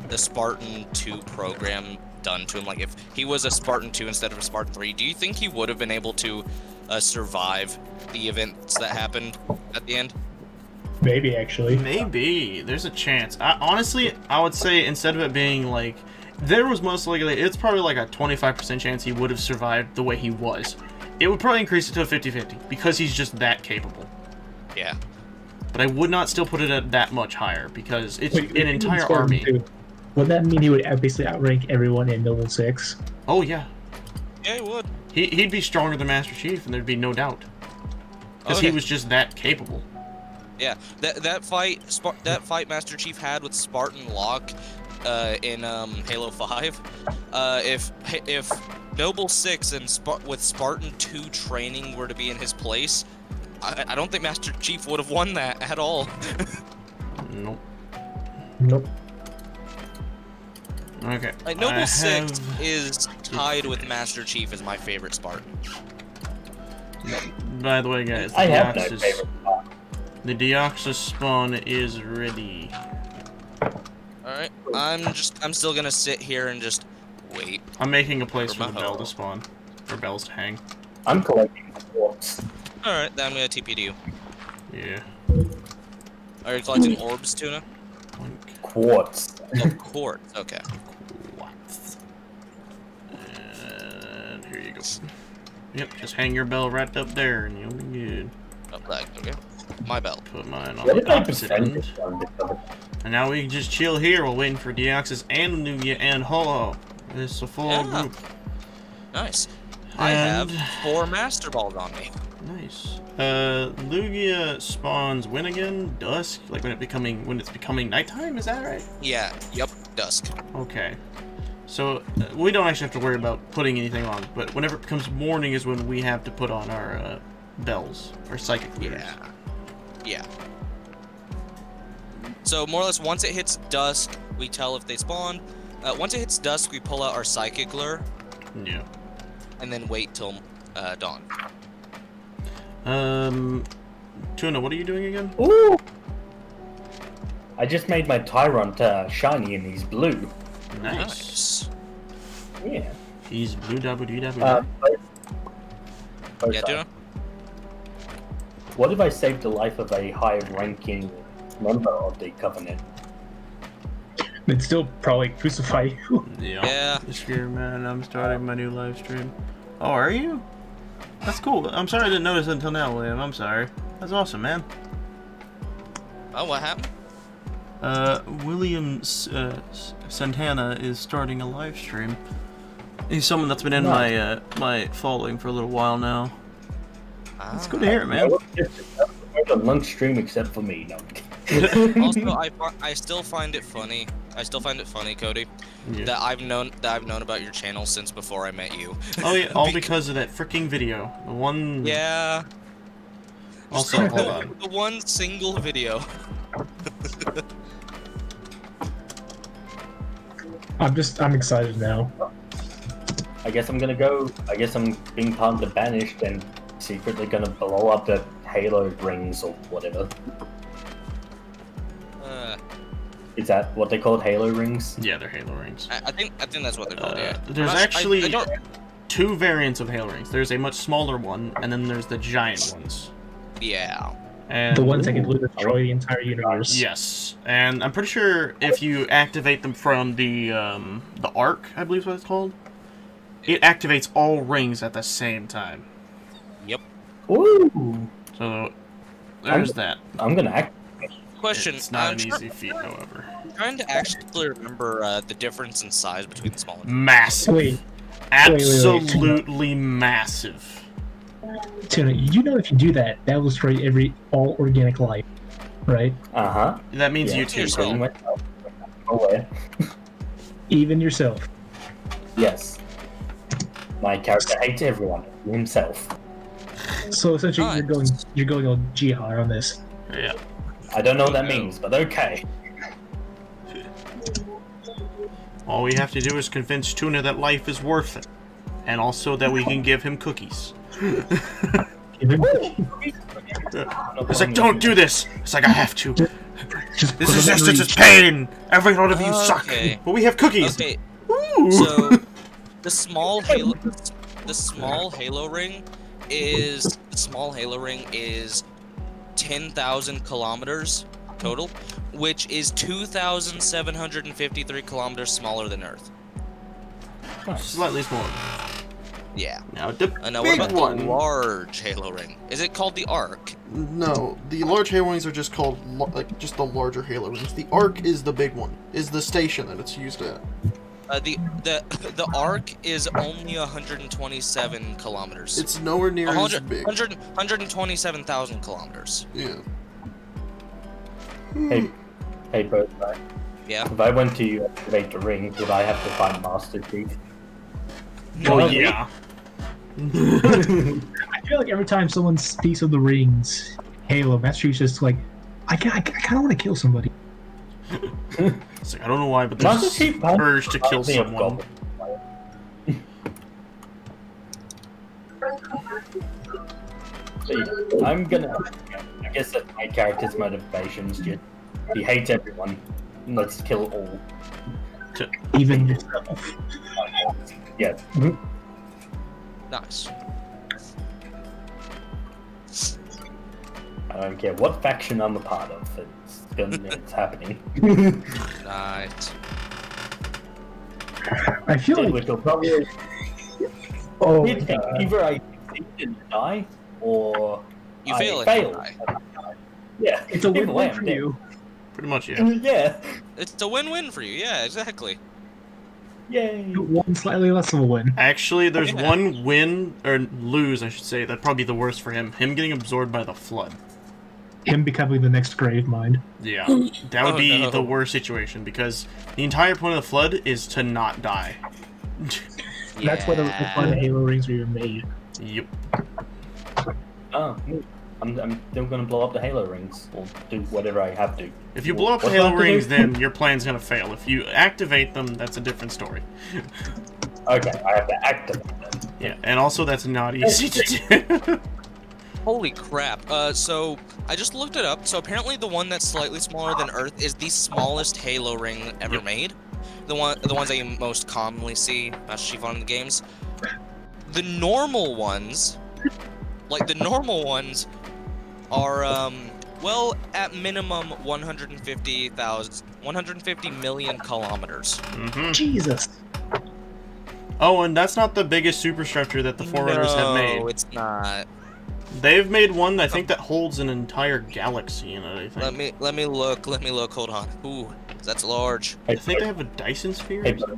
the Spartan 2 program done to him, like if he was a Spartan 2 instead of a Spartan 3, do you think he would have been able to survive the events that happened at the end? Maybe actually. Maybe. There's a chance. Honestly, I would say instead of it being like... There was most likely... It's probably like a 25% chance he would have survived the way he was. It would probably increase it to a 50-50 because he's just that capable. Yeah. But I would not still put it at that much higher because it's Wait, an entire Spartan army. too. Would that mean he would basically outrank everyone in Noble 6? Oh, yeah. Yeah, he would. He'd be stronger than Master Chief, and there'd be no doubt. Because Okay. he was just that capable. Yeah, that fight Master Chief had with Spartan Locke in Halo 5. If Noble 6 and with Spartan 2 training were to be in his place, I don't think Master Chief would have won that at all. Nope. Nope. Okay. Like, Noble I 6 have- is tied with Master Chief as my favorite Spartan. By the way, guys, I have no DEOXYS favorite. the DEOXYS spawn is ready. Alright, I'm still gonna sit here and just wait. I'm making a place For for the my bell to hole. spawn. Or bells to hang. I'm collecting quartz. Alright, then I'm gonna TP to you. Yeah. Are you collecting orbs, Tuna? Boink. Quartz. Oh, quartz. Okay. What? And here you go. Yep, just hang your bell right up there and you'll be good. Oh, lag. Okay. My bell. Put mine on What the did I opposite defend end. this one? And now we can just chill here while waiting for DEOXYS and Nugia and Holo. It's a full Yeah. group. Nice. I have And- 4 Master Balls on me. Nice. Lugia spawns when again? Dusk? Like when it's becoming nighttime, is that right? Yeah, yep, dusk. Okay. So we don't actually have to worry about putting anything on, but whenever it becomes morning is when we have to put on our bells, or psychic meters. Yeah. Yeah. So more or less, once it hits dusk, we tell if they spawned. Once it hits dusk, we pull out our psychic lure. Yeah. And then wait till dawn. Tuna, what are you doing again? Ooh! I just made my Tyrant shiny and he's blue. Nice. Yeah. He's blue WDW. Yeah, Tuna? What if I saved the life of a high-ranking member of the Covenant? They'd still probably crucify you. Yeah. MrGamerMan, I'm starting my new live stream. Oh, are you? That's cool. I'm sorry I didn't notice until now, William. I'm sorry. That's awesome, man. Oh, what happened? William Santana is starting a live stream. He's someone that's been in my following for a little while now. It's good to hear it, man. A monk stream except for me. No. Also, I still find it funny. I still find it funny, Cody, that I've known about your channel since before I met you. Oh yeah, all because of that freaking video. The one. Yeah. Also, hold on. The one single video. I'm excited now. I guess I'm being part of the banished and secretly gonna blow up the Halo rings or whatever. Is that what they called Halo rings? Yeah, they're Halo rings. I think that's what they're called. Yeah. There's actually two variants of Halo rings. There's a much smaller one, and then there's the giant ones. Yeah. And the ones that can destroy the entire universe. Yes, and I'm pretty sure if you activate them from the arc, I believe is what it's called, it activates all rings at the same time. Yep. Ooh. So there's that. I'm gonna act. Question. It's not an easy feat, however. I'm trying to actually remember the difference in size between the small and massive. Absolutely massive. Tuna, you know if you do that, that will destroy all organic life, right? Uh-huh. That means you too. Even yourself. Yes. My character hates everyone, himself. So essentially, you're going on jihad on this. Yeah. I don't know what that means, but okay. All we have to do is convince Tuna that life is worth it, and also that we can give him cookies. It's like, don't do this. It's like, I have to. This is pain. Every one of you suck. But we have cookies. Okay. Ooh. So the small Halo ring is 10,000 kilometers total, which is 2,753 kilometers smaller than Earth. Slightly smaller. Yeah. Now the now big what about one. the large Halo ring? Is it called the Arc? No, the large Halo rings are just called just the larger Halo rings. The Arc is the big one. Is the station that it's used at. The Arc is only 127 kilometers. It's nowhere near as big. 127,000 kilometers. Yeah. Hey, Birthday. Yeah. If I went to activate the ring, would I have to find Master Chief? Oh yeah. I feel like every time someone speaks of the rings, Halo, Master Chief's just like, I kind of want to kill somebody. It's like, I don't know why, but there's this urge to kill someone. I guess that's my character's motivations. Just he hates everyone. Let's kill all. Even yourself. Yeah. Nice. I don't care what faction I'm a part of. It's happening. Nice. I feel like we'll probably. Oh, either I didn't die or you fail. Yeah, it's a win-win for you. Pretty much, yeah. Yeah. It's a win-win for you. Yeah, exactly. Yay. One slightly less of a win. Actually, there's one win, or lose, I should say, that'd probably be the worst for him. Him getting absorbed by the flood. Him becoming the next Gravemind. Yeah, that would be the worst situation, because the entire point of the flood is to not die. That's why the Halo rings were even made. Yep. Oh. I'm still gonna blow up the Halo rings or do whatever I have to. If you blow up the What do I Halo have to rings, do? then your plan's gonna fail. If you activate them, that's a different story. Okay, I have to activate them. Yeah, and also that's not easy to do. Holy crap. So I just looked it up. So apparently the one that's slightly smaller than Earth is the smallest Halo ring ever made. The ones that you most commonly see Master Chief on in the games. The normal ones, are well, at minimum 150 million kilometers. Mm-hmm. Jesus. Oh, and that's not the biggest superstructure that the Forerunners have made. No, it's not. They've made one, I think, that holds an entire galaxy in it, I think. Let me look. Hold on. Ooh, that's large. I think they have a Dyson sphere? I don't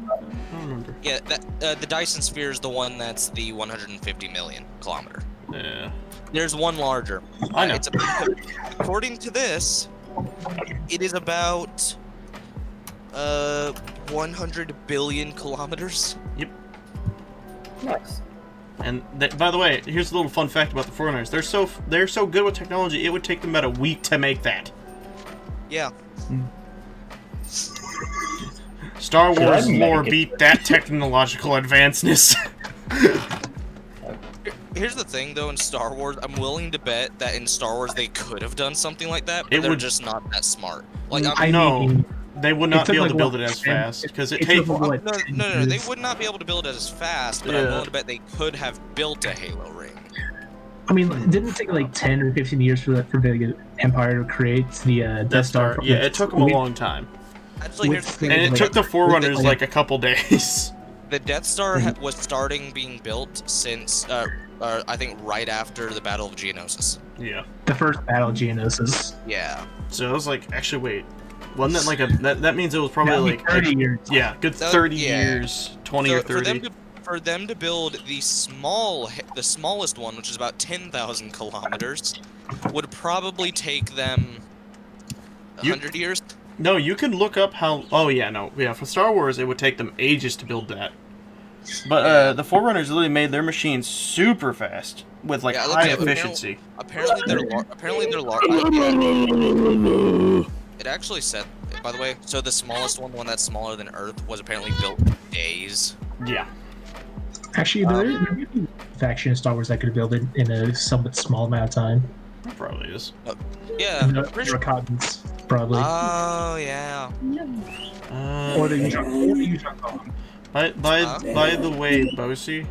remember. Yeah, the Dyson sphere is the one that's the 150 million kilometer. Yeah. There's one larger. I know. According to this, it is about 100 billion kilometers. Yep. Nice. And by the way, here's a little fun fact about the Forerunners. They're so good with technology. It would take them about a week to make that. Yeah. Star Wars lore beat that technological advancedness. Here's the thing, though. In Star Wars, I'm willing to bet that in Star Wars they could have done something like that, but they're just not that smart. Like, no, they would not be able to build it as fast because it takes. No, they would not be able to build it as fast, but I'm willing to bet they could have built a Halo ring. I mean, didn't it take like 10 or 15 years for the Empire to create the Death Star? Yeah, it took them a long time. Actually, here's the thing. And it took the Forerunners like a couple days. The Death Star was starting being built since, I think, right after the Battle of Geonosis. Yeah. The first Battle of Geonosis. Yeah. So it was like, actually, wait. Wasn't that like that means it was probably like 30 years. Yeah, good 30 years, 20 or 30. For them to build the smallest one, which is about 10,000 kilometers, would probably take them 100 years. No, you can look up how. Oh yeah, no, yeah. For Star Wars, it would take them ages to build that. But the Forerunners really made their machines super fast with like high efficiency. Apparently they're large. It actually said, by the way, so the smallest one, the one that's smaller than Earth, was apparently built in days. Yeah. Actually, there may be a faction in Star Wars that could build it in a somewhat small amount of time. It probably is. Yeah. The Rakatans, probably. Oh, yeah. Or the Utah. By the way, Bosie.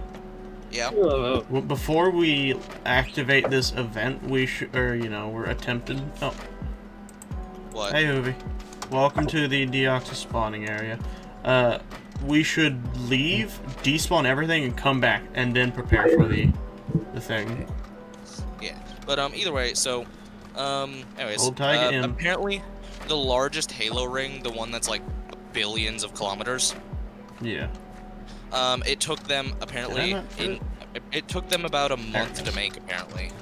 Yeah. Before we activate this event, we should, we're attempted. Oh. What? Hey, Hoovy. Welcome to the DEOXYS spawning area. We should leave, despawn everything, and come back, and then prepare for the thing. Yeah. But either way, so anyways, Old Tiger M. apparently the largest Halo ring, the one that's like billions of kilometers. Yeah. It took them apparently it took them about a month to make apparently.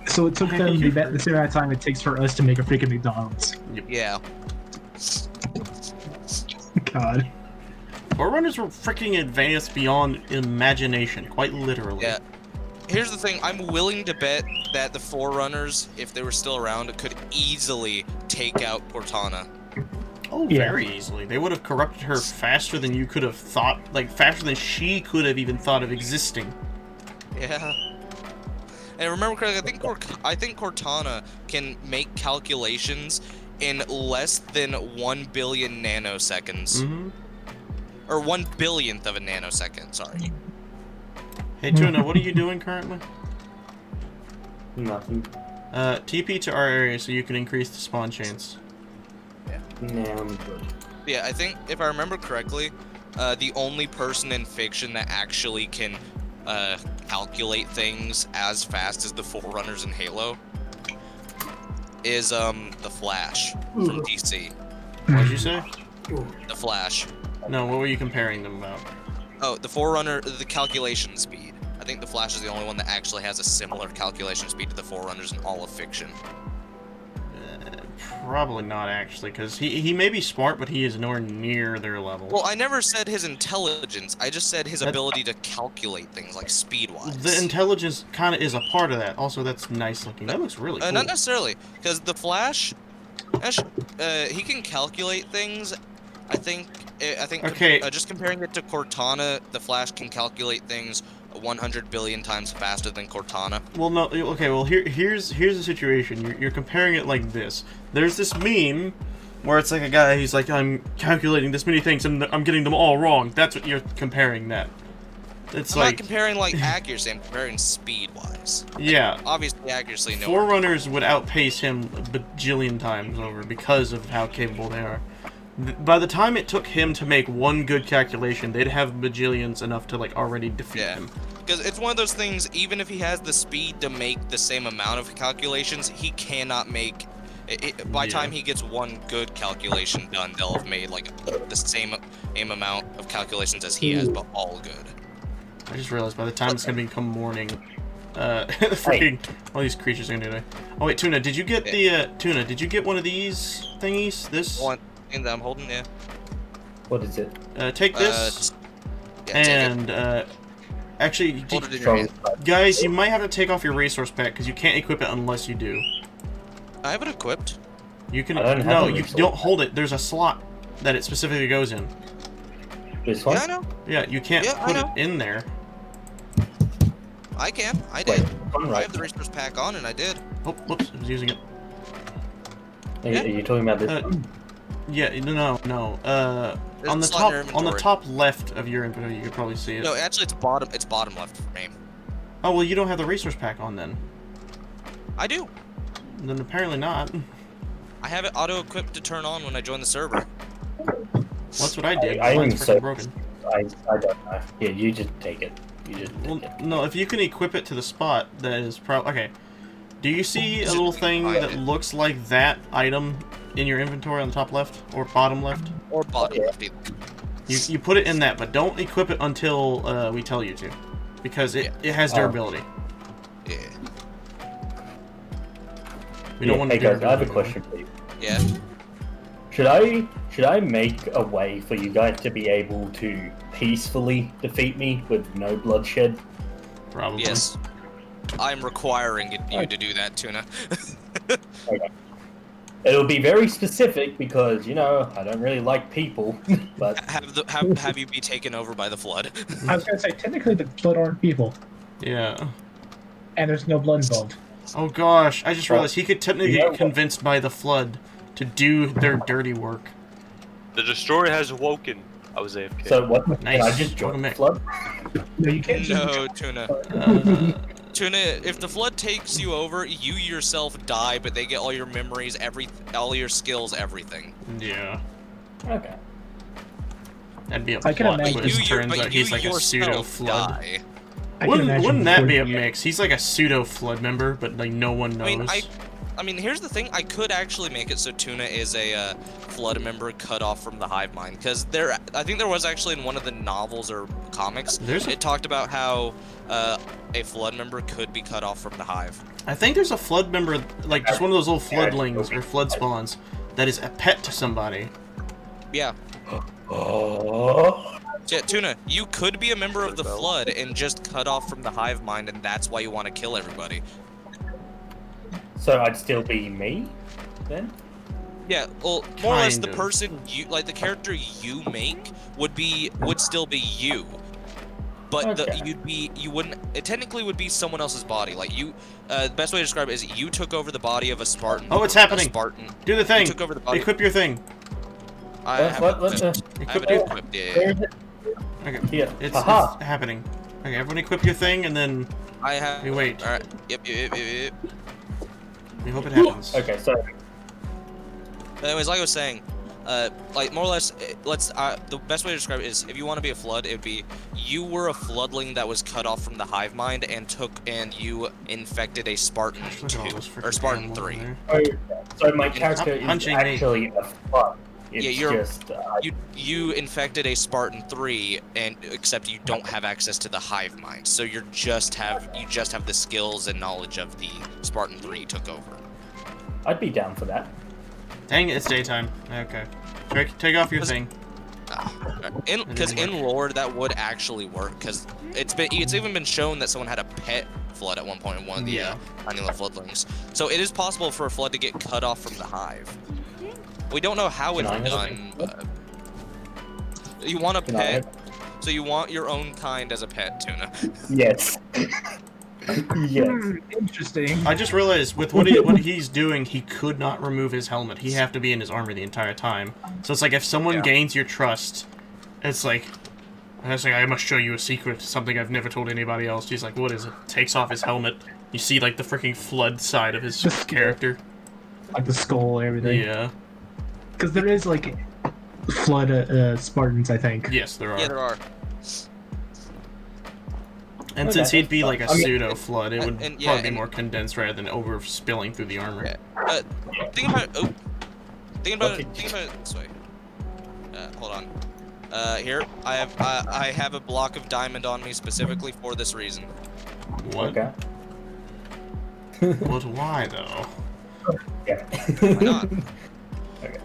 So it took them the same amount of time it takes for us to make a freaking McDonald's. Yeah. God. Forerunners were freaking advanced beyond imagination, quite literally. Yeah. Here's the thing, I'm willing to bet that the Forerunners, if they were still around, could easily take out Cortana. Oh, very easily. They would have corrupted her faster than you could have thought, like faster than she could have even thought of existing. Yeah. And remember correctly, I think Cortana can make calculations in less than 1 billion nanoseconds. Mm-hmm. Or 1 billionth of a nanosecond, sorry. Hey, Tuna, what are you doing currently? Nothing. TP to our area so you can increase the spawn chance. Yeah. Nah, I'm good. Yeah, I think, if I remember correctly, the only person in fiction that actually can calculate things as fast as the Forerunners in Halo is the Flash from DC. What'd you say? The Flash. No, what were you comparing them about? Oh, the Forerunner, the calculation speed. I think the Flash is the only one that actually has a similar calculation speed to the Forerunners in all of fiction. Probably not, actually, because he may be smart, but he is nowhere near their level. Well, I never said his intelligence. I just said his ability to calculate things, like speed-wise. The intelligence kind of is a part of that. Also, that's nice looking. That looks really cool. Not necessarily, because the Flash, he can calculate things. I think. Okay. Just comparing it to Cortana, the Flash can calculate things 100 billion times faster than Cortana. Well, no. Okay. Well, here's the situation. You're comparing it like this. There's this meme where it's like a guy. He's like, I'm calculating this many things and I'm getting them all wrong. That's what you're comparing. That. It's I'm like not comparing like accuracy. I'm comparing speed-wise. Yeah. Obviously, accuracy. No. Forerunners would outpace him a bajillion times over because of how capable they are. By the time it took him to make one good calculation, they'd have bajillions enough to like already defeat him. Because it's one of those things, even if he has the speed to make the same amount of calculations, he cannot make... by the time he gets one good calculation done, they'll have made like the same amount of calculations as he has, but all good. I just realized by the time it's going to become morning, freaking all these creatures are going to die. Oh wait, Tuna, did you get Tuna, did you get one of these thingies? This? One thing that I'm holding, yeah. What is it? Take this. And, actually, hold it in your hand. Guys, you might have to take off your resource pack because you can't equip it unless you do. I have it equipped. You can no, you don't hold it. There's a slot that it specifically goes in. This one? Yeah, I know. Yeah, you can't put it in there. I can. I did. I have the resource pack on, and I did. Oh, whoops! I was using it. Are you talking about this? Yeah, no. On the top left of your inventory, you could probably see it. No, actually, it's bottom. It's bottom left for me. Oh well, you don't have the resource pack on then. I do. Then apparently not. I have it auto-equipped to turn on when I join the server. That's what I did. Mine's freaking broken. I don't know. Yeah, you just take it. You just take it. No, if you can equip it to the spot, that is probably okay. Do you see a little thing that looks like that item in your inventory on the top left or bottom left? Or bottom left either. You put it in that, but don't equip it until we tell you to, because it has durability. Yeah. We don't want to. Hey guys, I have a question for you. Yeah. Should I make a way for you guys to be able to peacefully defeat me with no bloodshed? Probably. Yes. I'm requiring you to do that, Tuna. Okay. It'll be very specific because, you know, I don't really like people, but... Have you be taken over by the flood? I was gonna say, technically the flood aren't people. Yeah. And there's no blood involved. Oh gosh, I just realized he could technically get convinced by the flood to do their dirty work. The destroyer has awoken. I was AFK. So what? Nice. Can I just join the flood? No, you can't. No, Tuna. Tuna, if the flood takes you over, you yourself die, but they get all your memories, all your skills, everything. Yeah. Okay. That'd be a I can plot imagine. twist. Turns out he's like a pseudo flood. Die. Wouldn't that be a mix? He's like a pseudo flood member, but like no one knows. I mean, here's the thing. I could actually make it so Tuna is a flood member cut off from the hive mind, because I think there was actually in one of the novels or comics, it talked about how a flood member could be cut off from the hive. I think there's a flood member, like just one of those little floodlings or flood spawns, that is a pet to somebody. Yeah. Oh. Yeah, Tuna, you could be a member of the flood and just cut off from the hive mind, and that's why you want to kill everybody. So I'd still be me, then? Yeah, well, more or less the person you, like the character you make would still be you. But you wouldn't, it technically would be someone else's body. Like you, the best way to describe it is you took over the body of a Spartan. Oh, it's happening. Spartan. Do the thing. You took over the body. Equip your thing. I have it equipped, yeah. Okay, yeah. It's happening. Okay, everyone equip your thing and then we wait. Alright, yep. We hope it happens. Okay, so... But anyways, like I was saying, like more or less, the best way to describe it is if you want to be a flood, it would be you were a floodling that was cut off from the hive mind and you infected a Spartan 2 or Spartan 3. So my character is actually a flood. It's just, you infected a Spartan 3, and except you don't have access to the hive mind, so you just have the skills and knowledge of the Spartan 3 you took over. I'd be down for that. Dang it, it's daytime. Okay. Take off your thing. Because in lore that would actually work, because it's even been shown that someone had a pet flood at one point in one of the Tiny Little Floodlings. So it is possible for a flood to get cut off from the hive. We don't know how it's done, but you want a pet, so you want your own kind as a pet, Tuna. Yes. Yes. Interesting. I just realized with what he's doing, he could not remove his helmet. He have to be in his armor the entire time. So it's like if someone gains your trust, it's like I must show you a secret, something I've never told anybody else. He's like, what is it? Takes off his helmet. You see like the freaking flood side of his character. Like the skull and everything. Yeah. Because there is like flood Spartans, I think. Yes, there are. Yeah, there are. And since he'd be like a pseudo flood, it would probably be more condensed rather than over spilling through the armor. Think about it this way. Hold on. Here I have a block of diamond on me specifically for this reason. What? Okay. But why though? Yeah. Why not?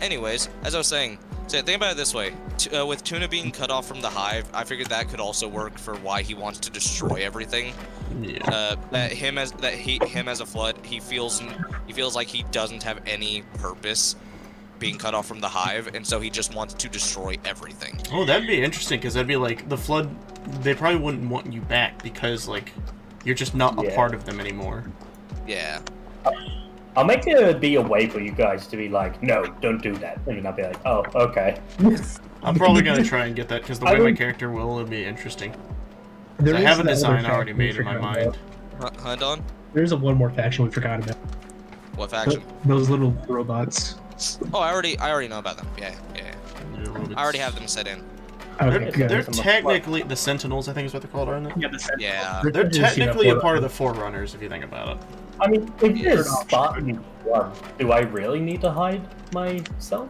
Anyways, as I was saying, so think about it this way: with Tuna being cut off from the hive, I figured that could also work for why he wants to destroy everything. Yeah. Him as a flood, he feels like he doesn't have any purpose being cut off from the hive, and so he just wants to destroy everything. Oh, that'd be interesting, because that'd be like the flood. They probably wouldn't want you back because like you're just not a part of them anymore. Yeah. I'll make it be a way for you guys to be like, no, don't do that. And then I'll be like, oh, okay. I'm probably gonna try and get that because the way my character will be interesting. I have a design already made in my mind. Hold on. There's one more faction we forgot about. What faction? Those little robots. Oh, I already know about them. Yeah. I already have them set in. Okay, they're technically the Sentinels, I think is what they're called, aren't they? Yeah, the Sentinels. Yeah. They're technically a part of the Forerunners, if you think about it. I mean, if you're Spartan blood, do I really need to hide myself?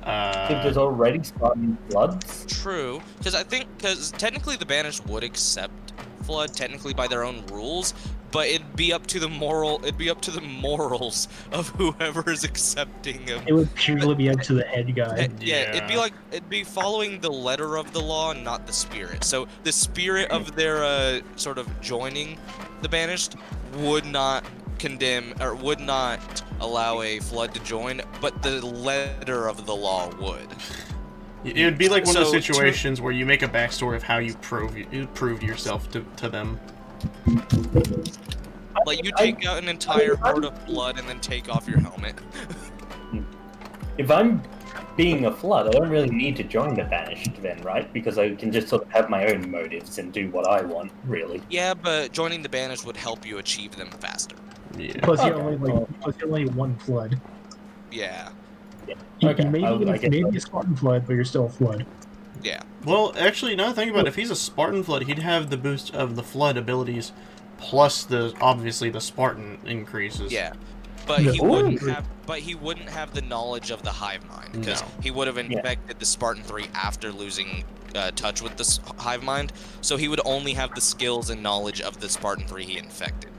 If there's already Spartan bloods? True, because technically the Banished would accept Flood technically by their own rules, but it'd be up to the morals of whoever is accepting them. It would purely be up to the head guy. Yeah, it'd be following the letter of the law, not the spirit. So the spirit of their sort of joining the Banished would not condemn or would not allow a flood to join, but the letter of the law would. It would be like one of those situations where you make a backstory of how you proved yourself to them. Like you take out an entire horde of blood and then take off your helmet. If I'm being a flood, I don't really need to join the Banished then, right? Because I can just sort of have my own motives and do what I want, really. Yeah, but joining the Banished would help you achieve them faster. Yeah. Plus, you're only one flood. Yeah. You maybe a Spartan flood, but you're still a flood. Yeah. Well, actually, now that I think about it, if he's a Spartan flood, he'd have the boost of the flood abilities, plus obviously the Spartan increases. Yeah. But he wouldn't have the knowledge of the hive mind, because he would have infected the Spartan 3 after losing touch with the hive mind. So he would only have the skills and knowledge of the Spartan 3 he infected.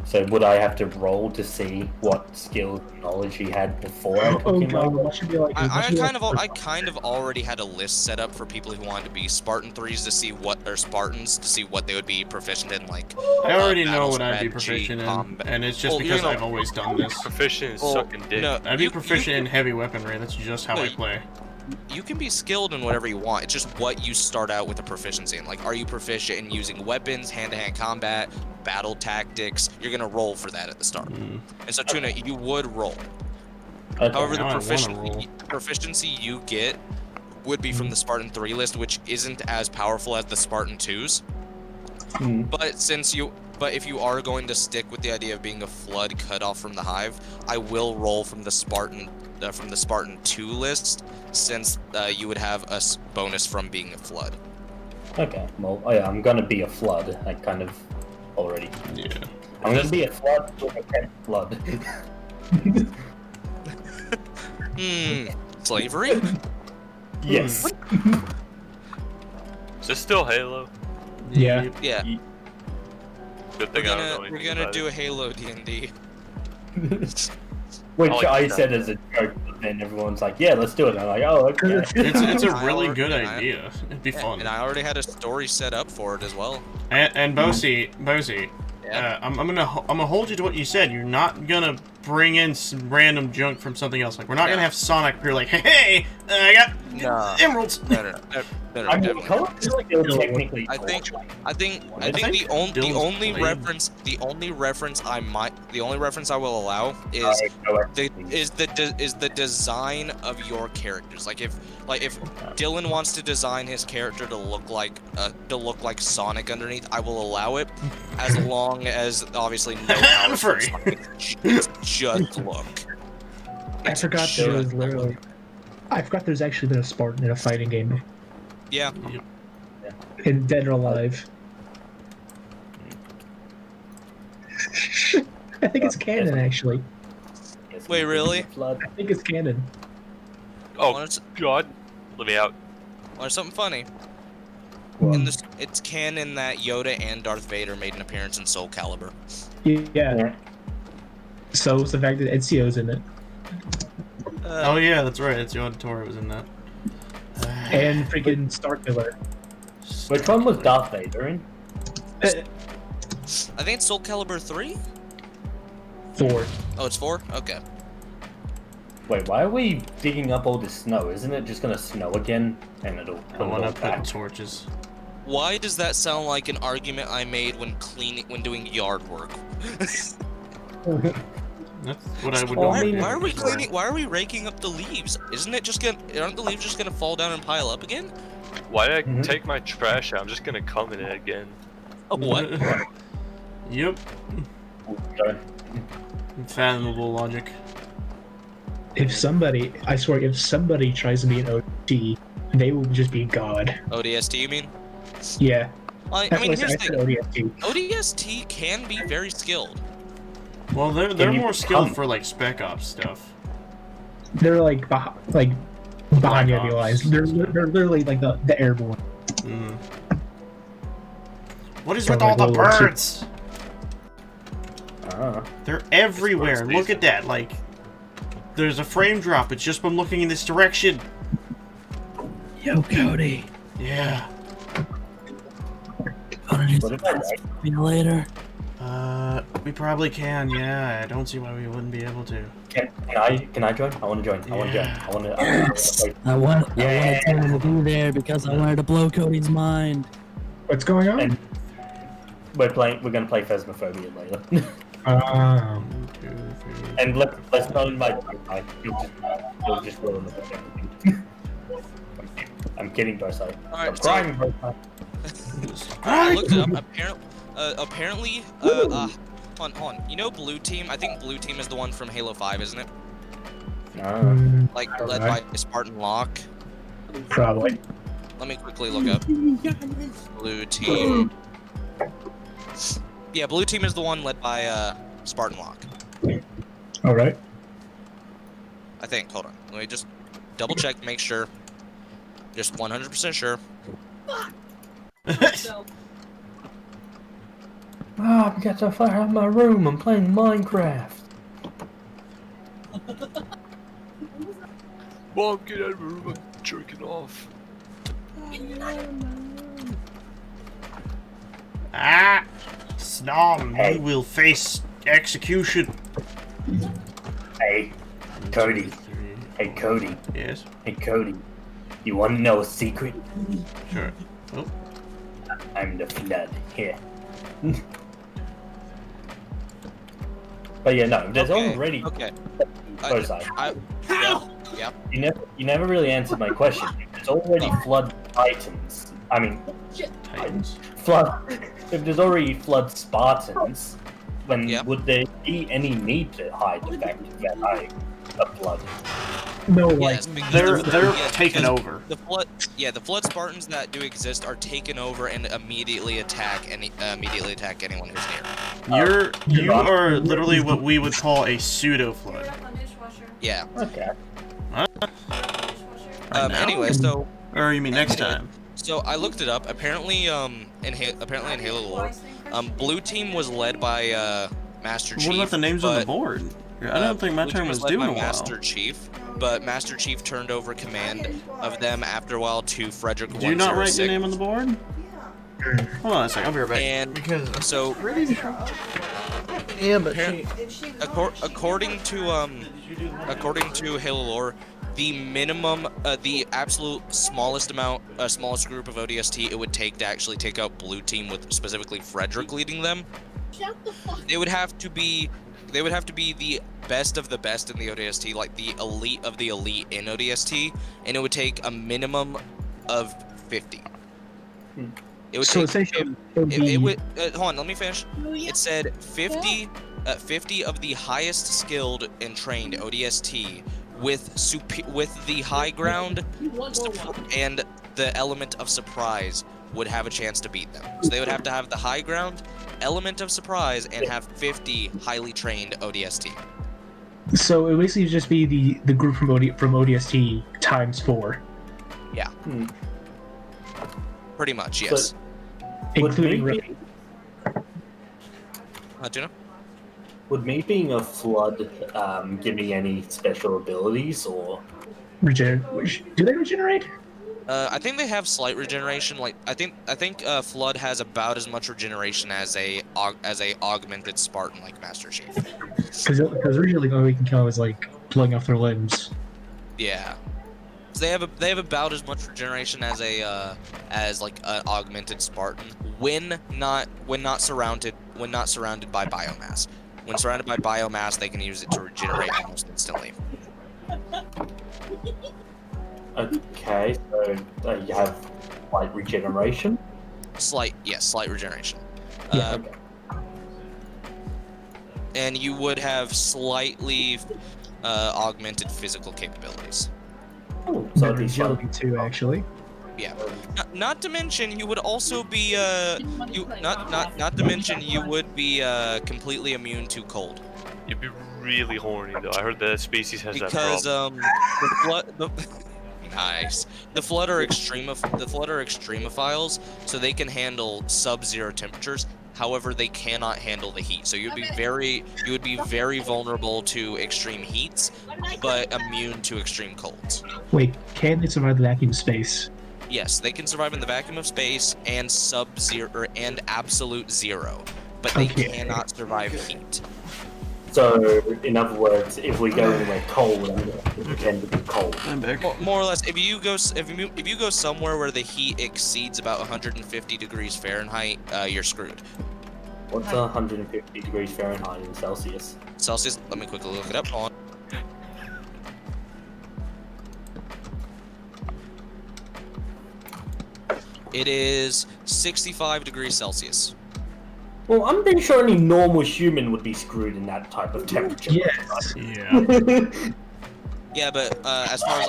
So would I have to roll to see what skills and knowledge he had before I took him over? I kind of already had a list set up for people who wanted to be Spartan 3s Spartans to see what they would be proficient in, like. I already know what I'd be proficient in, and it's just because I've always done this. Proficient in sucking dick. No, I'd be proficient in heavy weaponry. That's just how I play. You can be skilled in whatever you want. It's just what you start out with a proficiency in. Like, are you proficient in using weapons, hand-to-hand combat, battle tactics? You're gonna roll for that at the start. And so, Tuna, you would roll. Okay. However, the proficiency you get would be from the Spartan 3 list, which isn't as powerful as the Spartan 2s. But if you are going to stick with the idea of being a flood cut off from the hive, I will roll from the Spartan 2 list, since you would have a bonus from being a flood. Okay, well, yeah, I'm gonna be a flood. I kind of already. Yeah. I'm gonna be a flood with a pet flood. Slavery? Yes. Is this still Halo? Yeah. Yeah. Good thing I don't know We're anything gonna about do it. a Halo D&D. Which like I that. said as a joke, but then everyone's like, "Yeah, let's do it." And I'm like, "Oh, okay." It's a I really already- good and I- idea. It'd be fun. And I already had a story set up for it as well. And Bosie, Yeah. I'm gonna hold you to what you said. You're not gonna bring in some random junk from something else. Like we're not gonna have Sonic appear like, hey, I got emeralds. No, I mean, definitely. color still technically. I think I think the only Dylan's reference I will allow is the design of your characters. Like if Dylan wants to design his character to look like Sonic underneath, I will allow it, as long as obviously no I'm power furry. it's just look. I forgot there was literally. I forgot there's actually been a Spartan in a fighting game. Yeah. In Dead or Alive. I think it's canon, actually. Wait, really? I think it's canon. Oh God, let me out. Well, something funny. It's canon that Yoda and Darth Vader made an appearance in Soul Calibur. Yeah. So it's the fact that Ezio's in it. Oh yeah, that's right. It's Auditory was in that. And freaking Starkiller. Which one was Darth Vader in? I think it's Soul Calibur 3? 4. Oh, it's 4? Okay. Wait, why are we digging up all this snow? Isn't it just gonna snow again? And it'll I put it want all to back? put torches. Why does that sound like an argument I made when doing yard work? That's what I would Why, normally do. why are we cleaning? Why are we raking up the leaves? Aren't the leaves just gonna fall down and pile up again? Why did I take my trash out? I'm just gonna come in it again. Oh, what? Yep. Unfathomable logic. I swear, if somebody tries to be an OT, they will just be God. ODST, you mean? Yeah. I That's mean, what here's I the said, thing. ODST. ODST can be very skilled. Well, they're more skilled for like Spec Ops stuff. They're like behind enemy lines. They're literally like the airborne. Mm. What is From, with all like, the World War II. birds? They're everywhere. Look at that. Like, there's a frame drop. It's just from looking in this direction. Yo, Cody. Yeah. Wanna do some me later? We probably can. Yeah. I don't see why we wouldn't be able to. Can I join? I want to join. I want to join. I want to. Yes. I want Dylan to be there because I wanted to blow Cody's mind. What's going on? And we're gonna play Phasmophobia later. And let's not invite Darkseid. You'll just ruin everything. I'm kidding, Darkseid. Alright, I'm crying, I looked it up. Apparently, hold on. You know Blue Team? I think Blue Team is the one from Halo 5, isn't it? Like, led by Spartan Locke. Probably. Let me quickly look up. Blue Team. Yeah, Blue Team is the one led by, Spartan Locke. Alright. I think. Hold on. Let me just double check, make sure. Just 100% sure. I've got to fire out my room. I'm playing Minecraft. Mom, get out of my room. I'm jerking off. Ah! Snom, you will face execution. Hey, Cody. Hey, Cody. Yes? Hey, Cody. You want to know a secret? Sure. Oh. I'm the flood. Here. But yeah, no, there's already. Okay. Yeah. You never really answered my question. There's already flood titans. I mean, Titans. Flood. If there's already flood Spartans, then would there be any need to hide the fact that I a flood? No, Yes, they're because taken over. The flood Spartans that do exist are taken over and immediately attack anyone who's near. You are literally what we would call a pseudo flood. Yeah. Okay. Anyway, so. Or you mean next time? So I looked it up. Apparently, in Halo lore, Blue Team was led by Master Chief. What about the names on the board? Yeah, I don't think my Blue turn team was led due by in a while. Master Chief, but Master Chief turned over command of them after a while to Frederick. Do you not write your name on the board? Hold on a second, I'll be right back. And Because so, yeah, but according to Halo lore, the minimum, the absolute smallest group of ODST it would take to actually take out Blue Team, with specifically Frederick leading them, they would have to be the best of the best in the ODST, like the elite of the elite in ODST, and it would take a minimum of 50. It would So take. essentially, It would. Hold on, let me finish. It said 50 of the highest skilled and trained ODST with the high ground and the element of surprise would have a chance to beat them. So they would have to have the high ground, element of surprise, and have 50 highly trained ODST. So it would basically just be the group from ODST times 4. Yeah. Pretty much, yes. Including Tuna? Would me being a flood give me any special abilities, or do they regenerate? I think they have slight regeneration. Like I think Flood has about as much regeneration as a augmented Spartan like Master Chief. Because originally the only way you can kill them is like blowing off their limbs. Yeah. So they have about as much regeneration as like an augmented Spartan when not surrounded by biomass. When surrounded by biomass, they can use it to regenerate almost instantly. okay, so you have like regeneration. Slight regeneration. Yeah. Okay. And you would have slightly augmented physical capabilities. Oh, so it'd be agility too, actually. Yeah. Not to mention, you would also be not to mention you would be completely immune to cold. You'd be really horny though. I heard the species has that problem. Because nice. The Flood are extremophiles, so they can handle sub-zero temperatures. However, they cannot handle the heat. So you would be very vulnerable to extreme heats, but immune to extreme colds. Wait, can they survive the vacuum space? Yes, they can survive in the vacuum of space and sub-zero and absolute zero, but they cannot survive heat. So, in other words, if we go anywhere cold, I'm going to pretend to be cold. I'm back. More or less, if you go somewhere where the heat exceeds about 150 degrees Fahrenheit, you're screwed. What's 150 degrees Fahrenheit in Celsius? Celsius, let me quickly look it up. Hold on. It is 65 degrees Celsius. Well, I'm pretty sure any normal human would be screwed in that type of temperature. Yes. Yeah. Yeah, but as far as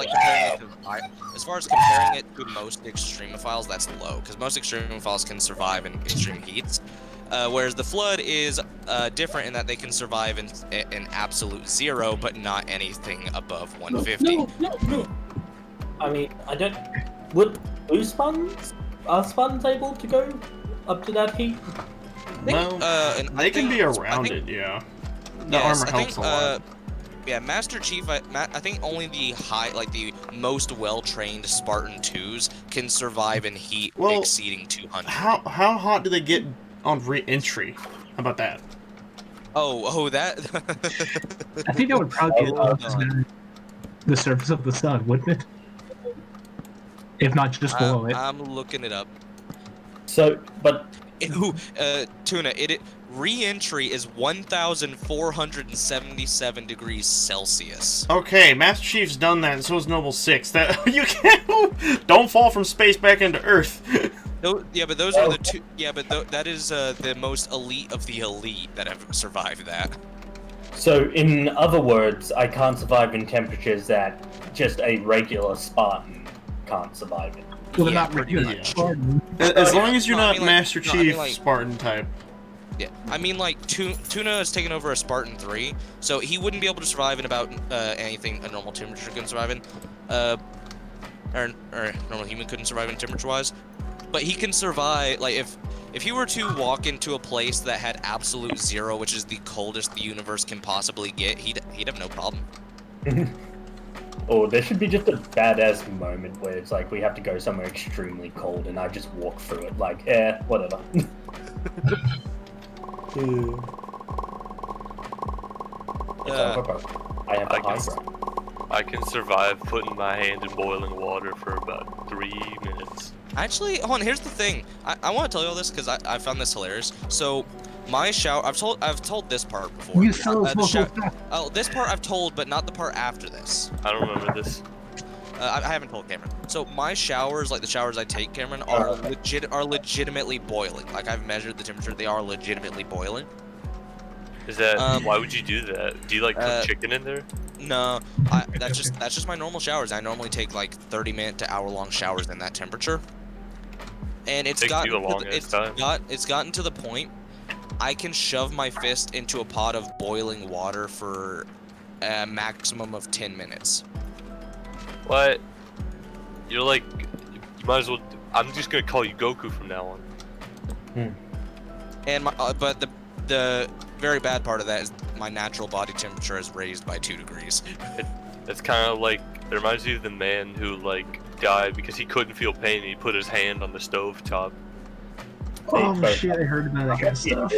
comparing it to most extremophiles, that's low, because most extremophiles can survive in extreme heats, whereas the Flood is different in that they can survive in absolute zero, but not anything above 150. No. I mean, would blue Spartans able to go up to that heat? Well, they can be around it, yeah. The armor helps a lot. Yeah, Master Chief, I think only the most well-trained Spartan 2s can survive in heat exceeding 200. How hot do they get on re-entry? How about that? Oh, that... I think that would probably be the surface of the sun, wouldn't it? If not just below it. I'm looking it up. So, but... Tuna, re-entry is 1,477 degrees Celsius. Okay, Master Chief's done that, and so is Noble 6. That you can't don't fall from space back into Earth. Yeah, but those are the two. Yeah, but that is the most elite of the elite that have survived that. So, in other words, I can't survive in temperatures that just a regular Spartan can't survive in. Well, they're not regular Spartan. As long as you're not Master Chief Spartan type. Yeah, I mean, like, Tuna has taken over a Spartan 3, so he wouldn't be able to survive in about anything a normal temperature couldn't survive in. Or normal human couldn't survive in temperature-wise. But he can survive, like, if he were to walk into a place that had absolute zero, which is the coldest the universe can possibly get, he'd have no problem. Or there should be just a badass moment where it's like we have to go somewhere extremely cold and I just walk through it like, whatever. I have a high ground. I can survive putting my hand in boiling water for about 3 minutes. Actually, hold on, here's the thing. I want to tell you all this because I found this hilarious. So, my shower, I've told this part before. You tell us oh, this part I've told, but not the part after this. I don't remember this. I haven't told Cameron. So my showers, like the showers I take, Cameron, are legitimately boiling. Like I've measured the temperature; they are legitimately boiling. Is that why would you do that? Do you like cook chicken in there? No, that's just my normal showers. I normally take like 30-minute to hour-long showers in that temperature, and it's gotten to the point I can shove my fist into a pot of boiling water for a maximum of 10 minutes. What? You're like, you might as well. I'm just gonna call you Goku from now on. And but the very bad part of that is my natural body temperature is raised by 2 degrees. It's kind of like, it reminds me of the man who like died because he couldn't feel pain. He put his hand on the stove top. Oh shit! I heard about that kind of stuff.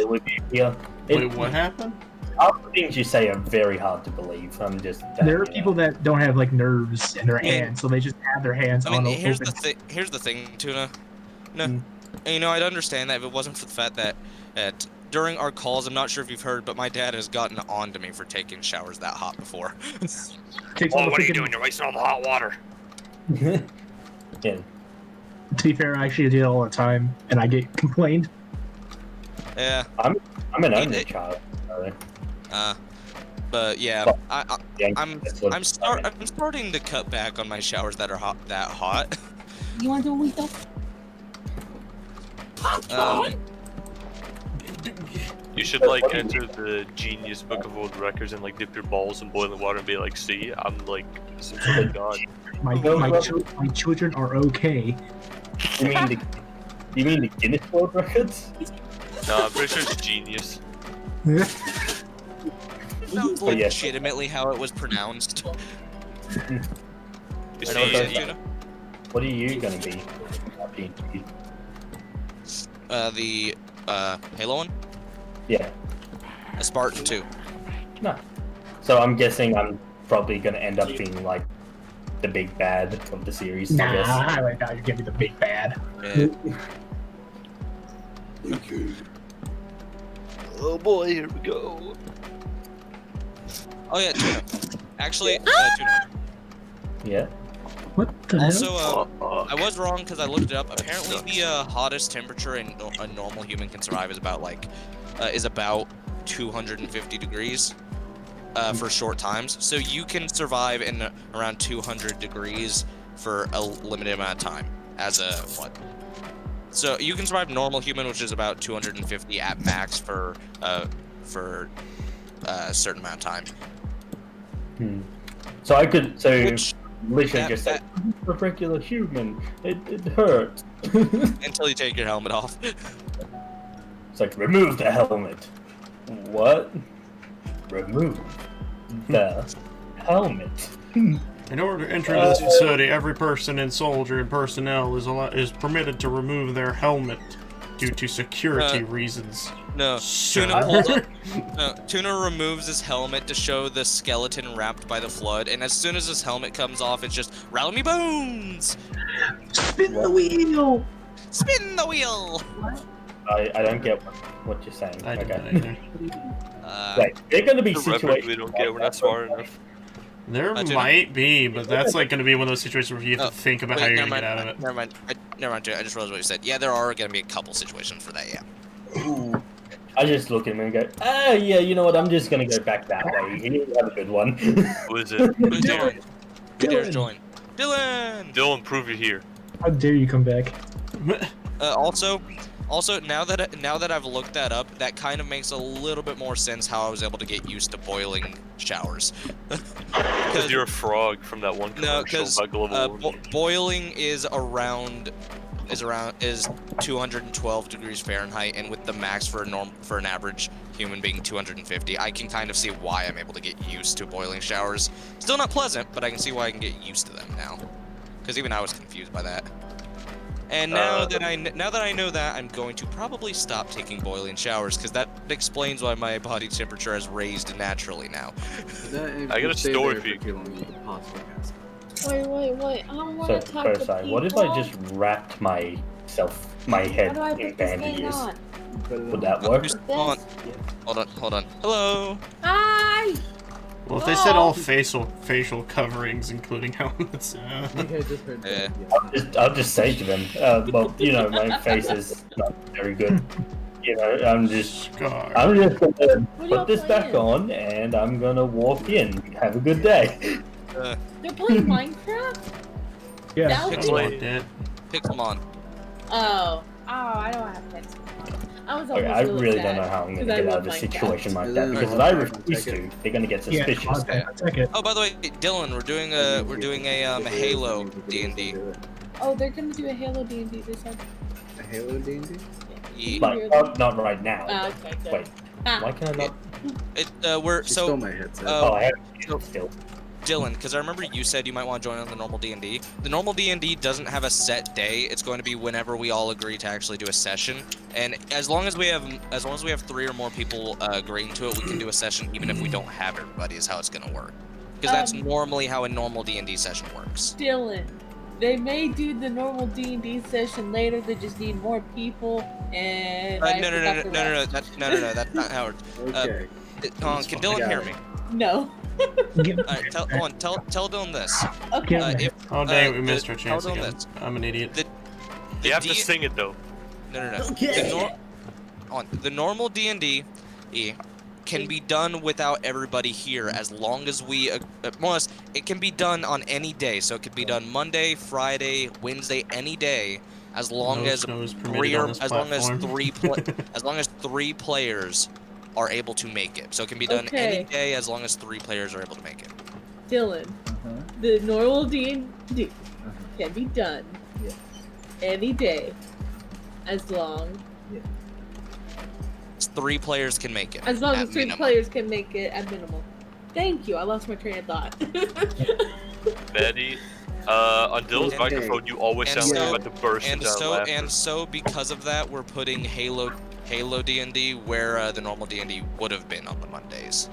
Wait, what happened? Half the things you say are very hard to believe. There are people that don't have like nerves in their hands, so they just have their hands on. Here's the thing, Tuna. No, and, you know, I'd understand that if it wasn't for the fact that during our calls, I'm not sure if you've heard, but my dad has gotten on to me for taking showers that hot before. What are you doing? You're wasting all the hot water. Yeah. To be fair, I actually do it all the time, and I get complained. Yeah. I'm an only child. But yeah, I'm starting to cut back on my showers that are hot. You want to wake up? You should like enter the Genius Book of World Records and like dip your balls in boiling water and be like, see, I'm like some sort of god. My children are okay. You mean the Guinness World Records? No, I'm pretty sure it's Genius. That's legitimately how it was pronounced. You see, what are you gonna be? The Halo one? Yeah. A Spartan 2. No. So I'm guessing I'm probably gonna end up being like the big bad of the series. Nah, I guess. I like how you're gonna be the big bad. Yeah. Oh boy, here we go. Oh yeah, Tuna. Actually, Tuna. Yeah. What the Also, hell? I was wrong because I looked it up. Apparently, the hottest temperature a normal human can survive is about 250 degrees for short times. So you can survive in around 200 degrees for a limited amount of time as a what? So you can survive normal human, which is about 250 at max for a certain amount of time. So I could Which, literally just say, a regular human, it hurts. until you take your helmet off. It's like, remove the helmet. What? Remove the helmet. In order to enter this facility, every person and soldier and personnel is permitted to remove their helmet due to security reasons. No, Tuna pulls up. No, Tuna removes his helmet to show the skeleton wrapped by the flood, and as soon as his helmet comes off, it's just rally me bones. Spin the wheel. Spin the wheel. I don't get what you're saying. I don't okay. either. They're going to be The reference situations. we don't get. We're not smart enough. There might be, but that's like going to be one of those situations where you have to think about how you're going to get out of it. Never mind. Never mind. I just realized what you said. Yeah, there are going to be a couple situations for that. Yeah. Ooh. I just look at him and go, yeah, you know what? I'm just going to go back that way. You have a good one. Who is it? Dylan. Who dares join? Dylan. Dylan, prove you're here. How dare you come back? Also, now that I've looked that up, that kind of makes a little bit more sense how I was able to get used to boiling showers. Because you're a frog from that one commercial about global warming. Boiling is around is 212 degrees Fahrenheit, and with the max for an average human being 250, I can kind of see why I'm able to get used to boiling showers. Still not pleasant, but I can see why I can get used to them now. Because even I was confused by that. And now that I know that, I'm going to probably stop taking boiling showers, because that explains why my body temperature has raised naturally now. I got a story for you. Wait. I don't want So, to talk to first, people. what if I just wrapped my head How do I in put this thing bandages? on? Would that work? Hold on. Hello. Hi. Well, if they said all facial coverings, including helmets. I'll just say to them, well, you know, my face is not very good. You know, I'm just gonna put this back on, and I'm gonna walk in. Have a good day. They're playing Minecraft? Yeah. That was Pixelmon. Oh, I don't have Pixelmon. I was Okay, almost I really really sad don't know how I'm gonna 'cause I get out love of a Minecraft. situation like that, because if I refuse to, they're gonna get suspicious. Oh, by the way, Dylan, we're doing a Halo D&D. Oh, they're gonna do a Halo D&D this time. A Halo D&D? But not right now. Okay, good. Wait, why can I not? We're She so. stole my headset. I have it still. Dylan, because I remember you said you might want to join on the normal D&D. The normal D&D doesn't have a set day. It's going to be whenever we all agree to actually do a session. And as long as we have 3 or more people agreeing to it, we can do a session even if we don't have everybody. Is how it's going to work. Because that's normally how a normal D&D session works. Dylan, they may do the normal D&D session later. They just need more people. And No, that's not how it. Okay. Can Dylan hear me? No. Alright, tell Dylan this. Okay. Oh dang, we missed our chance tell Dylan again. this. I'm an idiot. You have to sing it though. No. The normal D&D can be done without everybody here, as long as we more or less, it can be done on any day. So it could be done Monday, Friday, Wednesday, any day, as long as three players are able to make it. So it can be done any day as long as 3 players are able to make it. Dylan, the normal D&D can be done any day as long as 3 players can make it. as long at as 3 minimum. players can make it at minimum. Thank you. I lost my train of thought. Betty, on Dylan's microphone, you always sound like you're about to burst into laughter. And so because of that, we're putting Halo D&D where the normal D&D would have been on the Mondays.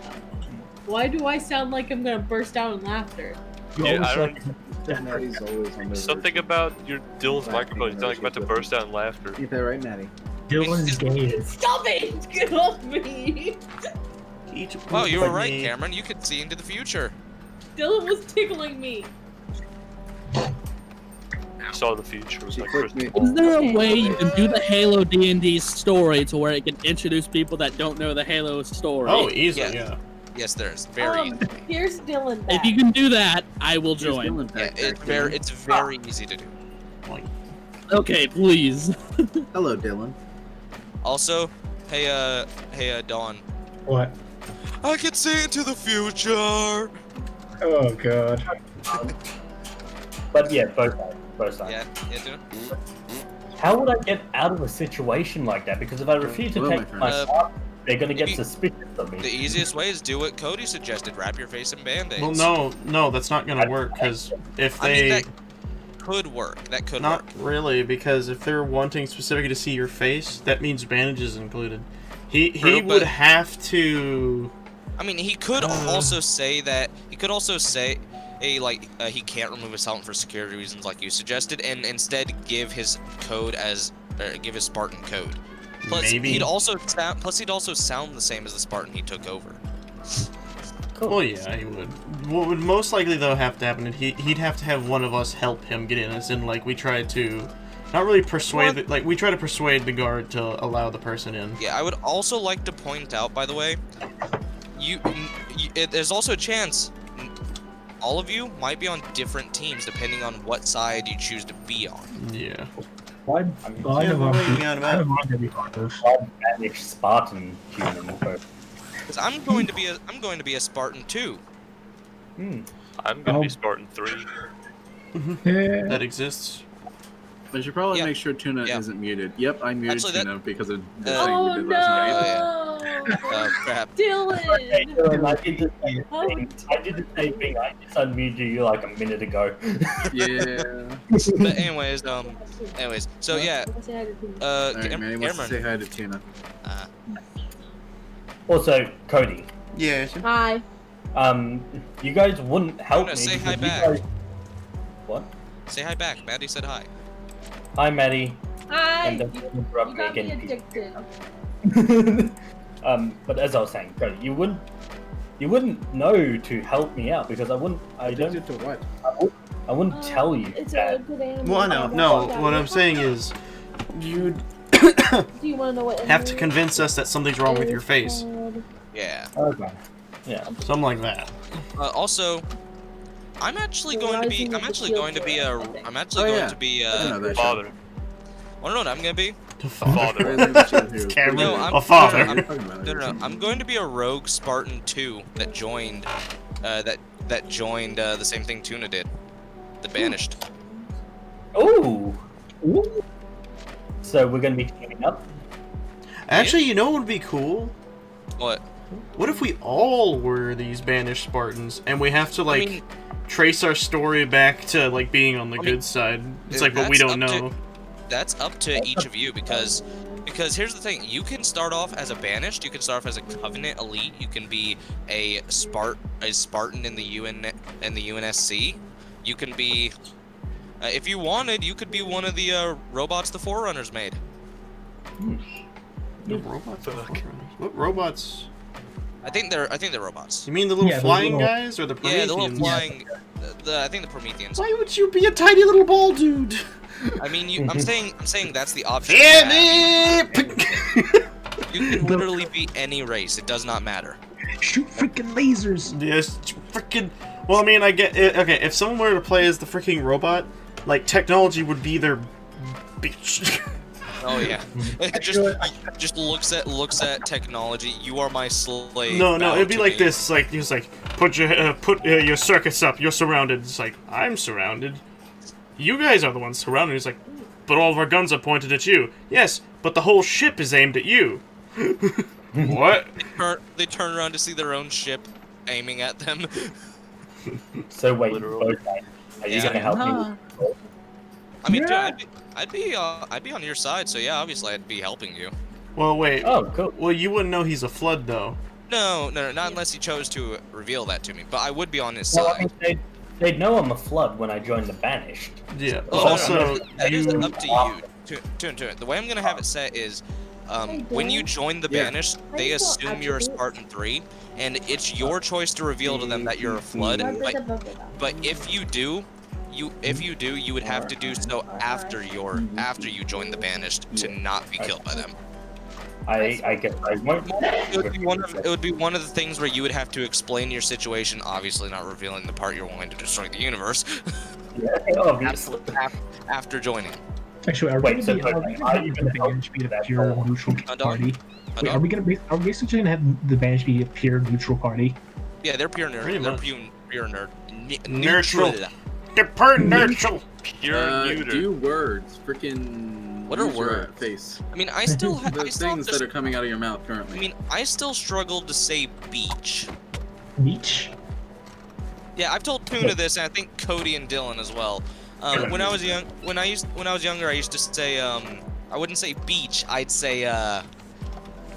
Why do I sound like I'm gonna burst out in laughter? Yeah, I don't. Something about your Dylan's microphone. You sound like you're about to burst out in laughter. Ain't that right, Maddie? Dylan's gay. Stop it! Get off me! Oh, you were right, Cameron. You could see into the future. Dylan was tickling me. You saw the future. It was like crystal ball. Is there a way you can do the Halo D&D story to where it can introduce people that don't know the Halo story? Oh, easily, yeah. Yes, there is. Very easy. Here's Dylan back. If you can do that, I will join. Yeah, it's very easy to do. Okay, please. Hello, Dylan. Also, hey, Dawn. What? I can see into the future. Oh god. But yeah, both sides. Yeah, dude. How would I get out of a situation like that? Because if I refuse to take my shot, they're gonna get suspicious of me. The easiest way is do what Cody suggested: wrap your face in band-aids. Well, no, that's not gonna work because if they. I mean, that could work. That could not work. Not really, because if they're wanting specifically to see your face, that means bandages included. He would have to. I mean, he could also say that. He could also say, he can't remove his helmet for security reasons, like you suggested, and instead give his code as give his Spartan code. Plus, Maybe. he'd also sound the same as the Spartan he took over. Cool. Well, yeah, he would. What would most likely though have to happen is he'd have to have one of us help him get in, as in like we try to. Not really persuade, we try to persuade the guard to allow the person in. Yeah, I would also like to point out, by the way, there's also a chance all of you might be on different teams depending on what side you choose to be on. Yeah. I'm Spartan human first. Because I'm going to be a Spartan too. I'm gonna be Spartan 3. That exists. I should probably Yeah. make sure Tuna Yeah. isn't muted. Yep, I muted Actually, Tuna because of the Oh, thing we did last night. no! Crap. Dylan! I did the same thing. I did the same thing. I just unmuted you like a minute ago. Yeah. But anyways, so yeah, Alright, Manny wants to say hi to Tuna. Also, Cody. Yeah. Hi. You guys wouldn't help Tuna, me. say hi because you back. guys- What? Say hi back. Maddie said hi. Hi, Maddie. Hi! And don't You interrupt me got me again. addicted. But as I was saying, Cody, you wouldn't know to help me out because I don't. Addicted to what? I wouldn't tell you It's that. a good animal. Well, I know. No, what I'm saying is, you Do you want to know what have to convince us that something's wrong with your face. Yeah. Okay. Yeah. Something like that. Also, I'm actually going to be. I'm actually going to be a. I'm actually Oh, going yeah. to be I know a that Father. wanna know what I'm gonna be? The Father. Cameron, No, I'm a father. No. I'm going to be a rogue Spartan 2 that joined. That joined the same thing Tuna did. The Banished. Ooh. Ooh. So we're gonna be teaming up. Actually, you know what would be cool? What? What if we all were these banished Spartans and we have to like mean- trace our story back to like being on the good side? It's like, but we that's don't up to- know. That's up to each of you because here's the thing: you can start off as a Banished, you can start off as a Covenant Elite, you can be a Spartan in the UNSC. You can be, if you wanted, you could be one of the robots the Forerunners made. The robots? What robots? I think they're robots. You mean the little Yeah, the flying little- guys or the Yeah, the Prometheans? little flying. I think the Prometheans. Why would you be a tiny little ball dude? I mean, I'm saying that's the option. You have. You can literally be any race. It does not matter. Shoot freaking lasers! Yes, freaking. Well, I mean, I get it. Okay, if someone were to play as the freaking robot, like technology would be their bitch. Oh yeah. It just looks at technology. You are my slave. No, bow it'd be to like me. this. Like he's like, put your circuits up. You're surrounded. It's like I'm surrounded. You guys are the ones surrounded. He's like, but all of our guns are pointed at you. Yes, but the whole ship is aimed at you. What? They turn around to see their own ship aiming at them. So wait, Literally. okay. Are you Yeah. gonna help me? I mean, Yeah. dude, I'd be on your side. So yeah, obviously I'd be helping you. Well, wait. Oh, cool. Well, you wouldn't know he's a flood, though. No, not unless he chose to reveal that to me. But I would be on his Well, I side. mean, they'd know I'm a flood when I join the Banished. Yeah. Oh, no, Also, that is you. up to you. The way I'm gonna have it set is, when you join the Yeah. Banished, they assume you're a Spartan 3, and it's your choice to reveal to them that you're a flood. But if you do, you would have to do so after you join the Banished to not be killed by them. I guess I won't. It would be one of the things where you would have to explain your situation, obviously not revealing the part you're willing to destroy the universe. Yeah, obviously. After joining. Actually, are Wait, we so gonna be, are we gonna have the Banished be a pure neutral party? Wait, are we basically gonna have the Banished be a pure neutral party? Yeah, they're pure nerd. Pretty They're much. pure nerd. Neutral. They're per neutral. Pure neuter. Do words. Freaking. What are use your words? Face. I mean, I still have. The I still have things to, that are coming out of your mouth currently. I mean, I still struggle to say beach. Beach? Yeah, I've told Tuna this, and I think Cody and Dylan as well. When I was younger, I used to say, I wouldn't say beach. I'd say,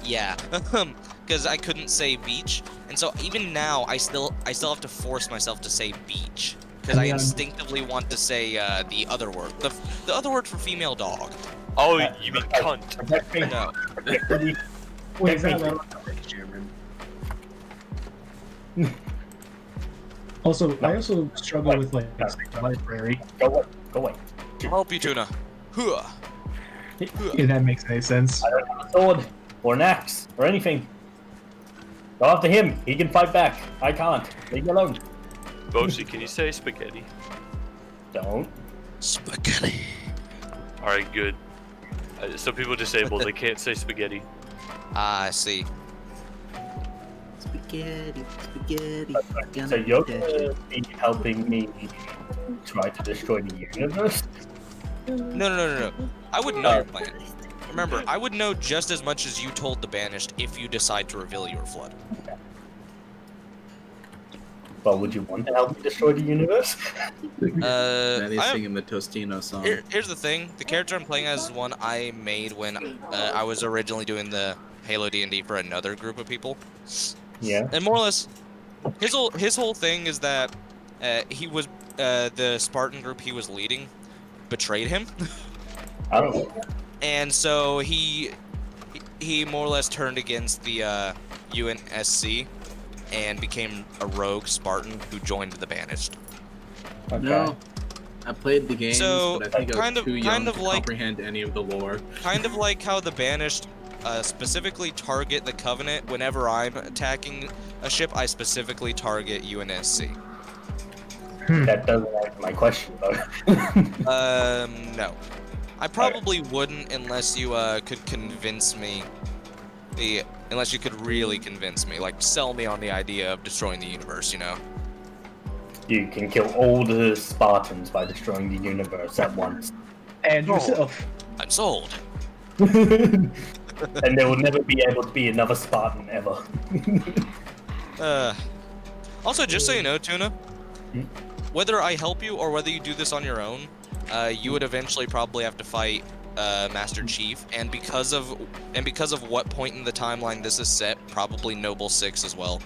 yeah, because I couldn't say beach, and so even now, I still have to force myself to say beach because I instinctively want to say the other word, the other word for female dog. Oh, you mean cunt? No. Wait, is that right? Also, I also struggle with like the library. Go away. I'll help you, Tuna. Hooah. If that makes any sense. I don't have a sword or an axe or anything. Go after him. He can fight back. I can't. Leave me alone. Boshi, can you say spaghetti? Don't. Spaghetti. Alright, good. Some people disabled, they can't say spaghetti. Ah, I see. Spaghetti, spaghetti. So you're going to be helping me try to destroy the universe? No. I would know your plan. Remember, I would know just as much as you told the Banished if you decide to reveal your flood. But would you want to help me destroy the universe? That is singing the Tostino song. Here's the thing: the character I'm playing as is one I made when I was originally doing the Halo D&D for another group of people. Yeah. And more or less, his whole thing is that he was the Spartan group he was leading betrayed him. Oh. And so he more or less turned against the UNSC and became a rogue Spartan who joined the Banished. Okay. No, I played the games, So, but I think I was too young to like, comprehend any of the lore. Kind of like how the Banished specifically target the Covenant. Whenever I'm attacking a ship, I specifically target UNSC. That doesn't answer my question, though. No. I probably wouldn't unless you could convince me. Unless you could really convince me, like sell me on the idea of destroying the universe, you know? You can kill all the Spartans by destroying the universe at once. And yourself. I'm sold. And there will never be able to be another Spartan ever. Also, just so you know, Tuna, whether I help you or whether you do this on your own, you would eventually probably have to fight Master Chief, and because of what point in the timeline this is set, probably Noble 6 as well.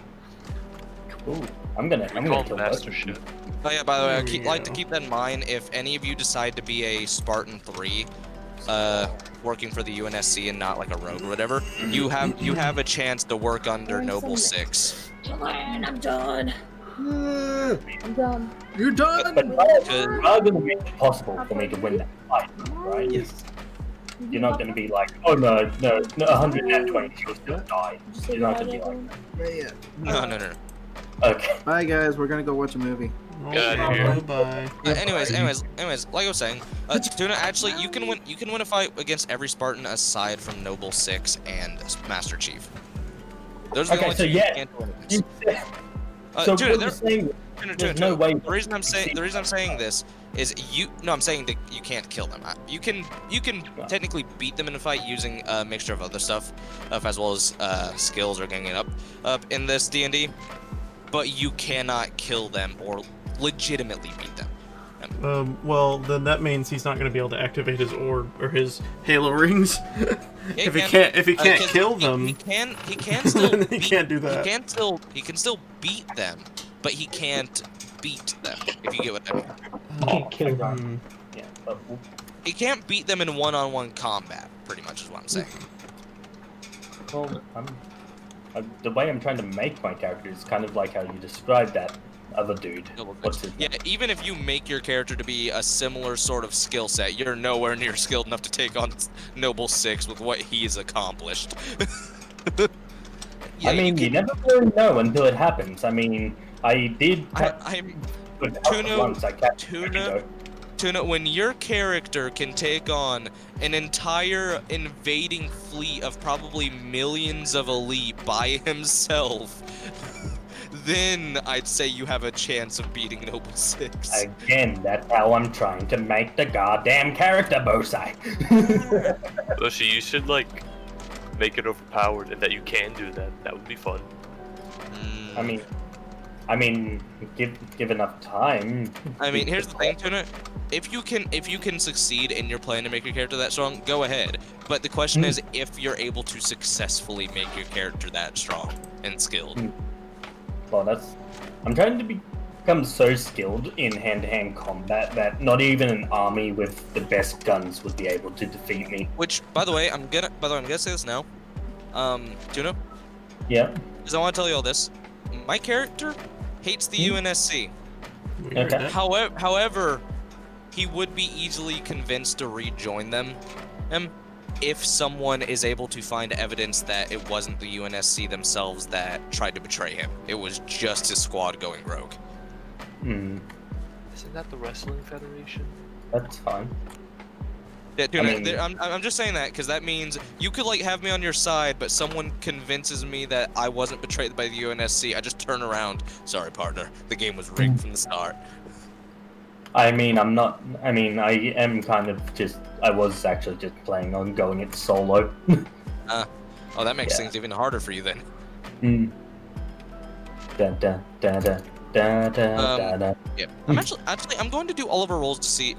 Cool. I'm gonna kill Master Chief. Oh yeah, by the way, I like to keep that in mind. If any of you decide to be a Spartan 3, working for the UNSC and not like a rogue or whatever, you have a chance to work under Noble 6. I'm done. I'm done. You're done. But you're not gonna make it possible for me to win that fight, right? Yes. You're not gonna be like, oh no, 120, she'll still die. You're not gonna be like, No. okay. Bye guys, we're gonna go watch a movie. Get out of here. Bye. Anyways, like I was saying, Tuna, actually, you can win a fight against every Spartan aside from Noble 6 and Master Chief. Those are the Okay, only so two you yeah, can't win against. you said, so Tuna, what you're saying, there's no way. The reason I'm saying this is I'm saying that you can't kill them. You can technically beat them in a fight using a mixture of other stuff, as well as skills or ganging up in this D&D, but you cannot kill them or legitimately beat them. Well, then that means he's not going to be able to activate his orb or his Halo rings. If he can't kill them, he can still he can't do that. He can still beat them, but he can't beat them. If you get what I mean. You can't kill them. Yeah, but He can't beat them in one-on-one combat. Pretty much is what I'm saying. well, the way I'm trying to make my character is kind of like how you described that other dude. What's his name? Yeah, even if you make your character to be a similar sort of skill set, you're nowhere near skilled enough to take on Noble 6 with what he's accomplished. Yeah, I mean, you never really know until it happens. I mean, I did. Tuna, when your character can take on an entire invading fleet of probably millions of elite by himself, then I'd say you have a chance of beating Noble 6. Again, that's how I'm trying to make the goddamn character, Bosai. Yoshi, you should like make it overpowered, and that you can do that. That would be fun. I mean, give enough time. I mean, here's the thing, Tuna. If you can succeed in your plan to make your character that strong, go ahead. But the question is if you're able to successfully make your character that strong and skilled. Well, I'm trying to become so skilled in hand-to-hand combat that not even an army with the best guns would be able to defeat me. Which, by the way, I'm gonna say this now. Tuna. Yeah. Because I want to tell you all this. My character hates the UNSC. Okay. However, he would be easily convinced to rejoin them. If someone is able to find evidence that it wasn't the UNSC themselves that tried to betray him. It was just his squad going rogue. Hmm. Isn't that the Wrestling Federation? That's fine. Yeah, dude, I'm just saying that because that means you could like have me on your side, but someone convinces me that I wasn't betrayed by the UNSC. I just turn around. Sorry, partner. The game was rigged from the start. I mean, I'm not. I mean, I am kind of just. I was actually just planning on going it solo. Oh, that makes things even harder for you then. Hmm. Da da da da da da da. Yeah. Actually, I'm going to do all of our rolls to see.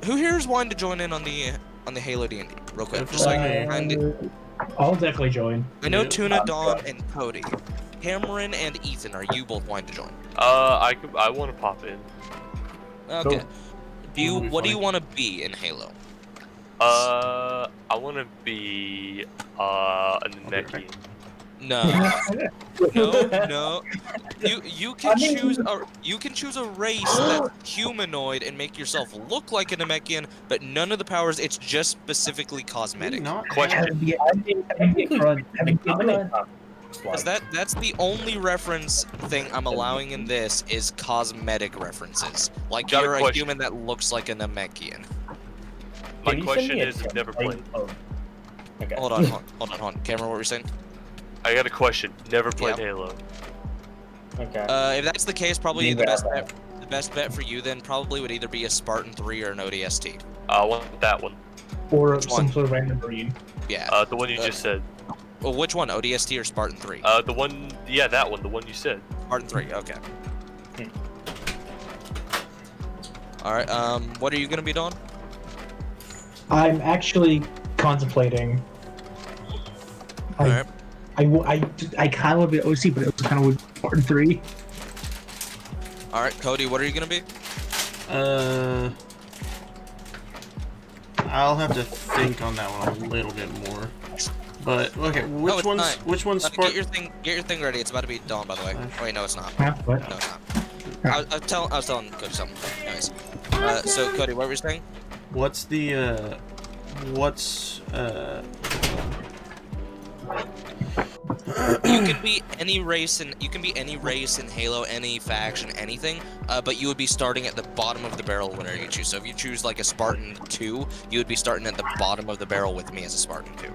Who here is wanting to join in on the Halo D&D real quick? Just so I can kind of. I'll definitely join. I know Tuna, Dawn, and Cody. Cameron and Ethan, are you both wanting to join? I want to pop in. Okay. What do you want to be in Halo? I want to be a Namekian. No. No. You can choose a race that's humanoid and make yourself look like a Namekian, but none of the powers. It's just specifically cosmetic. Question. Because that's the only reference thing I'm allowing in this is cosmetic references. Like Got a you're a question. human that looks like a Namekian. My question is, I've never played. Okay. Hold on. Cameron, what were you saying? I got a question. Never played Halo. Okay. If that's the case, probably the best bet for you then probably would either be a Spartan 3 or an ODST. I want that one. Or Which some one? sort of random breed. Yeah. The one you just said. Well, which one? ODST or Spartan 3? The one. Yeah, that one. The one you said. Spartan 3. Okay. All right. What are you gonna be, Dawn? I'm actually contemplating. Alright. I kind of want to be OC, but it was kind of Spartan 3. Alright, Cody, what are you gonna be? I'll have to think on that one a little bit more. But okay, which one's Get your thing ready. It's about to be Dawn, by the way. Wait, no, it's not. What? No, it's not. I was telling Cody something. Anyways, so Cody, what were you saying? What's the You can be any race in Halo, any faction, anything. But you would be starting at the bottom of the barrel whenever you choose. So if you choose like a Spartan 2, you would be starting at the bottom of the barrel with me as a Spartan 2.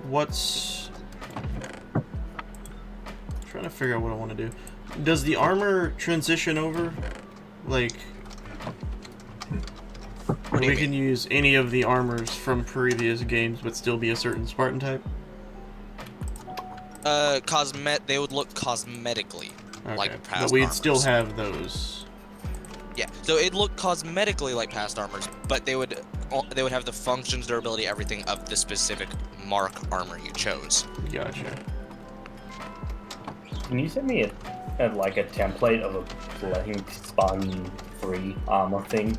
What's... trying to figure out what I want to do. Does the armor transition over? Like... we can use any of the armors from previous games but still be a certain Spartan type? They would look cosmetically like past but we'd armors. still have those. Yeah, so it'd look cosmetically like past armors, but they would have the functions, durability, everything of the specific mark armor you chose. Gotcha. Can you send me a template of a blank Spartan 3 armor thing?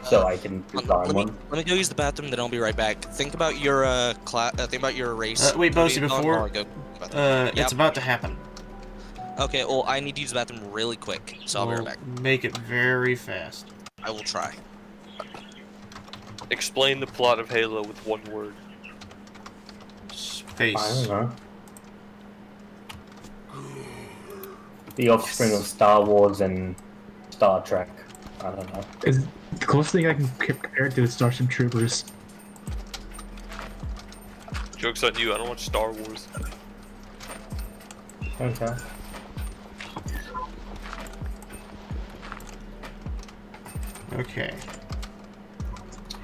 So I can design one. Let me go use the bathroom, then I'll be right back. Think about your think about your race. Wait, Bosie, before it's about to happen. Okay, well I need to use the bathroom really quick, so I'll be right back. Make it very fast. I will try. Explain the plot of Halo with one word. Space. I don't know. The offspring of Star Wars and Star Trek. I don't know. Is the closest thing I can compare it to is Starship Troopers. Joke's on you, I don't watch Star Wars. Okay. Okay.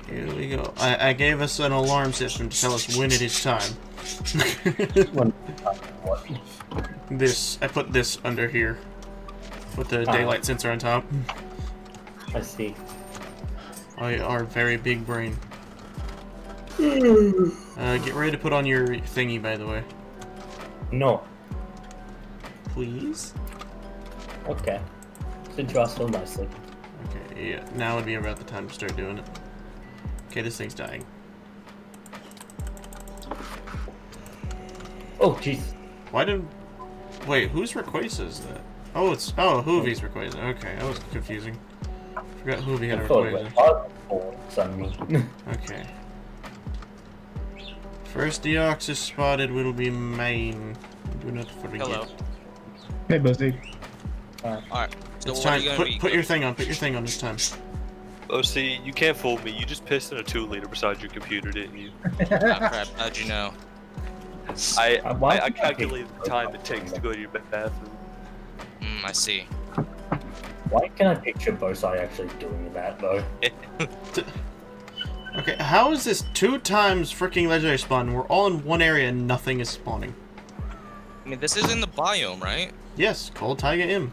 Here we go. I gave us an alarm system to tell us when it is time. This, I put this under here. With the daylight sensor on top. I see. Our very big brain. Get ready to put on your thingy, by the way. No. Please? Okay. Since you asked so nicely. Okay, yeah. Now would be about the time to start doing it. Okay, this thing's dying. Oh, jeez. Why did... Wait, whose Rayquaza is that? Oh, it's... Oh, Hoovy's Rayquaza. Okay, that was confusing. Forgot Hoovy had a Rayquaza. Okay. First DEOXYS spotted will be mine. Do not forget. Hello. Hey, Bosie. Alright. So It's what are time. you gonna Put your thing on. Put your thing on this time. Oh, see, you can't fool me. You just pissed in a 2-liter beside your computer, didn't you? Crap, how'd you know? I calculated the time it takes to go to your bathroom. I see. Why can I picture Bosai actually doing that though? Okay, how is this 2 times freaking legendary spawn? We're all in one area and nothing is spawning. I mean, this is in the biome, right? Yes, Cold Taiga M.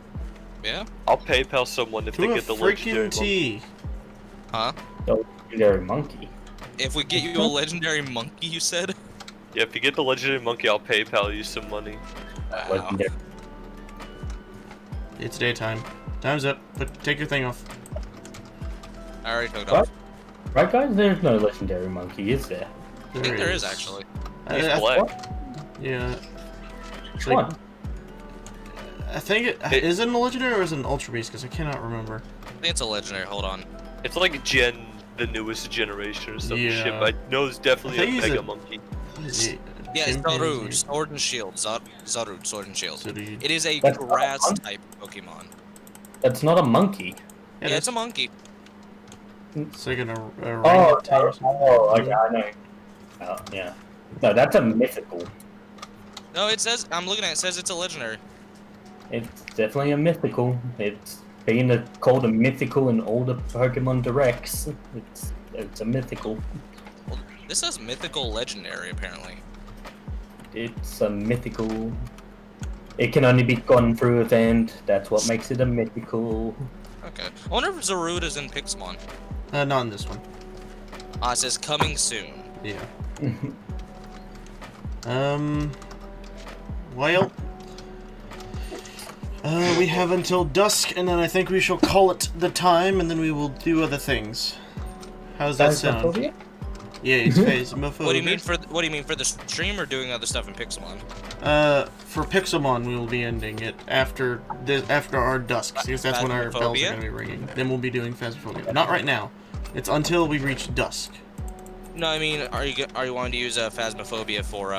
Yeah. I'll PayPal someone if they get the legendary T. Huh? The legendary monkey. If we get you a legendary monkey, you said? Yeah, if you get the legendary monkey, I'll PayPal you some money. Wow. It's daytime. Time's up. But take your thing off. I already took it off. Right, guys? There's no legendary monkey, is there? I think there is actually. He's black. Yeah. Which Like, one? I think is it a legendary or is it an ultra beast? Because I cannot remember. I think it's a legendary. Hold on. It's like the newest generation or some Yeah. shit, but I know it's definitely I a think he's mega a- monkey. Yeah, it's Chimpanzee. Zarud, Sword and Shield. Zarud, Sword and Shield. Zarud. It is a That's not a grass monkey. type Pokemon. That's not a monkey. Yeah, it's a monkey. It's like an Oh, orangutan or something. okay, I know. Oh, yeah. No, that's a mythical. No, it says, I'm looking at it, it says it's a legendary. It's definitely a mythical. It's being called a mythical in all the Pokemon Directs. It's a mythical. Well, this says mythical legendary, apparently. It's a mythical. It can only be gone through event. That's what makes it a mythical. Okay. I wonder if Zarud is in Pixelmon. Not in this one. It says coming soon. Yeah. Well, we have until dusk, and then I think we shall call it the time, and then we will do other things. How's that sound? Phasmophobia? Yeah, it's Phasmophobia. What do you mean for the stream or doing other stuff in Pixelmon? For Pixelmon, we will be ending it after our dusk, because that's when our bells are going to be ringing. Then we'll be doing Phasmophobia. Not right now. It's until we reach dusk. No, I mean, are you wanting to use Phasmophobia for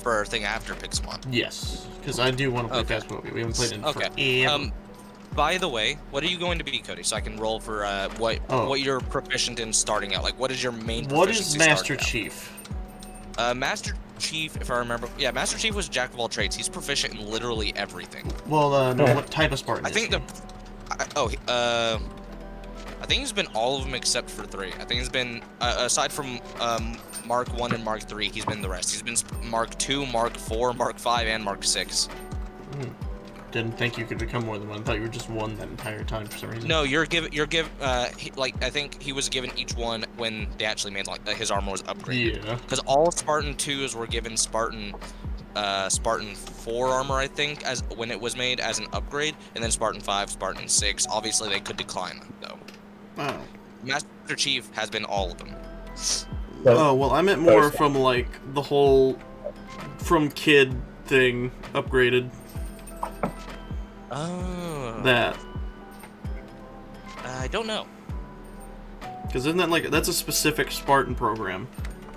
our thing after Pixelmon? Yes, because I do want to play Phasmophobia. We haven't played it in forever. By the way, what are you going to be, Cody? So I can roll for what you're proficient in starting out. Like, what is your main proficiency? What is Master starting out? Chief? Master Chief, if I remember, yeah, Master Chief was Jack of all trades. He's proficient in literally everything. Well, no, what type of Spartan? I think I think he's been all of them except for 3. I think he's been aside from Mark 1 and Mark 3, he's been the rest. He's been Mark 2, Mark 4, Mark 5, and Mark 6. Didn't think you could become more than one. I thought you were just one that entire time for some reason. No, like I think he was given each one when they actually made like his armor was upgraded. Yeah. Because all Spartan 2s were given Spartan 4 armor, I think, as when it was made as an upgrade, and then Spartan 5, Spartan 6. Obviously, they could decline though. Oh. Master Chief has been all of them. Oh, well, I meant more from, like, the whole from kid thing upgraded. Oh. That. I don't know. Because isn't that, like, that's a specific Spartan program.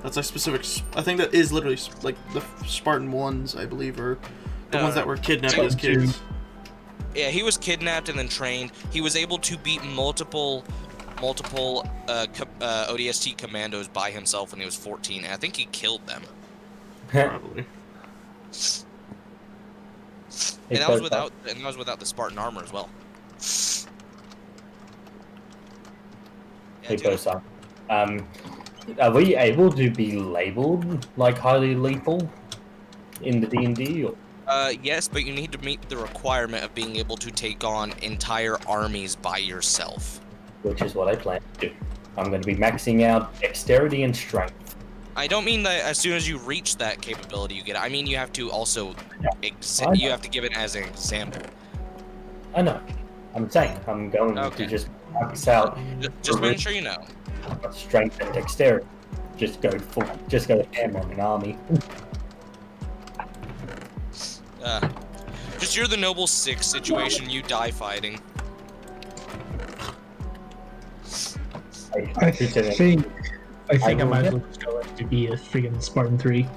That's a specific, I think that is literally, like, the Spartan ones, I believe, are the ones that were kidnapped as kids. Yeah, he was kidnapped and then trained. He was able to beat multiple ODST commandos by himself when he was 14, and I think he killed them. Probably. And that was without the Spartan armor as well. Hey, Bosa. Are we able to be labeled like highly lethal in the D&D? Yes, but you need to meet the requirement of being able to take on entire armies by yourself. Which is what I plan to do. I'm going to be maxing out dexterity and strength. I don't mean that as soon as you reach that capability you get it. I mean you have to also you have to give it as an example. I know. I'm saying I'm going to just max out. Just making sure you know. Strength and dexterity. Just go ham on an army. Just you're the Noble 6 situation, you die fighting. I think I might as well just go to be a freaking Spartan 3.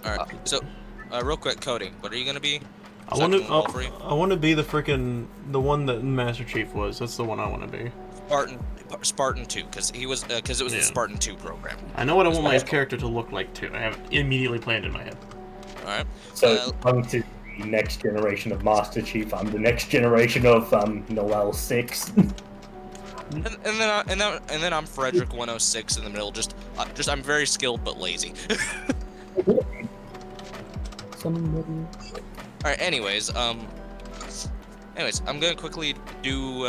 Alright, so real quick, Cody, what are you gonna be? I want to be the one that Master Chief was. That's the one I want to be. Spartan 2, because it was the Spartan 2 program. I know what I want my character to look like too. I have it immediately planned in my head. Alright. So going to the next generation of Master Chief. I'm the next generation of Noel 6. And then I'm Frederick 106 in the middle. Just I'm very skilled but lazy. All right. Anyways, I'm gonna quickly do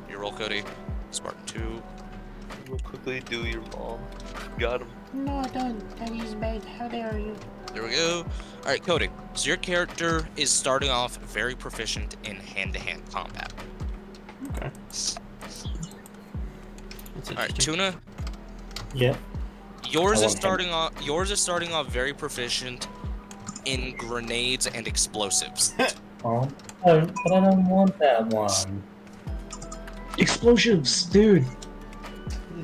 your roll, Cody. Spartan 2. We'll quickly do your mom. Got him. No, don't. Daddy's made. How dare you? There we go. All right, Cody. So your character is starting off very proficient in hand-to-hand combat. Okay. All right, Tuna. Yeah. Yours is starting off very proficient in grenades and explosives. Oh, but I don't want that one. Explosives, dude.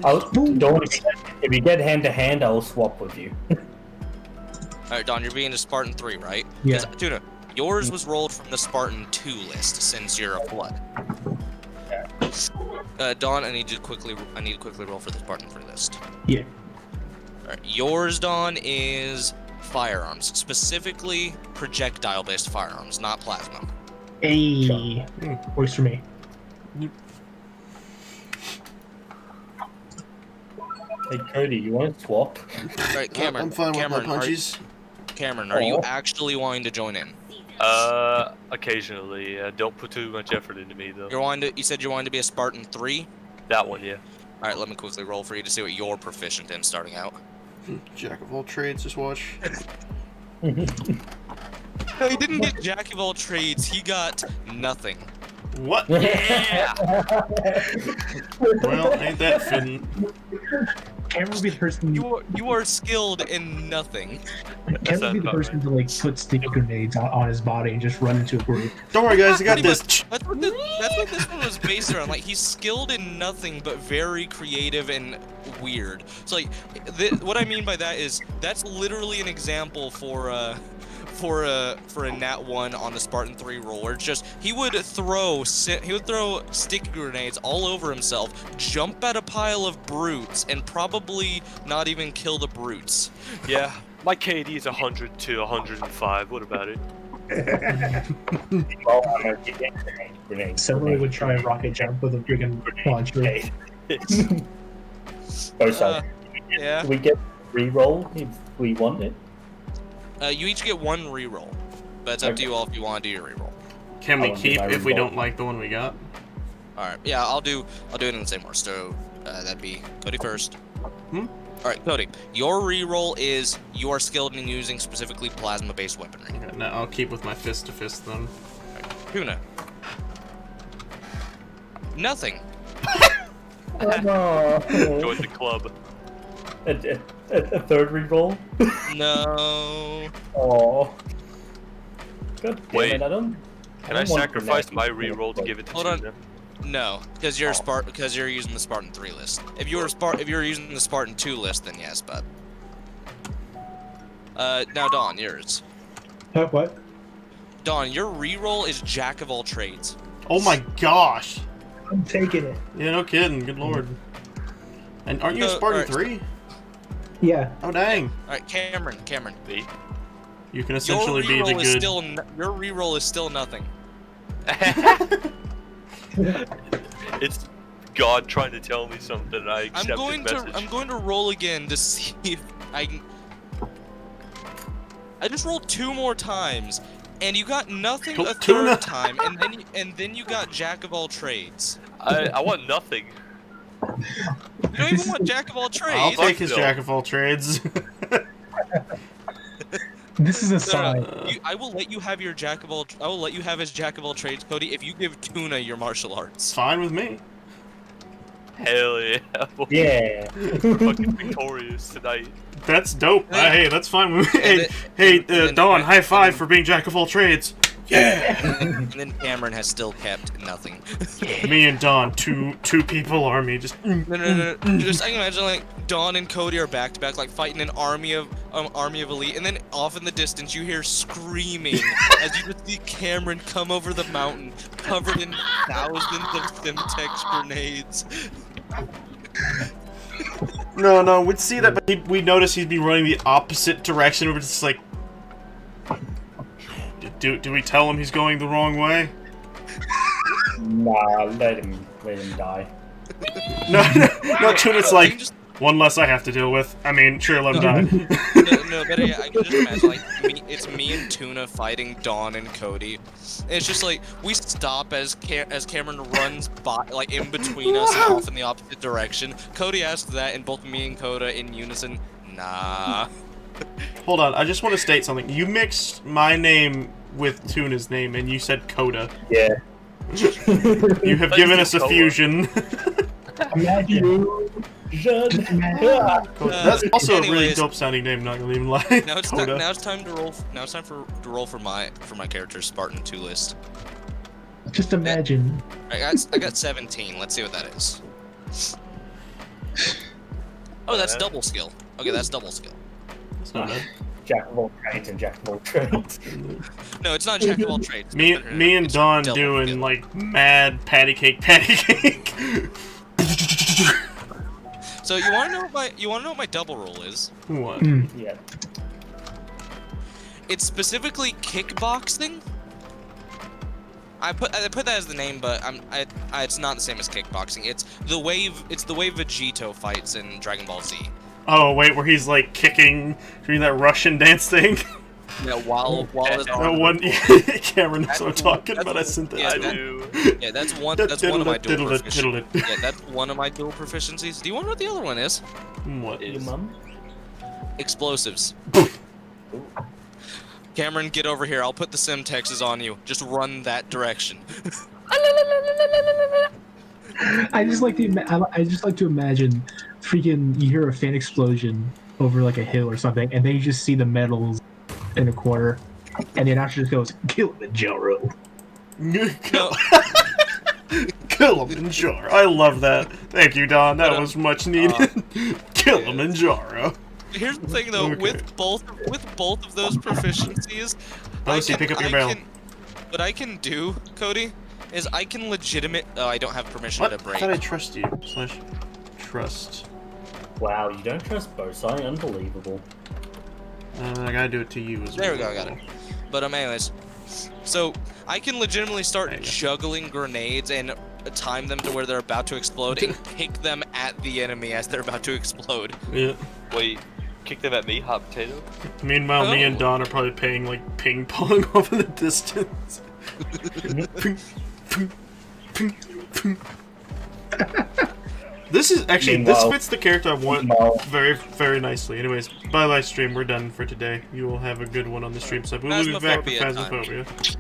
If you get hand to hand, I'll swap with you. Alright, Don, you're being a Spartan 3, right? Yeah. Tuna, yours was rolled from the Spartan 2 list since you're a blood. Don, I need to quickly roll for the Spartan 3 list. Yeah. Alright, yours, Don, is firearms, specifically projectile-based firearms, not plasma. Hey, works for me. Hey Cody, you want to swap? Alright, Cameron. I'm fine with my Cameron, punches. Cameron, are you actually wanting to join in? Occasionally. Don't put too much effort into me, though. You said you wanted to be a Spartan 3? That one, yeah. Alright, let me quickly roll for you to see what you're proficient in starting out. Jack of all trades, just watch. No, he didn't get Jack of all trades, he got nothing. What? Yeah! Well, ain't that fitting? Cameron would be the person. You are skilled in nothing. Cameron would be the person to like put stick grenades on his body and just run into a group. Don't worry, guys, I got this. That's what this one was based around. Like, he's skilled in nothing, but very creative and weird. So, like, what I mean by that is that's literally an example for a Nat 1 on the Spartan 3 roll, where it's just he would throw stick grenades all over himself, jump at a pile of brutes, and probably not even kill the brutes. Yeah, my KD is 100 to 105. What about it? Someone would try a rocket jump with a friggin' launcher. Yeah. We get reroll if we want it. You each get one reroll, but it's up to you all if you want to do your reroll. Can we keep if we don't like the one we got? All right. Yeah, I'll do it in the same order. So that'd be Cody first. Hmm? All right, Cody. Your reroll is you are skilled in using specifically plasma-based weaponry. Okay, no, I'll keep with my fist to fist then. Right. Tuna. Nothing. Join the club. A third reroll? No. Oh. God damn Wait. it, I don't. Can I sacrifice my reroll to give it to Hold on. Tuna? No, because you're using the Spartan 3 list. If you were using the Spartan 2 list, then yes, but. Now Dawn, yours. What? Dawn, your reroll is Jack of all trades. Oh my gosh! I'm taking it. Yeah, no kidding. Good lord. And aren't you a Spartan 3? Yeah. Oh dang. Alright, Cameron. B. You can essentially be the good. Your reroll is still nothing. It's God trying to tell me something. I accept his message. I'm going to roll again to see if I can. I just rolled 2 more times, and you got nothing a third time, and then you got Jack of all trades. I want nothing. You don't even want Jack of all trades. I'll take his Jack of all trades. This is a sign. I will let you have your Jack of all. I will let you have his Jack of all trades, Cody, if you give Tuna your martial arts. Fine with me. Hell yeah. Yeah. Fucking victorious tonight. That's dope. Hey, that's fine with me. Hey, Dawn, high five for being Jack of all trades. Yeah. And then Cameron has still kept nothing. Me and Dawn, two people army, just. No. Just I can imagine like Dawn and Cody are back to back, like fighting an army of elite, and then off in the distance you hear screaming as you just see Cameron come over the mountain, covered in thousands of Simtex grenades. No, we'd see that, but we'd notice he'd be running the opposite direction. We're just like, Do we tell him he's going the wrong way? Nah, let him die. No, Tuna's like, one less I have to deal with. I mean, sure, let him die. No, better yet, I can just imagine, like, it's me and Tuna fighting Dawn and Cody. And it's just like, we stop as Cameron runs by, like, in between us and off in the opposite direction. Cody asks that, and both me and Coda in unison, nah. Hold on, I just want to state something. You mixed my name with Tuna's name, and you said Coda. Yeah. You have given us a fusion. Imagine. That's also a really dope sounding name, not gonna even lie. Now it's time to roll. Now it's time to roll for my character's Spartan 2 list. Just imagine. I got 17. Let's see what that is. Oh, that's double skill. Okay, that's double skill. That's not bad. Jack of all trades and Jack of all trades. No, it's not Jack of all trades. Me and Dawn doing like mad patty cake. So you want to know what my double roll is? What? Yeah. It's specifically kickboxing. I put that as the name, but it's not the same as kickboxing. It's the way Vegito fights in Dragon Ball Z. Oh wait, where he's like kicking, doing that Russian dance thing. Yeah, while it's that one. Cameron knows what I'm talking about. I sent that to him. Yeah, that's one of my dual proficiencies. Yeah, that's one of my dual proficiencies. Do you want to know what the other one is? What is? Your mum? Explosives. Cameron, get over here. I'll put the Simtexes on you. Just run that direction. I just like to imagine, freaking, you hear a fan explosion over like a hill or something, and then you just see the metals in a corner, and then after just goes Kilimanjaro. Kilimanjaro. I love that. Thank you, Don. That was much needed. Kilimanjaro. Here's the thing, though. Okay. With both of those proficiencies, Pick up your mail. What I can do, Cody, is I can legitimate. Oh, I don't have permission What? to I break. thought I trust you. Trust. Wow, you don't trust Bosai? Unbelievable. I gotta do it to you as well. There we go, I got it. But anyways, so I can legitimately start juggling grenades and time them to where they're about to explode and kick them at the enemy as they're about to explode. Yeah. Wait, kick them at me, hot potato? Meanwhile, me and Don are probably playing like ping pong off in the distance. This is actually, this fits the character I want very, very nicely. Anyways, bye-bye stream, we're done for today. You will have a good one on the stream sub. We will be back with Phasmophobia.